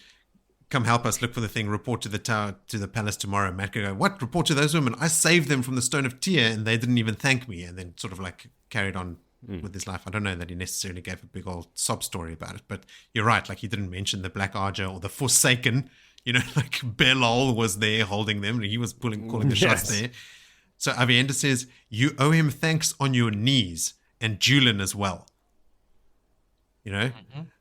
come help us, look for the thing, report to the tower, to the palace tomorrow. Mat could go, what? Report to those women? I saved them from the Stone of Tyr and they didn't even thank me. And then sort of like carried on with his life. I don't know that he necessarily gave a big old sob story about it, but you're right. Like he didn't mention the Black Archer or the Forsaken. Like Belol was there holding them. He was calling the shots there. So Aviendha says, you owe him thanks on your knees, and Julian as well.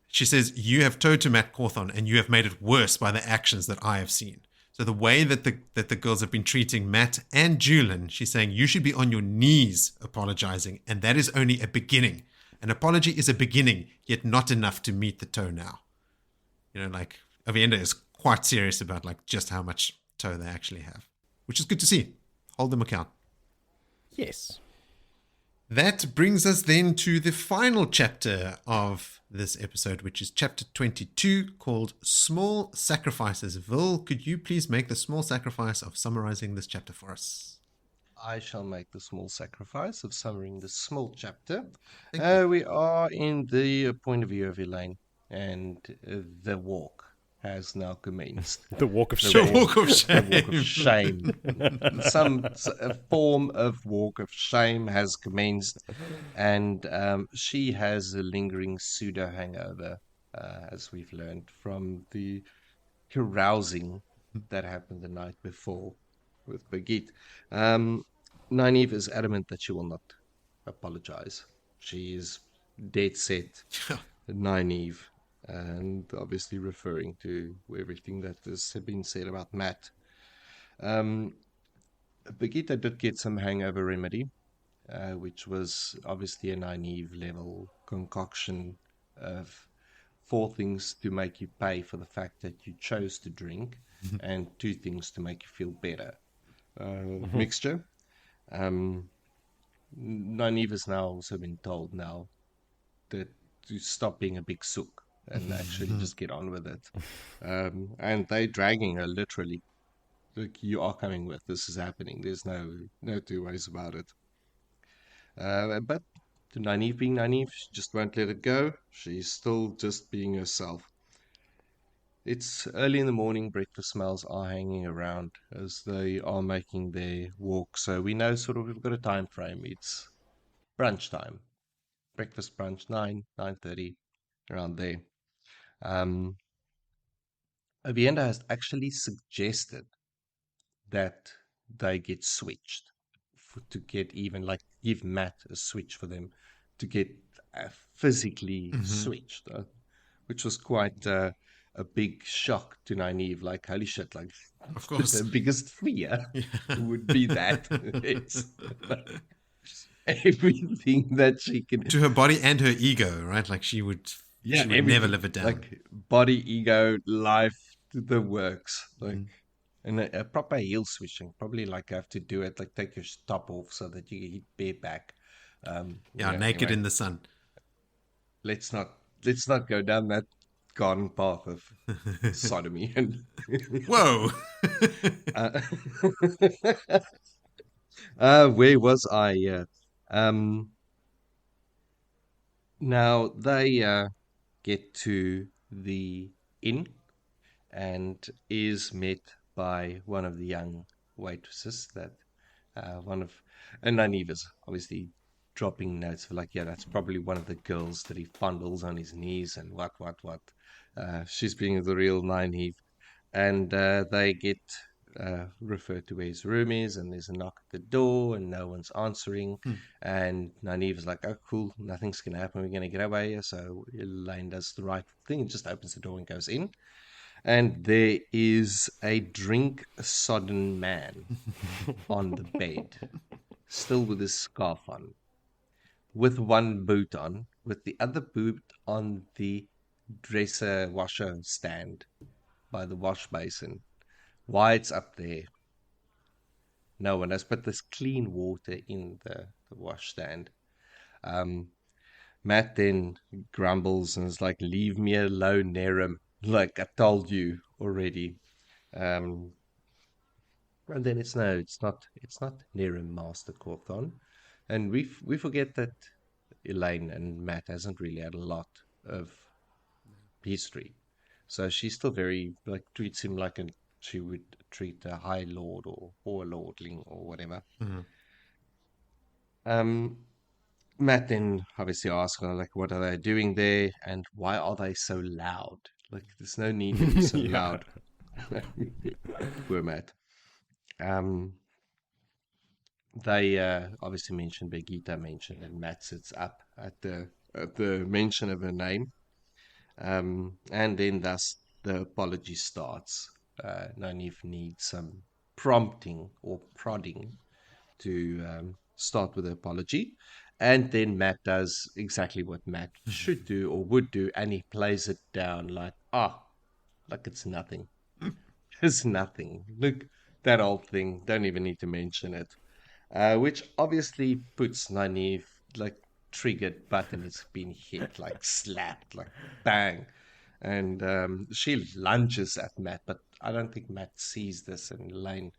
She says, you have towed to Mat Cawthon, and you have made it worse by the actions that I have seen. So the way that the girls have been treating Mat and Julian, she's saying, you should be on your knees apologizing, and that is only a beginning. An apology is a beginning, yet not enough to meet the toe now. Like Aviendha is quite serious about like just how much toe they actually have, which is good to see. Hold them account. Yes. That brings us then to the final chapter of this episode, which is chapter 22, called Small Sacrifices. Vil, could you please make the small sacrifice of summarizing this chapter for us? I shall make the small sacrifice of summarizing this small chapter. We are in the point of view of Elayne and the walk. has now commenced. The walk of The shame. Walk of The shame. walk of shame. A form of walk of shame has commenced, and she has a lingering pseudo hangover, as we've learned from the carousing that happened the night before with Birgitte. Nynaeve is adamant that she will not apologize. She is dead set Nynaeve, and obviously referring to everything that has been said about Mat. Birgitte did get some hangover remedy, which was obviously a Nynaeve level concoction of 4 things to make you pay for the fact that you chose to drink, and 2 things to make you feel better. Mixture. Nynaeve has now also been told now that to stop being a big sook and actually just get on with it. And they're dragging her literally. Look, you are coming with. This is happening. There's no 2 ways about it. But to Nynaeve being Nynaeve, she just won't let it go. She's still just being herself. It's early in the morning. Breakfast smells are hanging around as they are making their walk. So we know sort of we've got a time frame. It's brunch time. Breakfast brunch, 9:30, around there. Aviendha has actually suggested that they get switched to get even, like, give Mat a switch for them to get physically switched, which was quite a big shock to Nynaeve. Like, holy shit, like, Of course. the biggest fear would be that. It's everything that she can. To her body and her ego, right? Like she would never everything. live it down. Like, body, ego, life, the works. Like, and a proper heel switching. Probably like have to do it, like take your top off so that you hit bareback. Naked anyway, in the sun. let's not go down that garden path of sodomy. And Whoa. where was I? Now they get to the inn and is met by one of the young waitresses that and Nynaeve is obviously dropping notes for, like, yeah, that's probably one of the girls that he fondles on his knees and what. She's being the real Nynaeve. And they get referred to where his room is, and there's a knock at the door and no one's answering. And Nynaeve is like, oh cool, nothing's gonna happen, we're gonna get away here. So Elayne does the right thing and just opens the door and goes in. And there is a drink-sodden man on the bed, still with his scarf on, with one boot on, with the other boot on the dresser washer stand by the wash basin. Why it's up there, no one knows, but there's clean water in the wash stand. Mat then grumbles and is like, leave me alone, Nynaeve. Like, I told you already. And then it's not Nynaeve Master Cawthon. And we forget that Elayne and Mat hasn't really had a lot of history. So she's still very, like, treats him like she would treat a high lord or a lordling or whatever. Mat then obviously asks her, like, what are they doing there and why are they so loud? Like, there's no need to be so loud. Poor Mat. They obviously mentioned Birgitte mentioned, and Mat sits up at the mention of her name. And then thus the apology starts. Nynaeve needs some prompting or prodding to start with the apology. And then Mat does exactly what Mat should do or would do, and he plays it down like it's nothing. It's nothing. Look, that old thing, don't even need to mention it. Which obviously puts Nynaeve, like, triggered button has been hit, like slapped, like bang. And she lunges at Mat, but I don't think Mat sees this, and Elayne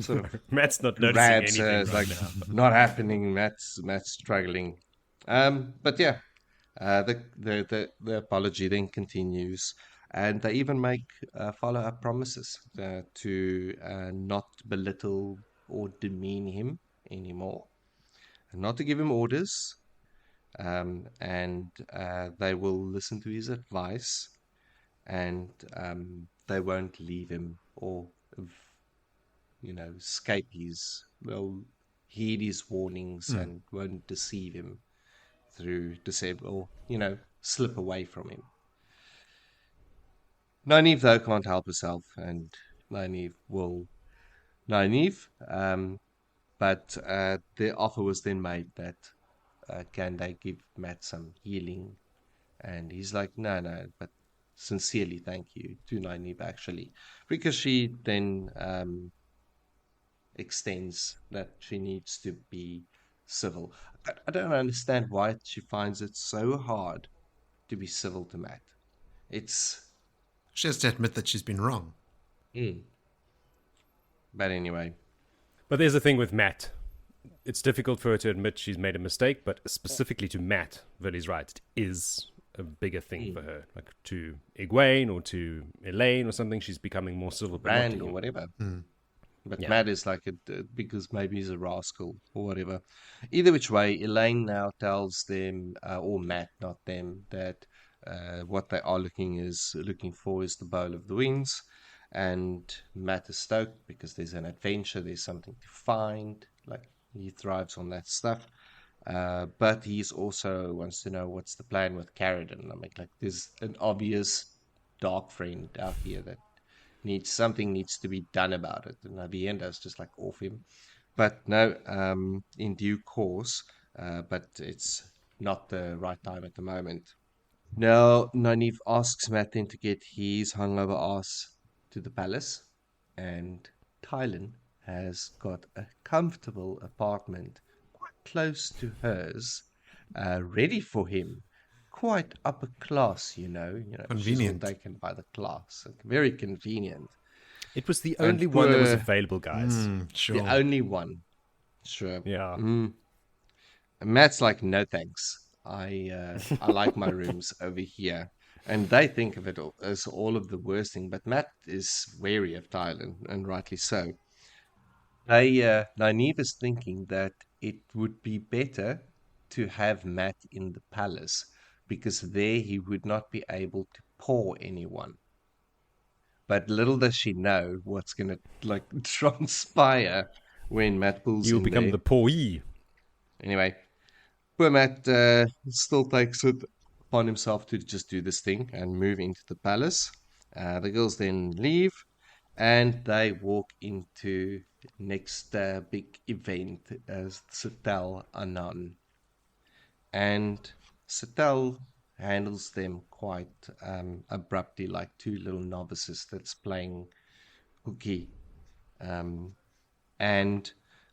sort of Matt's not noticing grabs anything her, right like, now. not happening. Matt's struggling. But yeah, the apology then continues, And they even make follow-up promises to not belittle or demean him anymore, and not to give him orders, and they will listen to his advice, and they won't leave him or, escape his, they'll heed his warnings and won't deceive him through deceive or, slip away from him. Nynaeve, though, can't help herself, and Nynaeve will Nynaeve, but the offer was then made that can they give Mat some healing, and he's like, no, but sincerely thank you to Nynaeve, actually, because she then extends that she needs to be civil. I don't understand why she finds it so hard to be civil to Mat. She has to admit that she's been wrong. But anyway. But there's the thing with Mat. It's difficult for her to admit she's made a mistake, but specifically to Mat, Willie's right, it is a bigger thing for her. Like to Egwene or to Elayne or something, she's becoming more civil. Brand or whatever. But Yeah. Mat is like, because maybe he's a rascal or whatever. Either which way, Elayne now tells them, or Mat, not them, that what they are looking for is the Bowl of the Winds. And Mat is stoked because there's an adventure, there's something to find. Like, he thrives on that stuff. But he's also wants to know what's the plan with Caridin. I mean, like, there's an obvious dark friend out here that something needs to be done about it. And Aviendha's just like off him. But no, in due course, but it's not the right time at the moment. Now, Nynaeve asks Mat then to get his hungover ass to the palace, and Tylen has got a comfortable apartment quite close to hers, ready for him. Quite upper class, Convenient. She's all taken by the class. Very convenient. It was the only one that was poor- available, guys. Sure. The only one. Sure. Yeah. Matt's like, no thanks. I like my rooms over here. And they think of it as all of the worst thing, but Mat is wary of Tylen, and rightly so. Nynaeve is thinking that it would be better to have Mat in the palace, because there he would not be able to paw anyone. But little does she know what's going to transpire when Mat pulls You'll in become there. the pawee. Anyway, poor Mat still takes it upon himself to just do this thing and move into the palace. The girls then leave, and they walk into next big event as Setel Anan. And Setel handles them quite abruptly, like two little novices that's playing hooky, and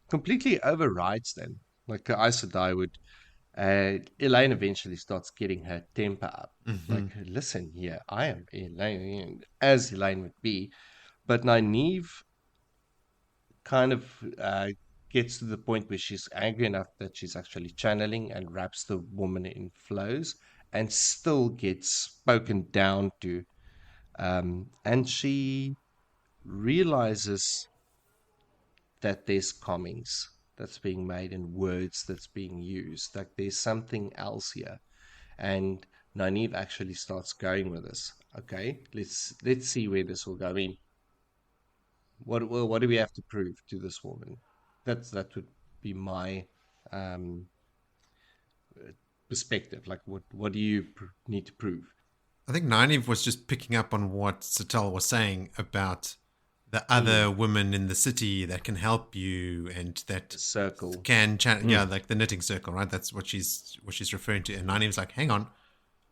completely overrides them. Like Aes Sedai would. Elayne eventually starts getting her temper up. Like, listen here, I am Elayne, as Elayne would be. But Nynaeve kind of gets to the point where she's angry enough that she's actually channeling and wraps the woman in flows, and still gets spoken down to. And she realizes that there's comings that's being made and words that's being used. Like, there's something else here. And Nynaeve actually starts going with this. Okay, let's see where this will go. I mean, what do we have to prove to this woman? That would be my perspective. Like, what do you need to prove? I think Nynaeve was just picking up on what Setel was saying about the other women in the city that can help you, and that Circle. can like the knitting circle, right? That's what she's referring to. And Nynaeve's like, hang on,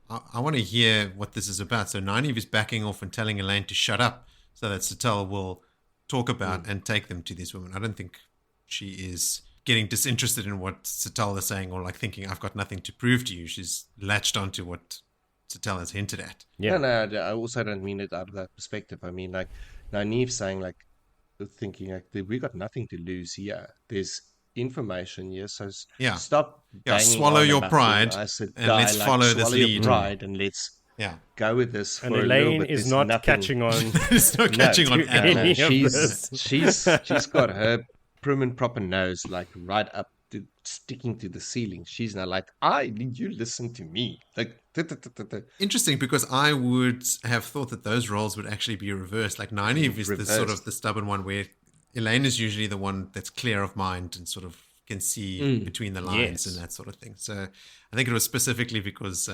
I want to hear what this is about. So Nynaeve is backing off and telling Elayne to shut up so that Setel will talk about and take them to these women. I don't think she is getting disinterested in what Setel is saying, or like thinking I've got nothing to prove to you. She's latched onto what Setel has hinted at. Yeah. No, I also don't mean it out of that perspective. I mean, like, Nynaeve saying, like, thinking, like, we got nothing to lose here. There's information here, so Yeah. stop Yeah, banging swallow on your about pride I said, and let's follow this swallow your lead. pride and let's Yeah. go with this for And a little Elayne bit. is There's not nothing- catching on. It's not catching on to at all. any of she's this. she's got her prim and proper nose like right up to sticking to the ceiling. She's now like, you listen to me. Like Interesting, because I would have thought that those roles would actually be reversed. Like Nynaeve is the sort of Reversed. the stubborn one, where Elayne is usually the one that's clear of mind and sort of can see between the lines Yes. and that sort of thing. So I think it was specifically because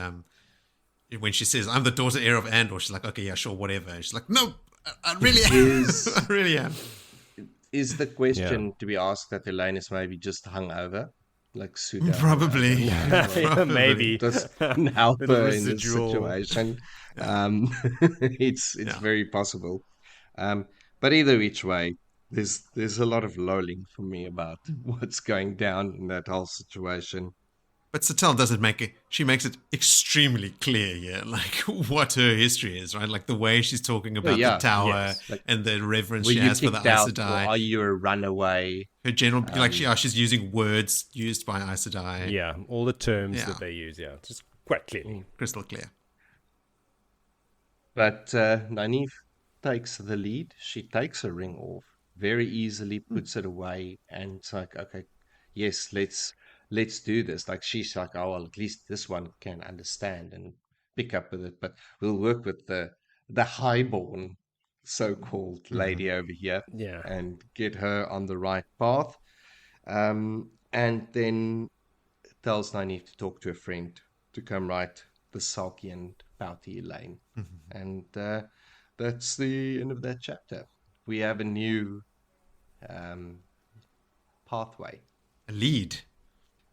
when she says, I'm the daughter heir of Andor, she's like, okay, yeah, sure, whatever. And she's like, no, I really am. I really am. Is the question to be asked that Elayne is maybe just hungover? Like pseudo Probably. Yeah, maybe. doesn't help Little her in this residual. situation. It's very possible. But either which way, there's a lot of lolling for me about what's going down in that whole situation. But Satel doesn't make it, she makes it extremely clear, like what her history is, right? Like the way she's talking about yeah, the tower yes. Like, and the reverence Were she you has for the kicked out, Aes or Sedai. are you a runaway? Her general, she's using words used by Aes Sedai. Yeah, all the terms Yeah. that they use, just quite clearly. Crystal clear. But Nynaeve takes the lead. She takes her ring off very easily, puts it away, and it's like, okay, yes, let's do this. Like she's like, oh well, at least this one can understand and pick up with it. But we'll work with the highborn so-called lady over here, Yeah. and get her on the right path. And then tells Nynaeve to talk to a friend to come right the sulky and pouty Elayne. And that's the end of that chapter. We have a new pathway. A lead.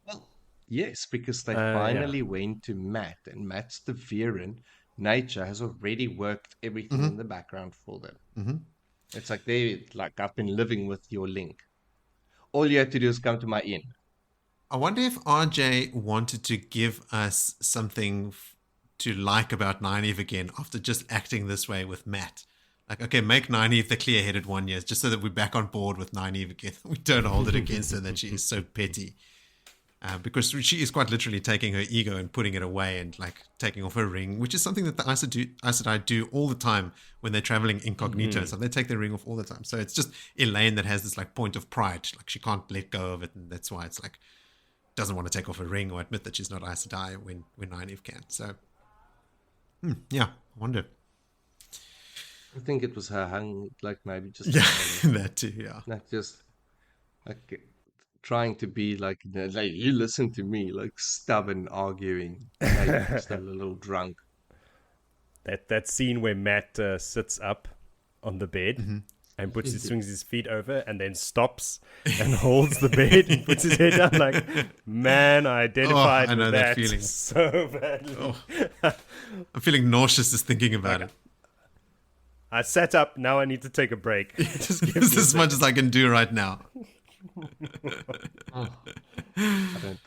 Well, yes, because they Yeah. finally went to Mat, and Mat's the Viren. Nature has already worked everything in the background for them. It's like I've been living with your link. All you have to do is come to my inn. I wonder if RJ wanted to give us something to like about Nynaeve again after just acting this way with Mat. Like, okay, make Nynaeve the clear-headed one, yes, just so that we're back on board with Nynaeve again. We don't hold it against her that she is so petty. Because she is quite literally taking her ego and putting it away and like taking off her ring, which is something that the Aes Sedai do all the time when they're traveling incognito. So they take their ring off all the time. So it's just Elayne that has this like point of pride. Like she can't let go of it. And that's why it's like, doesn't want to take off her ring or admit that she's not Aes Sedai when Nynaeve can. So, yeah, I wonder. I think it was her like maybe just Yeah, that too, yeah. like just like trying to be like you listen to me, like stubborn arguing, maybe just a little drunk. That scene where Matt sits up on the bed and swings his feet over and then stops and holds the bed and puts his head down. Like, man, I identified I know with that that feeling. so badly. I'm feeling nauseous just thinking about it. I sat up. Now I need to take a break. Just give This me is as much as I can do right now.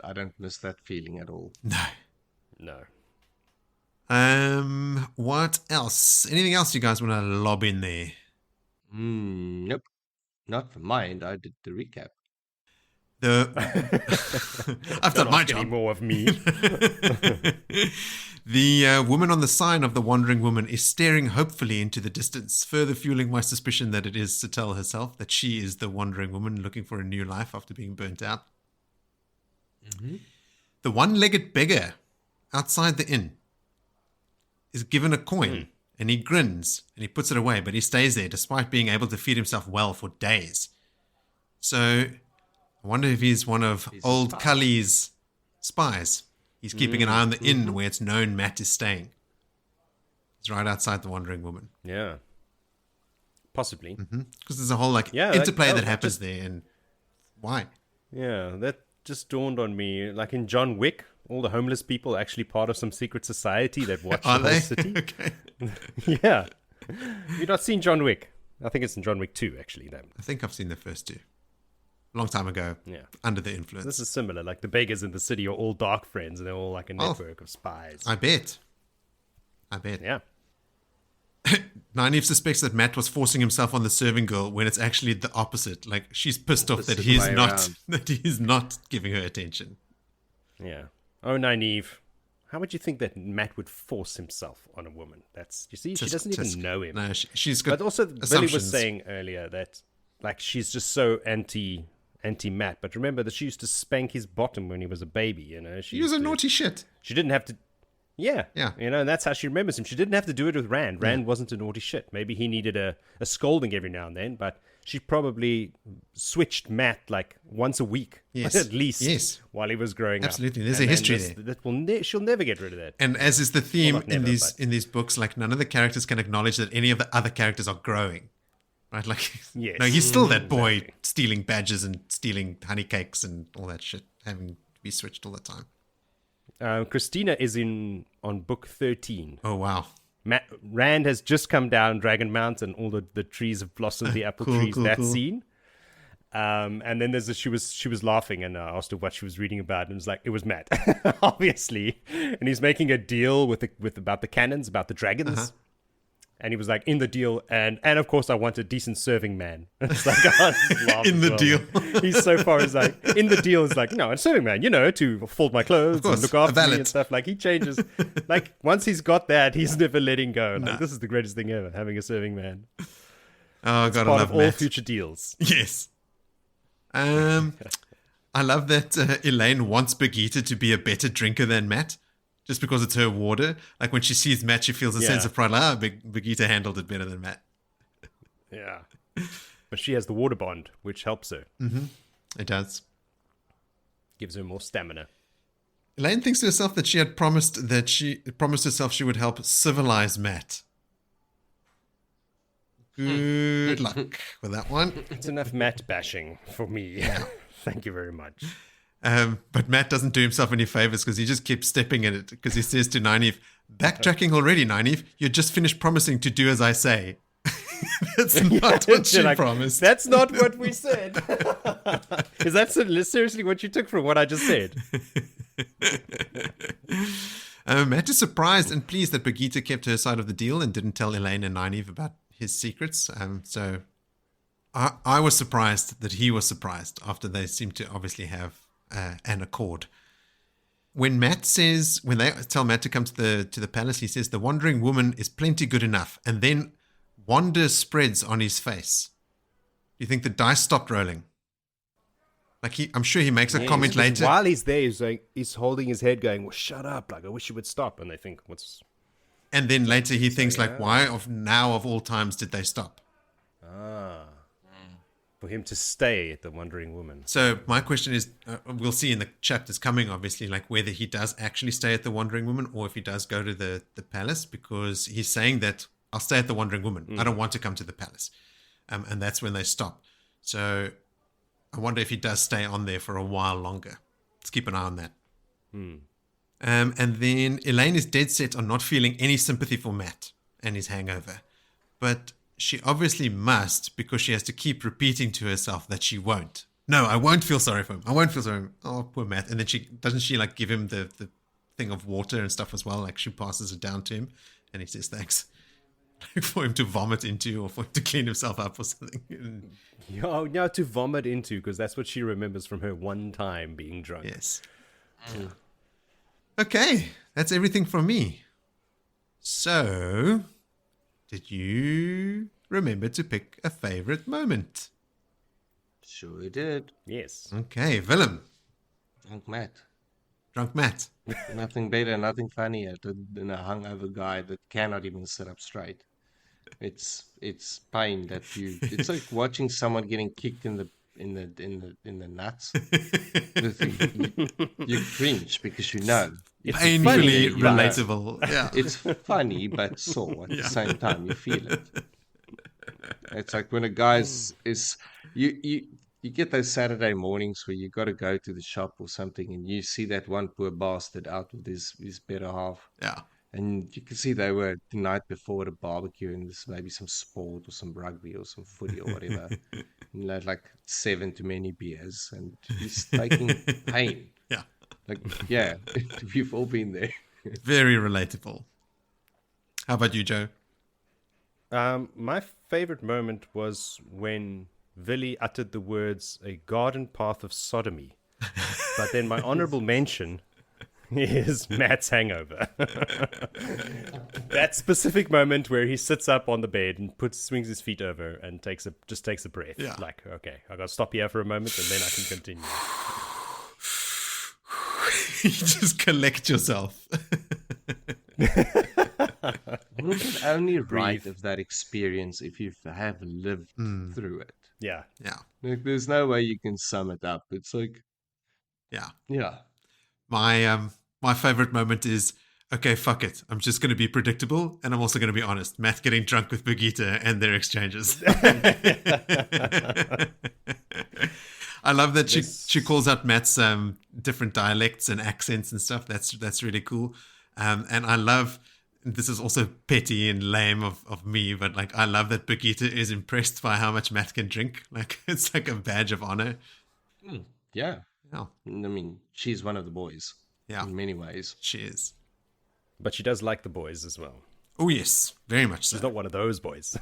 I don't miss that feeling at all. No. No. What else? Anything else you guys want to lob in there? Nope, not from my end. I did the recap. I've done Don't my ask any job. more of me. The woman on the sign of the wandering woman is staring hopefully into the distance, further fueling my suspicion that it is Satel herself, that she is the wandering woman looking for a new life after being burnt out. The one-legged beggar outside the inn is given a coin, and he grins, and he puts it away, but he stays there despite being able to feed himself well for days. So I wonder if he's one of old spy. Cully's spies. He's keeping an eye on the inn where it's known Mat is staying. He's right outside the wandering woman. Yeah. Possibly. Because there's a whole interplay that happens there, and why? Yeah, that just dawned on me. Like in John Wick, all the homeless people are actually part of some secret society that watch Are the whole they? city. Okay. Yeah. You've not seen John Wick? I think it's in John Wick 2, actually. I think I've seen the first two. A long time ago. Yeah. Under the influence. This is similar. Like the beggars in the city are all dark friends and they're all like a network of spies. I bet. Yeah. Nynaeve suspects that Mat was forcing himself on the serving girl when it's actually the opposite. Like she's pissed off that Opposite way around. he's not giving her attention. Yeah. Oh, Nynaeve. how would you think that Mat would force himself on a woman? You see, she doesn't even know him. No, she's got But also, Billy assumptions. was saying earlier that like she's just so anti-Mat. But remember that she used to spank his bottom when he was a baby. You know, He was a naughty shit. She didn't have to. Yeah. Yeah. You know, and that's how she remembers him. She didn't have to do it with Rand. Rand wasn't a naughty shit. Maybe he needed a scolding every now and then, but she probably switched Mat like once a week, Yes. at least, Yes. while he was growing Absolutely. up. There's a history there. She'll never get rid of that. And as is the theme not never, in these books, like none of the characters can acknowledge that any of the other characters are growing. Right? Like, Yes. no, he's still that boy stealing badges and stealing honey cakes and all that shit, having to be switched all the time. Christina is on book 13. Oh, wow. Rand has just come down Dragon Mount and all the trees have blossomed, the apple trees, that scene. And then she was laughing, and I asked her what she was reading about, and it was like, it was Mat, obviously. And he's making a deal with about the cannons, about the dragons. Uh-huh. And he was like, in the deal, and of course I want a decent serving man. It's like, I just laughed In as the well. deal. He's so far as like, in the deal is like, no, a serving man, to fold my clothes course, and look a after valet. me and stuff. Like, he changes. Like, once he's got that, he's never letting go. Like, this is the greatest thing ever, having a serving man. Oh, God, I Part love of all Matt. future deals. Yes. I love that Elayne wants Birgitte to be a better drinker than Mat, just because it's her water. Like when she sees Mat, she feels a sense of pride. Like, Birgitte handled it better than Mat. Yeah. But she has the water bond, which helps her. It does. Gives her more stamina. Elayne thinks to herself that she had promised herself she would help civilize Mat. Good luck with that one. It's enough Mat bashing for me. Thank you very much. But Mat doesn't do himself any favors because he just keeps stepping in it because he says to Nynaeve, backtracking already, Nynaeve. You just finished promising to do as I say. That's not what she Like, promised. That's not what we said. Is that seriously what you took from what I just said? Mat is surprised and pleased that Birgitte kept her side of the deal and didn't tell Elayne and Nynaeve about his secrets. So I was surprised that he was surprised after they seemed to obviously have an accord. When they tell Mat to come to the palace, he says the wandering woman is plenty good enough, and then wonder spreads on his face. Do you think the dice stopped rolling? Like I'm sure he makes a comment later. While he's there, he's holding his head, going, "Well, shut up! Like I wish you would stop." And they think, "What's?" And then later he thinks, like, why of all times did they stop? For him to stay at the Wandering Woman. So my question is, we'll see in the chapters coming, obviously, like whether he does actually stay at the Wandering Woman or if he does go to the palace, because he's saying that I'll stay at the Wandering Woman. I don't want to come to the palace. And that's when they stop. So I wonder if he does stay on there for a while longer. Let's keep an eye on that. And then Elayne is dead set on not feeling any sympathy for Mat and his hangover. But she obviously must, because she has to keep repeating to herself that she won't. No, I won't feel sorry for him. I won't feel sorry for him. Oh, poor Mat. And then doesn't she like give him the thing of water and stuff as well? Like she passes it down to him and he says thanks. For him to vomit into or for him to clean himself up or something. No, to vomit into, because that's what she remembers from her one time being drunk. Yes. Okay, that's everything from me. So, did you remember to pick a favorite moment? Sure did. Yes. Okay, Willem. Drunk Mat. Drunk Mat. Nothing better, nothing funnier than a hungover guy that cannot even sit up straight. It's pain that it's like watching someone getting kicked in the nuts. You cringe because It's Painfully funny, relatable. Yeah. it's funny but sore at the same time. You feel it. It's like when a guy's you get those Saturday mornings where you got to go to the shop or something, and you see that one poor bastard out with his better half. Yeah. And you can see they were the night before at a barbecue and there's maybe some sport or some rugby or some footy or whatever. And they had like 7 too many beers and he's taking pain. Yeah. Like, yeah, we've all been there. Very relatable. How about you, Joe? My favorite moment was when Willie uttered the words, "a garden path of sodomy." But then my honorable mention is Matt's hangover. That specific moment where he sits up on the bed and swings his feet over and just takes a breath. Yeah. Like, okay, I got to stop here for a moment and then I can continue. You just collect yourself. You can only write of that experience if you have lived through it. Yeah. Yeah. Like, there's no way you can sum it up. It's like, Yeah. yeah. My favorite moment is, okay, fuck it. I'm just going to be predictable, and I'm also going to be honest. Matt getting drunk with Birgitte and their exchanges. I love that she calls out Matt's different dialects and accents and stuff. That's really cool. And I love, this is also petty and lame of me, but like I love that Birgitte is impressed by how much Matt can drink. Like it's like a badge of honor. Yeah. Yeah. I mean, she's one of the boys. Yeah. In many ways. She is. But she does like the boys as well. Oh, yes. Very much so. She's not one of those boys.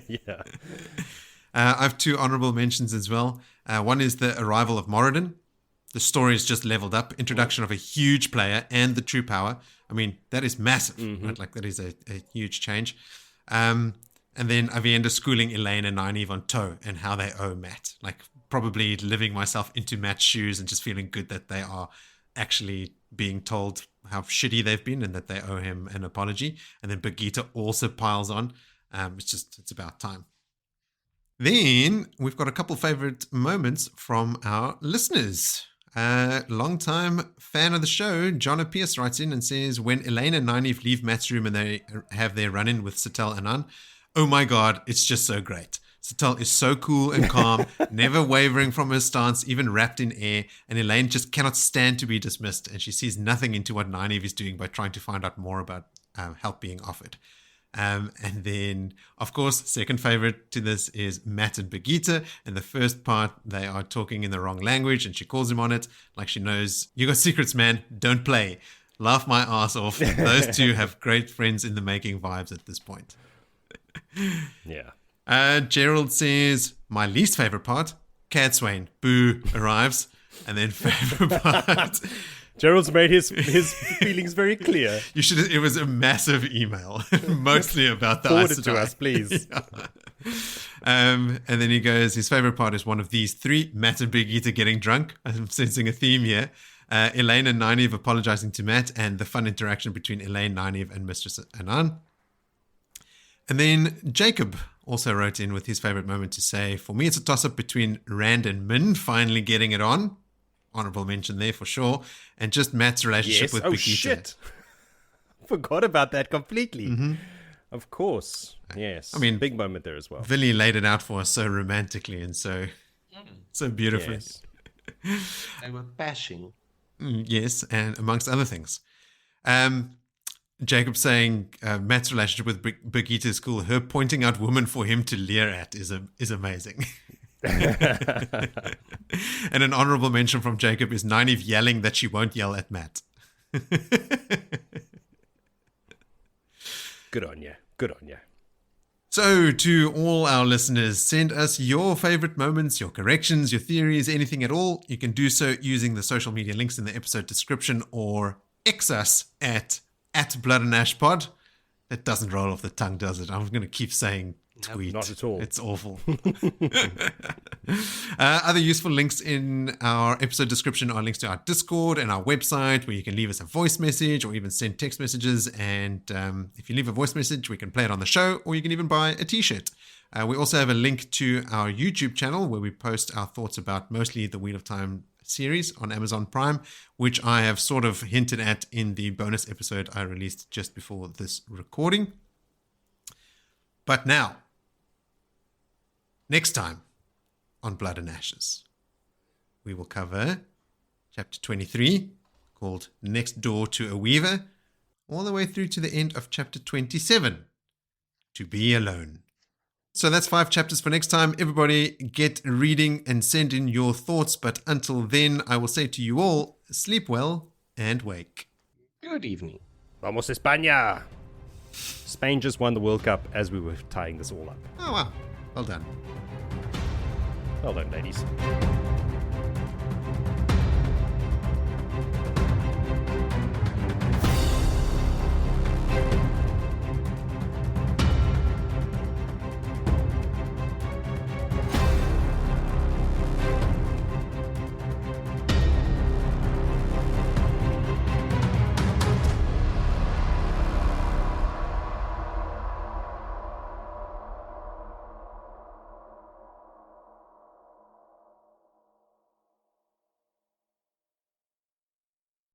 Yeah. I have two honorable mentions as well. One is the arrival of Moridin. The story is just leveled up. Introduction of a huge player and the true power. I mean, that is massive. Right? Like, that is a huge change. And then Aviendha schooling Elayne and Nynaeve on Toe and how they owe Mat. Like, probably living myself into Mat's shoes and just feeling good that they are actually being told how shitty they've been and that they owe him an apology. And then Birgitte also piles on. It's about time. Then we've got a couple favorite moments from our listeners. Long-time fan of the show, John Pierce writes in and says, when Elayne and Nynaeve leave Matt's room and they have their run-in with Satel and Anan, oh my God, it's just so great. Satel is so cool and calm, never wavering from her stance, even wrapped in air, and Elayne just cannot stand to be dismissed, and she sees nothing into what Nynaeve is doing by trying to find out more about help being offered. And then, of course, second favorite to this is Mat and Birgitte. In the first part, they are talking in the wrong language, and she calls him on it, like she knows, you got secrets, man, don't play. Laugh my ass off. Those two have great friends in the making vibes at this point. Yeah. Gerald says, my least favorite part, Cadsuane, boo, arrives. And then favorite part. Gerald's made his feelings very clear. It was a massive email, mostly about the Forward it to us, please. Yeah. And then he goes, his favorite part is one of these three, Mat and Birgitte getting drunk. I'm sensing a theme here. Elayne and Nynaeve apologizing to Mat, and the fun interaction between Elayne, Nynaeve, and Mistress Anan. And then Jacob also wrote in with his favorite moment to say, for me, it's a toss-up between Rand and Min finally getting it on. Honorable mention there for sure. And just Matt's relationship with Birgitte. Oh, shit. Forgot about that completely. Mm-hmm. Of course. Yes. I mean, big moment there as well. Willie laid it out for us so romantically and so beautifully. Yes. They were bashing. Yes, and amongst other things. Jacob saying Matt's relationship with Birgitte is cool. Her pointing out women for him to leer at is amazing. And an honorable mention from Jacob is Nynaeve yelling that she won't yell at Mat. Good on you. Good on you. So, to all our listeners, send us your favorite moments, your corrections, your theories, anything at all. You can do so using the social media links in the episode description or X us at Blood and Ash Pod. That doesn't roll off the tongue, does it? I'm going to keep saying tweet. No, not at all. It's awful. Other useful links in our episode description are links to our Discord and our website, where you can leave us a voice message or even send text messages. And if you leave a voice message, we can play it on the show, or you can even buy a t-shirt. We also have a link to our YouTube channel where we post our thoughts about mostly the Wheel of Time series on Amazon Prime, which I have sort of hinted at in the bonus episode I released just before this recording. But now, next time on Blood and Ashes, we will cover chapter 23, called Next Door to a Weaver, all the way through to the end of chapter 27, To Be Alone. So that's 5 chapters for next time. Everybody get reading and send in your thoughts. But until then, I will say to you all, sleep well and wake. Good evening. Vamos España! Spain just won the World Cup as we were tying this all up. Oh, wow. Well done. Well done, ladies.